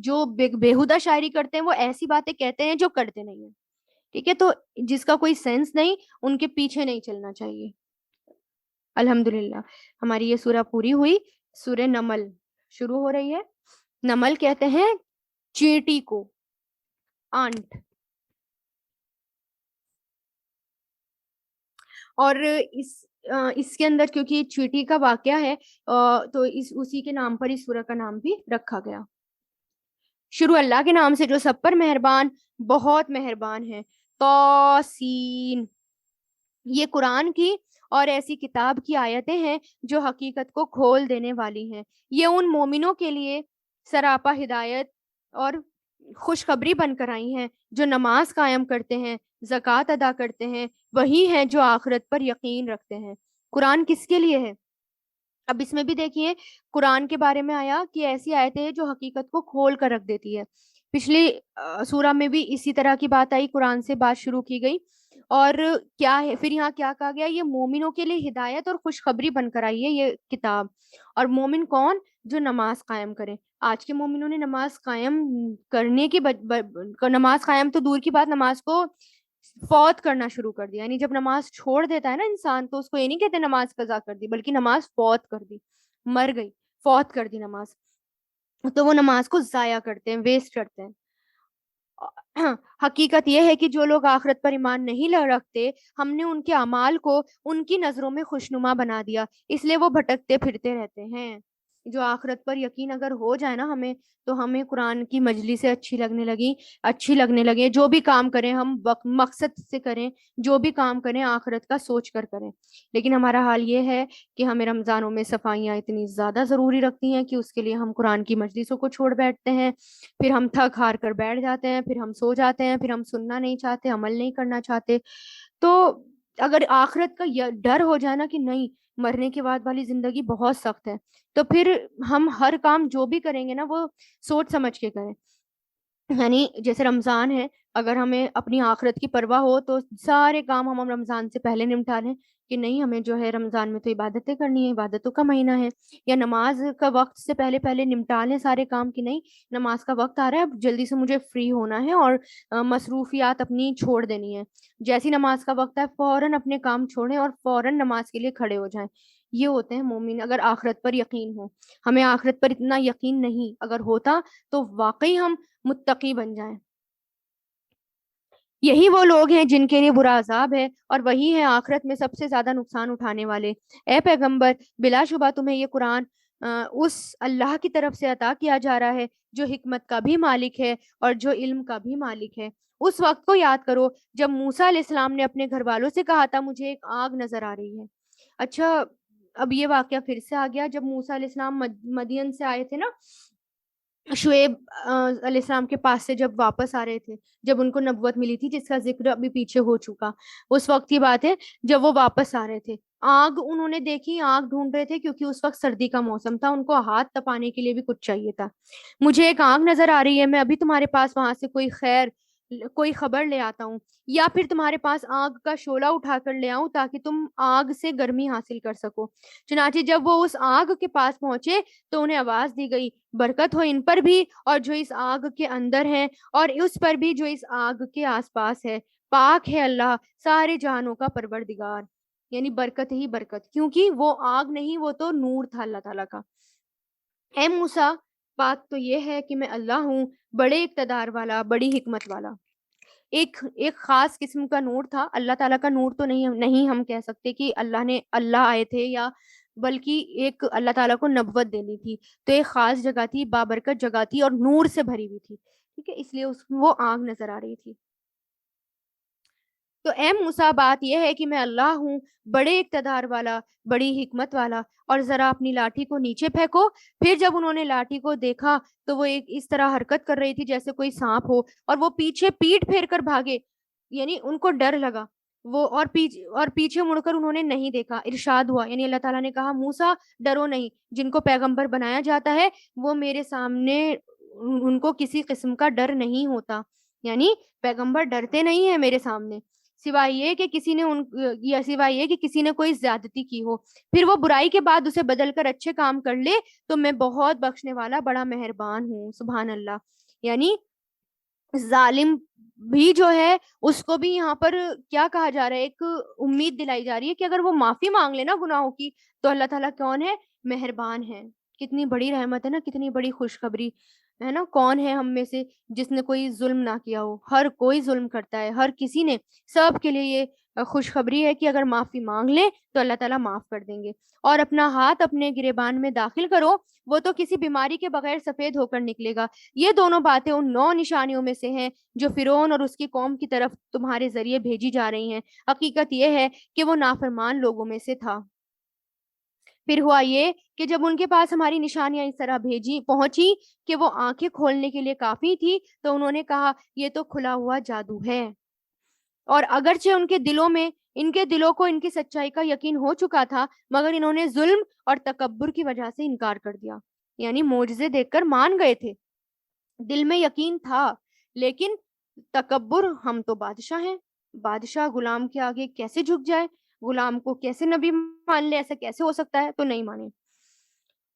جو بےہودہ شاعری کرتے ہیں، وہ ایسی باتیں کہتے ہیں جو کرتے نہیں ہیں. ٹھیک ہے، تو جس کا کوئی سینس نہیں، ان کے پیچھے نہیں چلنا چاہیے. الحمدللہ ہماری یہ سورہ پوری ہوئی. سورہ نمل شروع ہو رہی ہے. نمل کہتے ہیں چیٹی کو، آنٹ. اور اس کے اندر کیونکہ چیٹی کا واقعہ ہے تو اسی کے نام پر اس سورہ کا نام بھی رکھا گیا. شروع اللہ کے نام سے جو سب پر مہربان، بہت مہربان ہے. توسین. یہ قرآن کی اور ایسی کتاب کی آیتیں ہیں جو حقیقت کو کھول دینے والی ہیں. یہ ان مومنوں کے لیے سراپا ہدایت اور خوشخبری بن کر آئی ہیں جو نماز قائم کرتے ہیں، زکوٰۃ ادا کرتے ہیں، وہی ہیں جو آخرت پر یقین رکھتے ہیں. قرآن کس کے لیے ہے؟ اب اس میں بھی دیکھیے قرآن کے بارے میں آیا کہ ایسی آیتیں ہیں جو حقیقت کو کھول کر رکھ دیتی ہے. پچھلی سورہ میں بھی اسی طرح کی بات آئی، قرآن سے بات شروع کی گئی. اور کیا ہے پھر یہاں کیا کہا گیا؟ یہ مومنوں کے لیے ہدایت اور خوشخبری بن کر آئی ہے یہ کتاب. اور مومن کون؟ جو نماز قائم کرے. آج کے مومنوں نے نماز قائم کرنے کی نماز قائم تو دور کی بات، نماز کو فوت کرنا شروع کر دیا. یعنی جب نماز چھوڑ دیتا ہے نا انسان، تو اس کو یہ نہیں کہتے نماز قضا کر دی، بلکہ نماز فوت کر دی، مر گئی، فوت کر دی نماز. تو وہ نماز کو ضائع کرتے ہیں، ویسٹ کرتے ہیں. حقیقت یہ ہے کہ جو لوگ آخرت پر ایمان نہیں رکھتے، ہم نے ان کے اعمال کو ان کی نظروں میں خوشنما بنا دیا، اس لیے وہ بھٹکتے پھرتے رہتے ہیں. جو آخرت پر یقین اگر ہو جائے نا ہمیں، تو ہمیں قرآن کی مجلسیں اچھی لگنے لگے. جو بھی کام کریں ہم مقصد سے کریں، جو بھی کام کریں آخرت کا سوچ کر کریں. لیکن ہمارا حال یہ ہے کہ ہمیں رمضانوں میں صفائیاں اتنی زیادہ ضروری رکھتی ہیں کہ اس کے لیے ہم قرآن کی مجلسوں کو چھوڑ بیٹھتے ہیں. پھر ہم تھک ہار کر بیٹھ جاتے ہیں، پھر ہم سو جاتے ہیں، پھر ہم سننا نہیں چاہتے، عمل نہیں کرنا چاہتے. تو اگر آخرت کا ڈر ہو جائے نا کہ نہیں، مرنے کے بعد والی زندگی بہت سخت ہے، تو پھر ہم ہر کام جو بھی کریں گے نا وہ سوچ سمجھ کے کریں. یعنی جیسے رمضان ہے، اگر ہمیں اپنی آخرت کی پرواہ ہو تو سارے کام ہم رمضان سے پہلے نمٹا لیں کہ نہیں ہمیں جو ہے رمضان میں تو عبادتیں کرنی ہے، عبادتوں کا مہینہ ہے. یا نماز کا وقت سے پہلے پہلے نمٹا لیں سارے کام کی نہیں، نماز کا وقت آ رہا ہے، اب جلدی سے مجھے فری ہونا ہے اور مصروفیات اپنی چھوڑ دینی ہے. جیسی نماز کا وقت ہے فوراً اپنے کام چھوڑیں اور فوراً نماز کے لیے کھڑے ہو جائیں. یہ ہوتے ہیں مومن، اگر آخرت پر یقین ہو. ہمیں آخرت پر اتنا یقین نہیں، اگر ہوتا تو واقعی ہم متقی بن جائیں. یہی وہ لوگ ہیں جن کے لیے برا عذاب ہے، اور وہی ہیں آخرت میں سب سے زیادہ نقصان اٹھانے والے. اے پیغمبر، بلا شبہ تمہیں یہ قرآن اس اللہ کی طرف سے عطا کیا جا رہا ہے جو حکمت کا بھی مالک ہے اور جو علم کا بھی مالک ہے. اس وقت کو یاد کرو جب موسیٰ علیہ السلام نے اپنے گھر والوں سے کہا تھا مجھے ایک آگ نظر آ رہی ہے. اچھا، اب یہ واقعہ پھر سے آ گیا جب موسیٰ علیہ السلام مدین سے آئے تھے نا، شعیب علیہ السلام کے پاس سے جب واپس آ رہے تھے، جب ان کو نبوت ملی تھی جس کا ذکر ابھی پیچھے ہو چکا، اس وقت کی بات ہے جب وہ واپس آ رہے تھے. آگ انہوں نے دیکھی، آگ ڈھونڈ رہے تھے کیونکہ اس وقت سردی کا موسم تھا، ان کو ہاتھ تپانے کے لیے بھی کچھ چاہیے تھا. مجھے ایک آگ نظر آ رہی ہے، میں ابھی تمہارے پاس وہاں سے کوئی خیر کوئی خبر لے آتا ہوں، یا پھر تمہارے پاس آگ کا شعلہ اٹھا کر لے آؤں تاکہ تم آگ سے گرمی حاصل کر سکو۔ چنانچہ جب وہ اس آگ کے پاس پہنچے تو انہیں آواز دی گئی، برکت ہو ان پر بھی اور جو اس آگ کے اندر ہیں، اور اس پر بھی جو اس آگ کے آس پاس ہے، پاک ہے اللہ سارے جہانوں کا پروردگار۔ یعنی برکت ہی برکت، کیونکہ وہ آگ نہیں، وہ تو نور تھا اللہ تعالیٰ کا۔ اے موسیٰ، بات تو یہ ہے کہ میں اللہ ہوں، بڑے اقتدار والا، بڑی حکمت والا۔ ایک خاص قسم کا نور تھا، اللہ تعالیٰ کا نور تو نہیں ہم کہہ سکتے کہ اللہ آئے تھے، یا بلکہ ایک اللہ تعالیٰ کو نبوت دینی تھی، تو ایک خاص جگہ تھی، بابرکت جگہ تھی اور نور سے بھری ہوئی تھی، ٹھیک ہے، اس لیے وہ آگ نظر آ رہی تھی۔ تو اے موسیٰ، بات یہ ہے کہ میں اللہ ہوں، بڑے اقتدار والا، بڑی حکمت والا، اور ذرا اپنی لاٹھی کو نیچے پھینکو۔ پھر جب انہوں نے لاٹھی کو دیکھا تو وہ ایک اس طرح حرکت کر رہی تھی جیسے کوئی سانپ ہو، اور وہ پیچھے پیٹ پھیر کر بھاگے، یعنی ان کو ڈر لگا وہ، اور پیچھے مڑ کر انہوں نے نہیں دیکھا۔ ارشاد ہوا، یعنی اللہ تعالیٰ نے کہا موسیٰ ڈرو نہیں، جن کو پیغمبر بنایا جاتا ہے وہ میرے سامنے ان کو کسی قسم کا ڈر نہیں ہوتا، یعنی پیغمبر ڈرتے نہیں ہیں میرے سامنے، سوائے یہ کہ کسی نے کوئی زیادتی کی ہو، پھر وہ برائی کے بعد اسے بدل کر اچھے کام کر لے تو میں بہت بخشنے والا، بڑا مہربان ہوں۔ سبحان اللہ۔ یعنی ظالم بھی جو ہے اس کو بھی یہاں پر کیا کہا جا رہا ہے، ایک امید دلائی جا رہی ہے کہ اگر وہ معافی مانگ لے نا گناہوں کی تو اللہ تعالیٰ کون ہے؟ مہربان ہے۔ کتنی بڑی رحمت ہے نا، کتنی بڑی خوشخبری ہے نا۔ کون ہے ہم میں سے جس نے کوئی ظلم نہ کیا ہو؟ ہر کوئی ظلم کرتا ہے، ہر کسی نے، سب کے لیے یہ خوشخبری ہے کہ اگر معافی مانگ لیں تو اللہ تعالیٰ معاف کر دیں گے۔ اور اپنا ہاتھ اپنے گریبان میں داخل کرو، وہ تو کسی بیماری کے بغیر سفید ہو کر نکلے گا۔ یہ دونوں باتیں ان 9 نشانیوں میں سے ہیں جو فرعون اور اس کی قوم کی طرف تمہارے ذریعے بھیجی جا رہی ہیں۔ حقیقت یہ ہے کہ وہ نافرمان لوگوں میں سے تھا۔ پھر ہوا یہ کہ جب ان کے پاس ہماری نشانیاں اس طرح پہنچی کہ وہ آنکھیں کھولنے کے لیے کافی تھی تو انہوں نے کہا یہ تو کھلا ہوا جادو ہے، اور اگرچہ ان کے دلوں کو ان کی سچائی کا یقین ہو چکا تھا، مگر انہوں نے ظلم اور تکبر کی وجہ سے انکار کر دیا۔ یعنی معجزے دیکھ کر مان گئے تھے، دل میں یقین تھا، لیکن تکبر، ہم تو بادشاہ ہیں، بادشاہ غلام کے آگے کیسے جھک جائے، غلام کو کیسے نبی مان لے، ایسا کیسے ہو سکتا ہے، تو نہیں مانے۔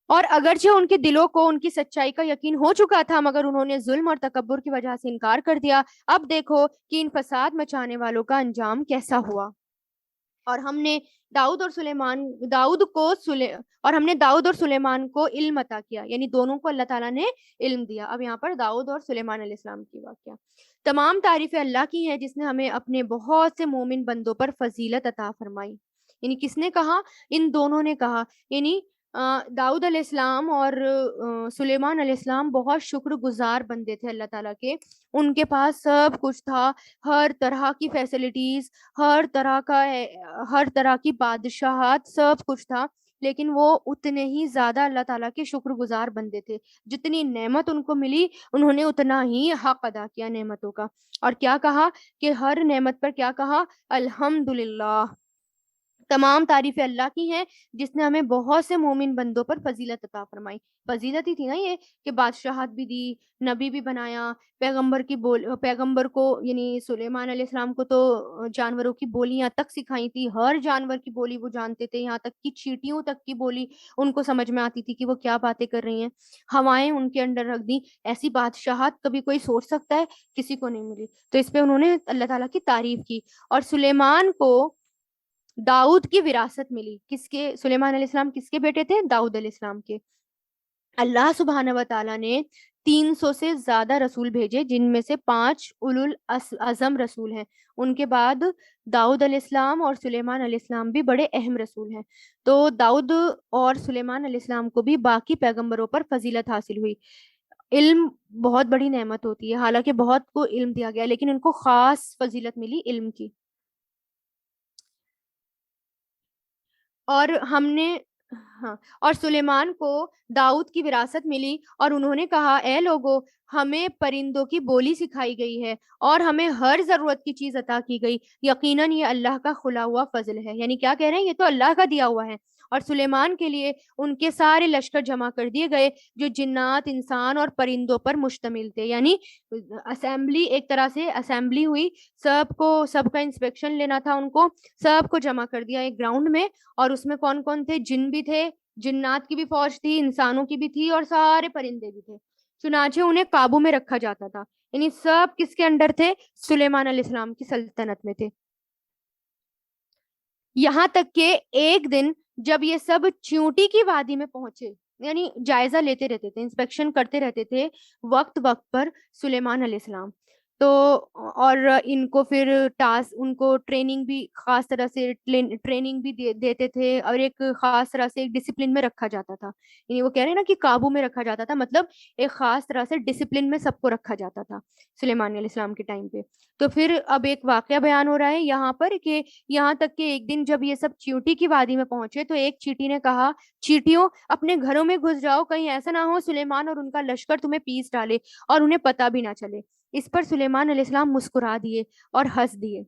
اور اگرچہ ان کے دلوں کو ان کی سچائی کا یقین ہو چکا تھا، مگر انہوں نے ظلم اور تکبر کی وجہ سے انکار کر دیا۔ اب دیکھو کہ ان فساد مچانے والوں کا انجام کیسا ہوا۔ اور ہم نے داؤد اور سلیمان کو علم عطا کیا، یعنی دونوں کو اللہ تعالیٰ نے علم دیا۔ اب یہاں پر داؤد اور سلیمان علیہ السلام کی واقعہ۔ تمام تعریفیں اللہ کی ہیں جس نے ہمیں اپنے بہت سے مومن بندوں پر فضیلت عطا فرمائی۔ یعنی کس نے کہا؟ ان دونوں نے کہا، یعنی داؤد علیہ السلام اور سلیمان علیہ السلام بہت شکر گزار بندے تھے اللہ تعالیٰ کے، ان کے پاس سب کچھ تھا، ہر طرح کی فیسلٹیز، ہر طرح کی بادشاہت، سب کچھ تھا، لیکن وہ اتنے ہی زیادہ اللہ تعالیٰ کے شکر گزار بندے تھے۔ جتنی نعمت ان کو ملی انہوں نے اتنا ہی حق ادا کیا نعمتوں کا، اور کیا کہا کہ ہر نعمت پر کیا کہا؟ الحمدللہ، تمام تعریفیں اللہ کی ہیں جس نے ہمیں بہت سے مومن بندوں پر فضیلت عطا فرمائی۔ فضیلت ہی تھی نا یہ کہ بادشاہت بھی دی، نبی بھی بنایا، پیغمبر کو یعنی سلیمان علیہ السلام کو تو جانوروں کی بولیاں تک سکھائی تھی، ہر جانور کی بولی وہ جانتے تھے، یہاں تک کہ چیٹیوں تک کی بولی ان کو سمجھ میں آتی تھی کہ وہ کیا باتیں کر رہی ہیں، ہوائیں ان کے اندر رکھ دی۔ ایسی بادشاہت کبھی کوئی سوچ سکتا ہے؟ کسی کو نہیں ملی۔ تو اس پہ انہوں نے اللہ تعالیٰ کی تعریف کی۔ اور سلیمان کو داؤد کی وراثت ملی، کس کے؟ سلیمان علیہ السلام کس کے بیٹے تھے؟ داؤد علیہ السلام کے۔ اللہ سبحانہ و تعالیٰ نے 300 سے زیادہ رسول بھیجے، جن میں سے 5 اولو العزم رسول ہیں۔ ان کے بعد داؤد علیہ السلام اور سلیمان علیہ السلام بھی بڑے اہم رسول ہیں۔ تو داؤد اور سلیمان علیہ السلام کو بھی باقی پیغمبروں پر فضیلت حاصل ہوئی۔ علم بہت بڑی نعمت ہوتی ہے، حالانکہ بہت کو علم دیا گیا لیکن ان کو خاص فضیلت ملی علم کی۔ اور ہم نے ہاں، اور سلیمان کو داؤد کی وراثت ملی، اور انہوں نے کہا اے لوگو، ہمیں پرندوں کی بولی سکھائی گئی ہے اور ہمیں ہر ضرورت کی چیز عطا کی گئی، یقیناً یہ اللہ کا کھلا ہوا فضل ہے۔ یعنی کیا کہہ رہے ہیں؟ یہ تو اللہ کا دیا ہوا ہے، اور سلیمان کے لیے ان کے سارے لشکر جمع کر دیے گئے جو جنات، انسان اور پرندوں پر مشتمل تھے. یعنی اسمبلی، ایک طرح سے اسمبلی ہوئی، سب کا انسپیکشن لینا تھا ان کو، سب کو جمع کر دیا ایک گراؤنڈ میں. اور اس میں کون کون تھے؟ جن بھی تھے، جنات کی بھی فوج تھی، انسانوں کی بھی تھی، اور سارے پرندے بھی تھے. چنانچہ انہیں قابو میں رکھا جاتا تھا. یعنی سب کس کے انڈر تھے؟ سلیمان علیہ السلام کی سلطنت میں تھے. یہاں تک کہ ایک دن جب یہ سب چیونٹی کی وادی میں پہنچے، یعنی جائزہ لیتے رہتے تھے، انسپیکشن کرتے رہتے تھے وقت وقت پر سلیمان علیہ السلام. تو اور ان کو پھر ان کو ٹریننگ بھی خاص طرح سے ٹریننگ بھی دیتے تھے، اور ایک خاص طرح سے ایک ڈسپلن میں رکھا جاتا تھا. یعنی وہ کہہ رہے ہیں نا کہ قابو میں رکھا جاتا تھا، مطلب ایک خاص طرح سے ڈسپلن میں سب کو رکھا جاتا تھا سلیمان علیہ السلام کے ٹائم پہ. تو پھر اب ایک واقعہ بیان ہو رہا ہے یہاں پر کہ یہاں تک کہ ایک دن جب یہ سب چیونٹی کی وادی میں پہنچے تو ایک چیٹی نے کہا، چیٹیوں اپنے گھروں میں گھس جاؤ، کہیں ایسا نہ ہو سلیمان اور ان کا لشکر تمہیں پیس ڈالے اور انہیں پتہ بھی نہ چلے. اس پر سلیمان علیہ السلام مسکرا دیے اور ہنس دیے.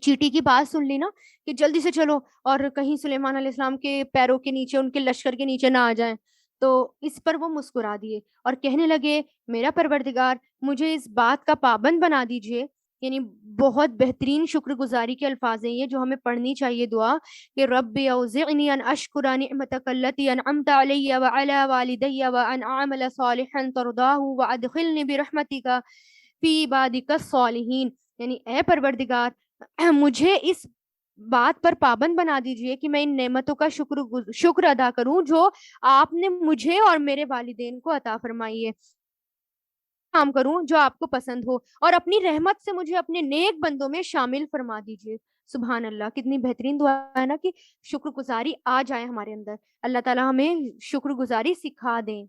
چیٹی کی بات سن لی نا کہ جلدی سے چلو اور کہیں سلیمان علیہ السلام کے پیروں کے نیچے، ان کے لشکر کے نیچے نہ آ جائیں. تو اس پر وہ مسکرا دیے اور کہنے لگے، میرا پروردگار مجھے اس بات کا پابند بنا دیجئے. یعنی بہت بہترین شکر گزاری کے الفاظ ہیں یہ جو ہمیں پڑھنی چاہیے دعا، کہ رب اوزعنی ان اشکر نعمتک التی انعمت علی وعلی والدی وان اعمل صالحا ترضاہ وادخلنی برحمتک فی عبادک الصالحین. یعنی اے پروردگار مجھے اس بات پر پابند بنا دیجئے کہ میں ان نعمتوں کا شکر ادا کروں جو آپ نے مجھے اور میرے والدین کو عطا فرمائی ہے، کام کروں جو آپ کو پسند ہو، اور اپنی رحمت سے مجھے اپنے نیک بندوں میں شامل فرما دیجئے. سبحان اللہ، کتنی بہترین دعا ہے نا کہ شکر گزاری آ جائے ہمارے اندر. اللہ تعالیٰ ہمیں شکر گزاری سکھا دیں.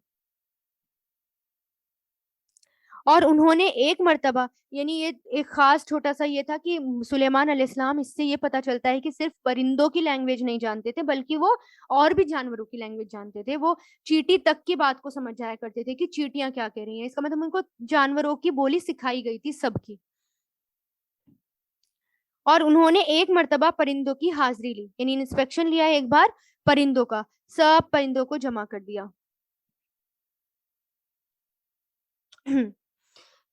اور انہوں نے ایک مرتبہ، یعنی یہ ایک خاص چھوٹا سا یہ تھا کہ سلیمان علیہ السلام، اس سے یہ پتا چلتا ہے کہ صرف پرندوں کی لینگویج نہیں جانتے تھے بلکہ وہ اور بھی جانوروں کی لینگویج جانتے تھے. وہ چیٹی تک کی بات کو سمجھ جایا کرتے تھے کہ چیٹیاں کیا کہہ رہی ہیں. اس کا مطلب ان کو جانوروں کی بولی سکھائی گئی تھی سب کی. اور انہوں نے ایک مرتبہ پرندوں کی حاضری لی، یعنی انسپیکشن لیا ایک بار پرندوں کا، سب پرندوں کو جمع کر دیا.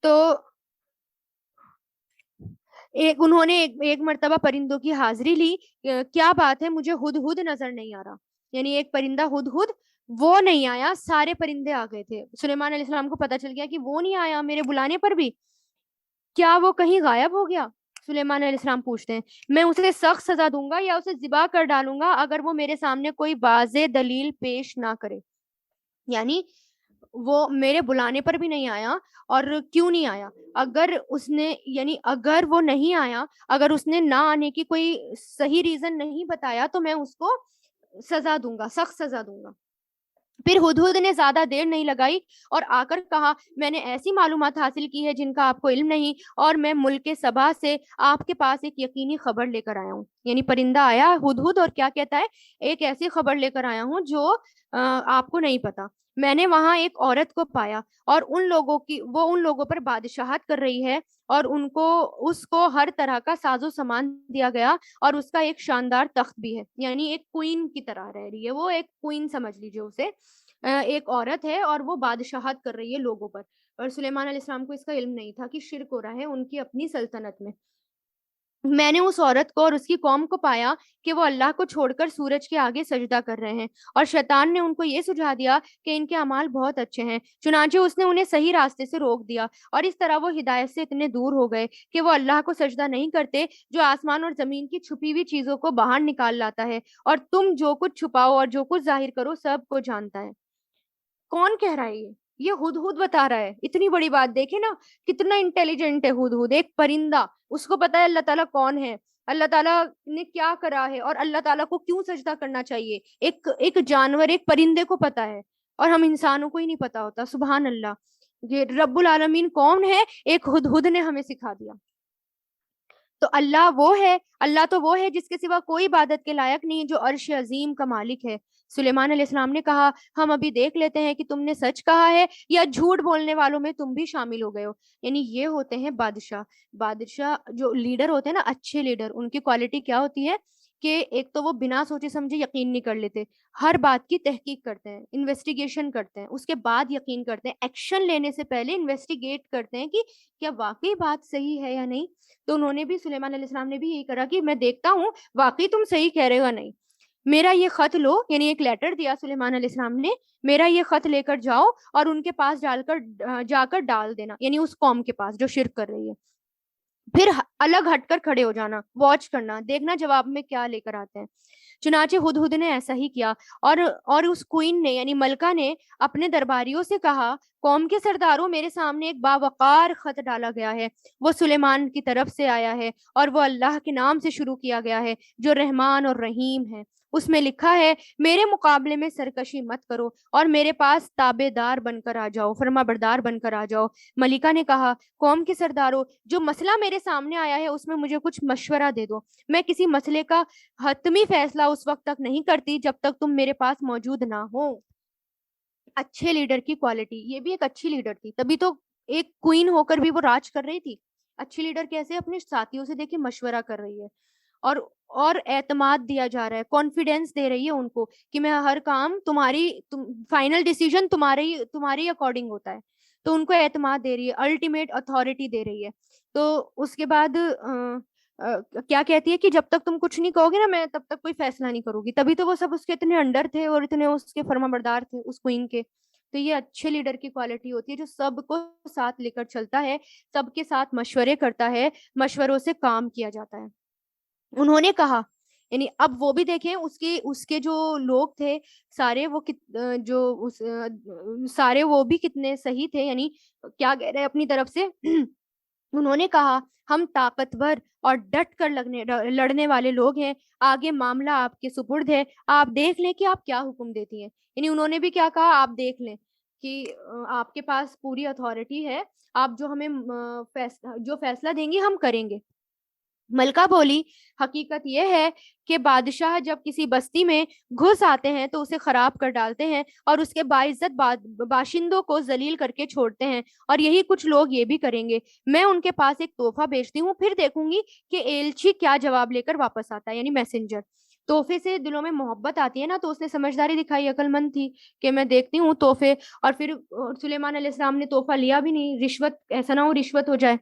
تو انہوں نے ایک مرتبہ پرندوں کی حاضری لی. کیا بات ہے، مجھے ہدہد نظر نہیں آ رہا. یعنی ایک پرندہ ہدہد وہ نہیں آیا، سارے پرندے آ گئے تھے. سلیمان علیہ السلام کو پتا چل گیا کہ وہ نہیں آیا میرے بلانے پر بھی. کیا وہ کہیں غائب ہو گیا؟ سلیمان علیہ السلام پوچھتے ہیں. میں اسے سخت سزا دوں گا یا اسے ذبح کر ڈالوں گا اگر وہ میرے سامنے کوئی واضح دلیل پیش نہ کرے. یعنی وہ میرے بلانے پر بھی نہیں آیا. اور کیوں نہیں آیا؟ اگر اس نے، یعنی اگر وہ نہیں آیا، اگر اس نے نہ آنے کی کوئی صحیح ریزن نہیں بتایا تو میں اس کو سزا دوں گا، سخت سزا دوں گا. پھر ہدہد نے زیادہ دیر نہیں لگائی اور آ کر کہا، میں نے ایسی معلومات حاصل کی ہے جن کا آپ کو علم نہیں، اور میں ملک سبا سے آپ کے پاس ایک یقینی خبر لے کر آیا ہوں. یعنی پرندہ آیا ہدہد اور کیا کہتا ہے؟ ایک ایسی خبر لے کر آیا ہوں جو آپ کو نہیں پتا. میں نے وہاں ایک عورت کو پایا اور وہ ان لوگوں پر بادشاہت کر رہی ہے، اور اس کو ہر طرح کا ساز و سامان دیا گیا، اور اس کا ایک شاندار تخت بھی ہے. یعنی ایک کوئن کی طرح رہ رہی ہے، وہ ایک کوئن سمجھ لیجیے اسے. ایک عورت ہے اور وہ بادشاہت کر رہی ہے لوگوں پر. اور سلیمان علیہ السلام کو اس کا علم نہیں تھا کہ شرک ہو رہا ہے ان کی اپنی سلطنت میں. میں نے اس عورت کو اور اس کی قوم کو پایا کہ وہ اللہ کو چھوڑ کر سورج کے آگے سجدہ کر رہے ہیں، اور شیطان نے ان کو یہ سجھا دیا کہ ان کے اعمال بہت اچھے ہیں، چنانچہ اس نے انہیں صحیح راستے سے روک دیا، اور اس طرح وہ ہدایت سے اتنے دور ہو گئے کہ وہ اللہ کو سجدہ نہیں کرتے جو آسمان اور زمین کی چھپی ہوئی چیزوں کو باہر نکال لاتا ہے، اور تم جو کچھ چھپاؤ اور جو کچھ ظاہر کرو سب کو جانتا ہے. کون کہہ رہا ہے یہ ہدہد بتا رہا ہے. اتنی بڑی بات دیکھیں نا، کتنا انٹیلیجنٹ ہے ہدہد، ایک پرندہ. اس کو پتا ہے اللہ تعالیٰ کون ہے، اللہ تعالیٰ نے کیا کرا ہے، اور اللہ تعالیٰ کو کیوں سجدہ کرنا چاہیے. ایک جانور، ایک پرندے کو پتا ہے، اور ہم انسانوں کو ہی نہیں پتا ہوتا. سبحان اللہ. یہ رب العالمین کون ہے؟ ایک ہدہد نے ہمیں سکھا دیا. تو اللہ تو وہ ہے جس کے سوا کوئی عبادت کے لائق نہیں، جو عرش عظیم کا مالک ہے. سلیمان علیہ السلام نے کہا، ہم ابھی دیکھ لیتے ہیں کہ تم نے سچ کہا ہے یا جھوٹ بولنے والوں میں تم بھی شامل ہو گئے ہو. یعنی یہ ہوتے ہیں بادشاہ جو لیڈر ہوتے ہیں نا، اچھے لیڈر، ان کی کوالٹی کیا ہوتی ہے کہ ایک تو وہ بنا سوچے سمجھے یقین نہیں کر لیتے، ہر بات کی تحقیق کرتے ہیں، انویسٹیگیشن کرتے ہیں، اس کے بعد یقین کرتے ہیں، ایکشن لینے سے پہلے انویسٹیگیٹ کرتے ہیں کہ کیا واقعی بات صحیح ہے یا نہیں. تو انہوں نے بھی، سلیمان علیہ السلام نے بھی یہی کرا کہ میں دیکھتا ہوں واقعی تم صحیح کہہ رہے ہو یا نہیں. میرا یہ خط لو، یعنی ایک لیٹر دیا سلیمان علیہ السلام نے، میرا یہ خط لے کر جاؤ اور ان کے پاس جا کر ڈال دینا، یعنی اس قوم کے پاس جو شرک کر رہی ہے. پھر الگ ہٹ کر کھڑے ہو جانا، واچ کرنا، دیکھنا جواب میں کیا لے کر آتے ہیں. چنانچہ ہدہد نے ایسا ہی کیا، اور اس کوئن نے یعنی ملکہ نے اپنے درباریوں سے کہا، قوم کے سرداروں، میرے سامنے ایک باوقار خط ڈالا گیا ہے، وہ سلیمان کی طرف سے آیا ہے اور وہ اللہ کے نام سے شروع کیا گیا ہے جو رحمان اور رحیم ہے. اس میں لکھا ہے، میرے مقابلے میں سرکشی مت کرو اور میرے پاس تابع دار بن کر آ جاؤ، فرما بردار بن کر آ جاؤ. ملکہ نے کہا، قوم کے سرداروں، جو مسئلہ میرے سامنے آیا ہے اس میں مجھے کچھ مشورہ دے دو. میں کسی مسئلے کا حتمی فیصلہ اس وقت تک نہیں کرتی جب تک تم میرے پاس موجود نہ ہو. اچھے لیڈر کی کوالٹی، یہ بھی ایک اچھی لیڈر تھی، تبھی تو ایک کوئین ہو کر بھی وہ راج کر رہی تھی. اچھی لیڈر کیسے اپنے ساتھیوں سے دیکھیں مشورہ کر رہی ہے، اور اعتماد دیا جا رہا ہے، کانفیڈینس دے رہی ہے ان کو کہ میں ہر کام فائنل ڈیسیژن تمہاری اکارڈنگ ہوتا ہے. تو ان کو اعتماد دے رہی ہے، الٹیمیٹ اتھارٹی دے رہی ہے. تو اس کے بعد کیا کہتی ہے کہ جب تک تم کچھ نہیں کہو گے نا، میں تب تک کوئی فیصلہ نہیں کروں گی. تبھی تو وہ سب اس کے اتنے انڈر تھے اور اتنے اس کے فرما بردار تھے اس کوئین کے. تو یہ اچھے لیڈر کی کوالٹی ہوتی ہے جو سب کو ساتھ لے کر چلتا ہے، سب کے ساتھ مشورے کرتا ہے، مشوروں سے کام کیا جاتا ہے. انہوں نے کہا، یعنی اب وہ بھی دیکھیں اس کے جو لوگ تھے سارے، سارے وہ بھی کتنے صحیح تھے، یعنی کیا کہہ رہے ہیں اپنی طرف سے. انہوں نے کہا، ہم طاقتور اور ڈٹ کر لڑنے والے لوگ ہیں، آگے معاملہ آپ کے سپرد ہے، آپ دیکھ لیں کہ آپ کیا حکم دیتی ہیں. یعنی انہوں نے بھی کیا کہا، آپ دیکھ لیں کہ آپ کے پاس پوری اتھارٹی ہے، آپ جو ہمیں جو فیصلہ دیں گی ہم کریں گے. ملکہ بولی، حقیقت یہ ہے کہ بادشاہ جب کسی بستی میں گھس آتے ہیں تو اسے خراب کر ڈالتے ہیں اور اس کے باعزت باشندوں کو ذلیل کر کے چھوڑتے ہیں، اور یہی کچھ لوگ یہ بھی کریں گے. میں ان کے پاس ایک تحفہ بھیجتی ہوں، پھر دیکھوں گی کہ ایلچی کیا جواب لے کر واپس آتا ہے، یعنی میسنجر. تحفے سے دلوں میں محبت آتی ہے نا، تو اس نے سمجھداری دکھائی، عقل مند تھی کہ میں دیکھتی ہوں تحفے. اور پھر سلیمان علیہ السلام نے تحفہ لیا بھی نہیں، رشوت، ایسا نہ ہو رشوت ہو جائے.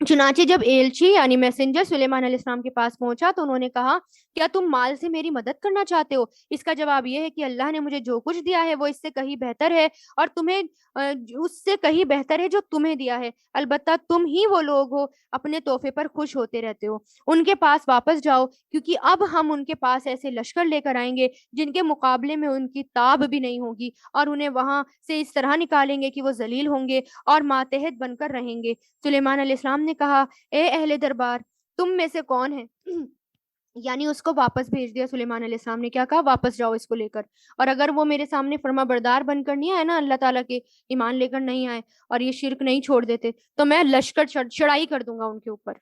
چنانچہ جب ایلچی یعنی میسنجر سلیمان علیہ السلام کے پاس پہنچا تو انہوں نے کہا، کیا تم مال سے میری مدد کرنا چاہتے ہو؟ اس کا جواب یہ ہے کہ اللہ نے مجھے جو کچھ دیا ہے وہ اس سے کہیں بہتر ہے، اور تمہیں اس سے کہیں بہتر ہے جو تمہیں دیا ہے. البتہ تم ہی وہ لوگ ہو اپنے تحفے پر خوش ہوتے رہتے ہو. ان کے پاس واپس جاؤ، کیونکہ اب ہم ان کے پاس ایسے لشکر لے کر آئیں گے جن کے مقابلے میں ان کی تاب بھی نہیں ہوگی، اور انہیں وہاں سے اس طرح نکالیں گے کہ وہ ذلیل ہوں گے اور ماتحت بن کر رہیں گے. سلیمان علیہ السلام نے کہا، اے اہل دربار، تم میں سے کون ہے؟ یعنی اس کو واپس بھیج دیا. سلیمان علیہ السلام نے کیا کہا، واپس جاؤ اس کو لے کر، اور اگر وہ میرے سامنے فرما بردار بن کر نہیں آئے نا، اللہ تعالیٰ کے ایمان لے کر نہیں آئے اور یہ شرک نہیں چھوڑ دیتے، تو میں لشکر چڑھائی کر دوں گا ان کے اوپر.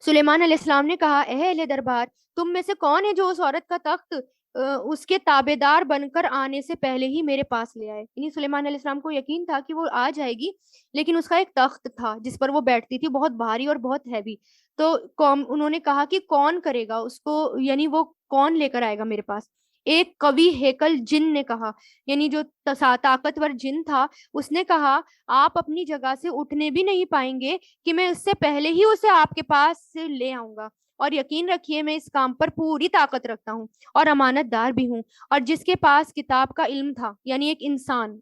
سلیمان علیہ السلام نے کہا، اے اہل دربار، تم میں سے کون ہے جو اس عورت کا تخت اس کے تابع دار بن کر آنے سے پہلے ہی میرے پاس لے آئے؟ یعنی سلیمان علیہ السلام کو یقین تھا کہ وہ آ جائے گی، لیکن اس کا ایک تخت تھا جس پر وہ بیٹھتی تھی، بہت بھاری اور بہت ہیوی. تو انہوں نے کہا کہ کون کرے گا اس کو، یعنی وہ کون لے کر آئے گا میرے پاس؟ ایک قوی ہیکل جن نے کہا، یعنی جو طاقتور جن تھا، اس نے کہا، آپ اپنی جگہ سے اٹھنے بھی نہیں پائیں گے کہ میں اس سے پہلے ہی اسے آپ کے پاس سے لے آؤں گا. اور یقین رکھیے میں اس کام پر پوری طاقت رکھتا ہوں اور امانت دار بھی ہوں. اور جس کے پاس کتاب کا علم تھا، یعنی ایک انسان،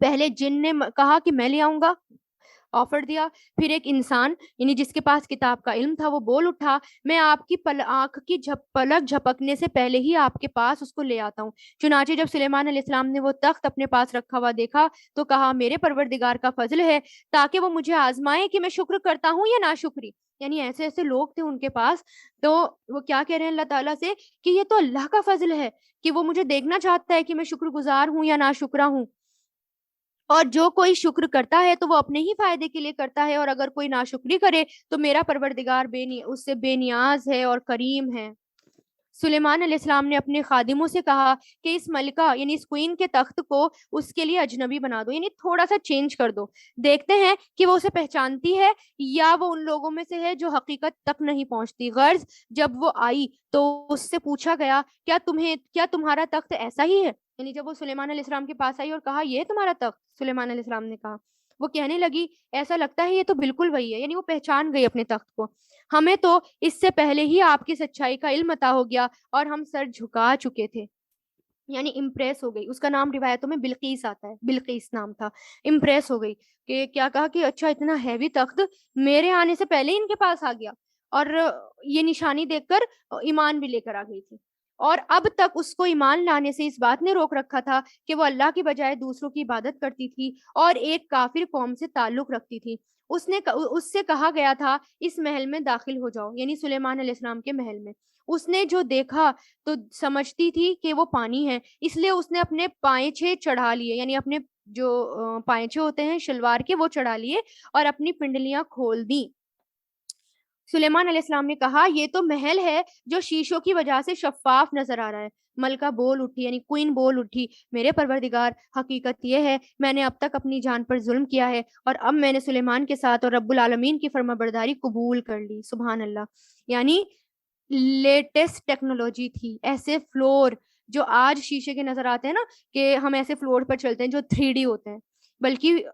پہلے جن نے کہا کہ میں لے آؤں گا، آفر دیا، پھر ایک انسان یعنی جس کے پاس کتاب کا علم تھا وہ بول اٹھا، میں آپ کی آنکھ کی پلک جھپکنے سے پہلے ہی آپ کے پاس اس کو لے آتا ہوں. چنانچہ جب سلیمان علیہ السلام نے وہ تخت اپنے پاس رکھا ہوا دیکھا تو کہا، میرے پروردگار کا فضل ہے تاکہ وہ مجھے آزمائے کہ میں شکر کرتا ہوں یا ناشکری. یعنی ایسے ایسے لوگ تھے ان کے پاس، تو وہ کیا کہہ رہے ہیں اللہ تعالیٰ سے کہ یہ تو اللہ کا فضل ہے کہ وہ مجھے دیکھنا چاہتا ہے کہ میں شکر گزار ہوں یا ناشکرا ہوں. اور جو کوئی شکر کرتا ہے تو وہ اپنے ہی فائدے کے لیے کرتا ہے، اور اگر کوئی ناشکری کرے تو میرا پروردگار اس سے بے نیاز ہے اور کریم ہے. سلیمان علیہ السلام نے اپنے خادموں سے کہا کہ اس ملکہ یعنی اس کوئین کے تخت کو اس کے لیے اجنبی بنا دو، یعنی تھوڑا سا چینج کر دو، دیکھتے ہیں کہ وہ اسے پہچانتی ہے یا وہ ان لوگوں میں سے ہے جو حقیقت تک نہیں پہنچتی۔ غرض جب وہ آئی تو اس سے پوچھا گیا کیا تمہارا تخت ایسا ہی ہے؟ یعنی جب وہ سلیمان علیہ السلام کے پاس آئی اور کہا یہ تمہارا تخت، سلیمان علیہ السلام نے کہا، وہ کہنے لگی ایسا لگتا ہے یہ تو بالکل وہی ہے، یعنی وہ پہچان گئی اپنے تخت کو۔ ہمیں تو اس سے پہلے ہی آپ کی سچائی کا علم عطا ہو گیا اور ہم سر جھکا چکے تھے، یعنی امپریس ہو گئی۔ اس کا نام روایتوں میں بلقیس آتا ہے، بلقیس نام تھا۔ امپریس ہو گئی کہ کیا کہا کہ اچھا اتنا ہیوی تخت میرے آنے سے پہلے ہی ان کے پاس آ گیا، اور یہ نشانی دیکھ کر ایمان بھی لے کر آ گئی تھی۔ اور اب تک اس کو ایمان لانے سے اس بات نے روک رکھا تھا کہ وہ اللہ کی بجائے دوسروں کی عبادت کرتی تھی اور ایک کافر قوم سے تعلق رکھتی تھی۔ اس سے کہا گیا تھا اس محل میں داخل ہو جاؤ، یعنی سلیمان علیہ السلام کے محل میں۔ اس نے جو دیکھا تو سمجھتی تھی کہ وہ پانی ہے، اس لیے اس نے اپنے پائچے چڑھا لیے، یعنی اپنے جو پائچے ہوتے ہیں شلوار کے وہ چڑھا لیے اور اپنی پنڈلیاں کھول دیں۔ سلیمان علیہ السلام نے کہا یہ تو محل ہے جو شیشوں کی وجہ سے شفاف نظر آ رہا ہے۔ ملکہ بول اٹھی، یعنی کوئین بول اٹھی، میرے پروردگار، حقیقت یہ ہے میں نے اب تک اپنی جان پر ظلم کیا ہے اور اب میں نے سلیمان کے ساتھ اور رب العالمین کی فرما برداری قبول کر لی۔ سبحان اللہ، یعنی لیٹسٹ ٹیکنالوجی تھی۔ ایسے فلور جو آج شیشے کے نظر آتے ہیں نا، کہ ہم ایسے فلور پر چلتے ہیں جو 3D ہوتے ہیں، بلکہ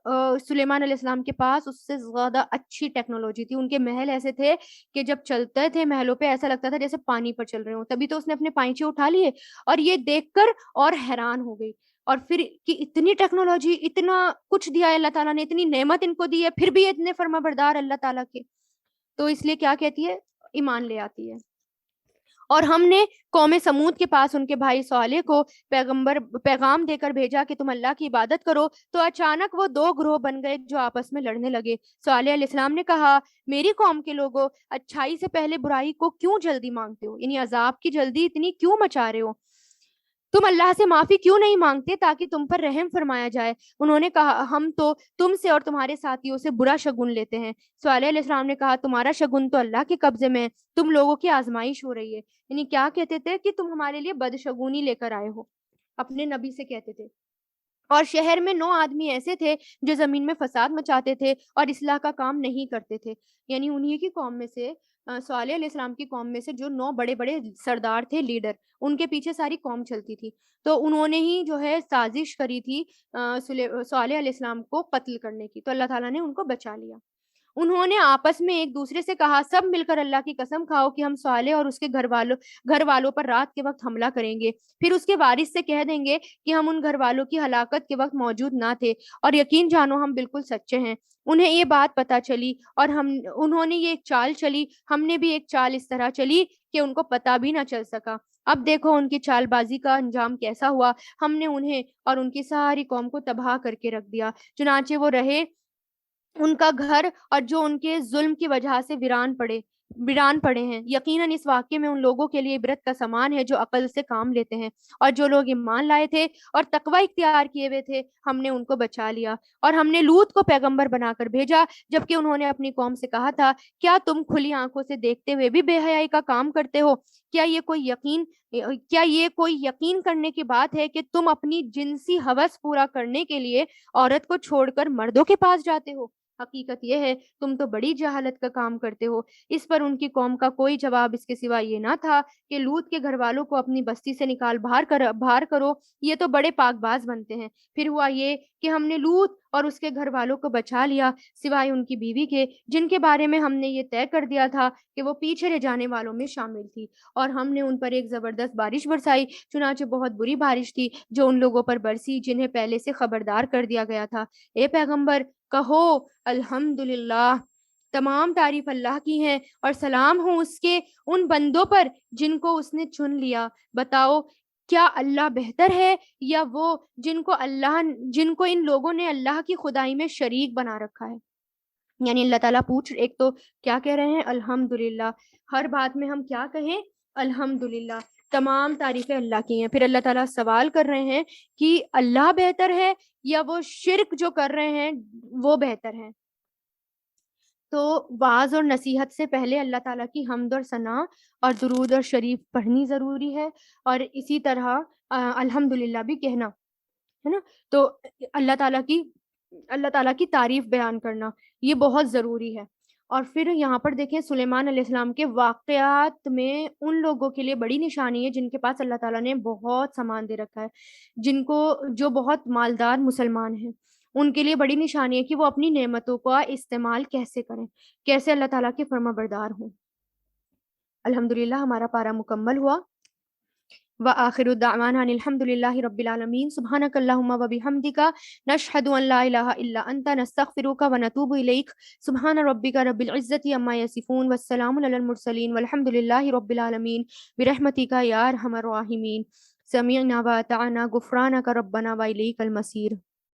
سلیمان علیہ السلام کے پاس اس سے زیادہ اچھی ٹیکنالوجی تھی۔ ان کے محل ایسے تھے کہ جب چلتے تھے محلوں پہ ایسا لگتا تھا جیسے پانی پر چل رہے ہوں۔ تبھی تو اس نے اپنے پائچے اٹھا لیے اور یہ دیکھ کر اور حیران ہو گئی، اور پھر کہ اتنی ٹیکنالوجی، اتنا کچھ دیا ہے اللہ تعالیٰ نے، اتنی نعمت ان کو دی ہے، پھر بھی یہ اتنے فرما بردار اللہ تعالیٰ کے، تو اس لیے کیا کہتی ہے، ایمان لے آتی ہے۔ اور ہم نے قوم سمود کے پاس ان کے بھائی صالح کو پیغام دے کر بھیجا کہ تم اللہ کی عبادت کرو، تو اچانک وہ دو گروہ بن گئے جو آپس میں لڑنے لگے۔ صالح علیہ السلام نے کہا میری قوم کے لوگوں، اچھائی سے پہلے برائی کو کیوں جلدی مانگتے ہو، یعنی عذاب کی جلدی اتنی کیوں مچا رہے ہو؟ تم اللہ سے معافی کیوں نہیں مانگتے تاکہ تم پر رحم فرمایا جائے؟ انہوں نے کہا ہم تو تم سے اور تمہارے ساتھیوں سے برا شگن لیتے ہیں۔ صالح علیہ السلام نے کہا تمہارا شگن تو اللہ کے قبضے میں ہے، تم لوگوں کی آزمائش ہو رہی ہے۔ یعنی کیا کہتے تھے کہ تم ہمارے لیے بدشگونی لے کر آئے ہو، اپنے نبی سے کہتے تھے۔ اور شہر میں 9 آدمی ایسے تھے جو زمین میں فساد مچاتے تھے اور اصلاح کا کام نہیں کرتے تھے، یعنی انہی کی قوم میں سے صالح علیہ السلام کی قوم میں سے جو 9 بڑے بڑے سردار تھے، لیڈر، ان کے پیچھے ساری قوم چلتی تھی، تو انہوں نے ہی جو ہے سازش کری تھی صالح علیہ السلام کو قتل کرنے کی، تو اللہ تعالیٰ نے ان کو بچا لیا۔ انہوں نے آپس میں ایک دوسرے سے کہا سب مل کر اللہ کی قسم کھاؤ کہ ہم صالح اور اس کے گھر والوں پر رات کے وقت حملہ کریں گے، پھر اس کے وارث سے کہہ دیں گے کہ ہم ان گھر والوں کی ہلاکت کے وقت موجود نہ تھے، اور یقین جانو ہم بالکل سچے ہیں۔ انہیں یہ بات پتہ چلی اور انہوں نے یہ ایک چال چلی، ہم نے بھی ایک چال اس طرح چلی کہ ان کو پتہ بھی نہ چل سکا۔ اب دیکھو ان کی چال بازی کا انجام کیسا ہوا، ہم نے انہیں اور ان کی ساری قوم کو تباہ کر کے رکھ دیا، چنانچہ وہ رہے ان کا گھر اور جو ان کے ظلم کی وجہ سے ویران پڑے ہیں۔ یقیناً اس واقعے میں ان لوگوں کے لیے عبرت کا سامان ہے جو عقل سے کام لیتے ہیں، اور جو لوگ ایمان لائے تھے اور تقوی اختیار کیے ہوئے تھے ہم نے ان کو بچا لیا۔ اور ہم نے لوط کو پیغمبر بنا کر بھیجا، جبکہ انہوں نے اپنی قوم سے کہا تھا کیا تم کھلی آنکھوں سے دیکھتے ہوئے بھی بے حیائی کا کام کرتے ہو؟ کیا یہ کوئی یقین کرنے کی بات ہے کہ تم اپنی جنسی ہوس پورا کرنے کے لیے عورت کو چھوڑ کر مردوں کے پاس جاتے ہو؟ حقیقت یہ ہے تم تو بڑی جہالت کا کام کرتے ہو۔ اس پر ان کی قوم کا کوئی جواب اس کے سوا یہ نہ تھا کہ لوط کے گھر والوں کو اپنی بستی سے نکال باہر کرو، یہ تو بڑے پاک باز بنتے ہیں۔ پھر ہوا یہ کہ ہم نے لوط اور اس کے گھر والوں کو بچا لیا، سوائے ان کی بیوی کے، جن کے بارے میں ہم نے یہ طے کر دیا تھا کہ وہ پیچھے رہ جانے والوں میں شامل تھی، اور ہم نے ان پر ایک زبردست بارش برسائی، چنانچہ بہت بری بارش تھی جو ان لوگوں پر برسی جنہیں پہلے سے خبردار کر دیا گیا تھا۔ اے پیغمبر کہو الحمدللہ، تمام تعریف اللہ کی ہیں اور سلام ہوں اس کے ان بندوں پر جن کو اس نے چن لیا۔ بتاؤ کیا اللہ بہتر ہے یا وہ جن کو ان لوگوں نے اللہ کی خدائی میں شریک بنا رکھا ہے؟ یعنی اللہ تعالیٰ ایک تو کیا کہہ رہے ہیں، الحمدللہ، ہر بات میں ہم کیا کہیں، الحمدللہ، تمام تعریفیں اللہ کی ہیں۔ پھر اللہ تعالیٰ سوال کر رہے ہیں کہ اللہ بہتر ہے یا وہ شرک جو کر رہے ہیں وہ بہتر ہے؟ تو واعظ اور نصیحت سے پہلے اللہ تعالیٰ کی حمد اور ثنا اور درود اور شریف پڑھنی ضروری ہے، اور اسی طرح الحمدللہ بھی کہنا ہے نا. تو اللہ تعالیٰ کی تعریف بیان کرنا یہ بہت ضروری ہے. اور پھر یہاں پر دیکھیں سلیمان علیہ السلام کے واقعات میں ان لوگوں کے لیے بڑی نشانی ہے جن کے پاس اللہ تعالیٰ نے بہت سامان دے رکھا ہے، جو بہت مالدار مسلمان ہیں، ان کے لیے بڑی نشانی ہے کہ وہ اپنی نعمتوں کا استعمال کیسے کریں، کیسے اللہ تعالیٰ کے فرما بردار ہوں. الحمدللہ ہمارا پارا مکمل ہوا. وآخر الدعوانا ان الحمد للہ رب العالمین. سبحانک اللہم و بحمدک نشہد ان لا الہ الا انت نستغفرک و نتوب الیک. سبحان ربک رب العزة عما یصفون والسلام علی المرسلین والحمد للہ رب العالمین برحمتک یا ارحم الراحمین. سمعنا و اطعنا غفرانک ربنا و الیک المصیر.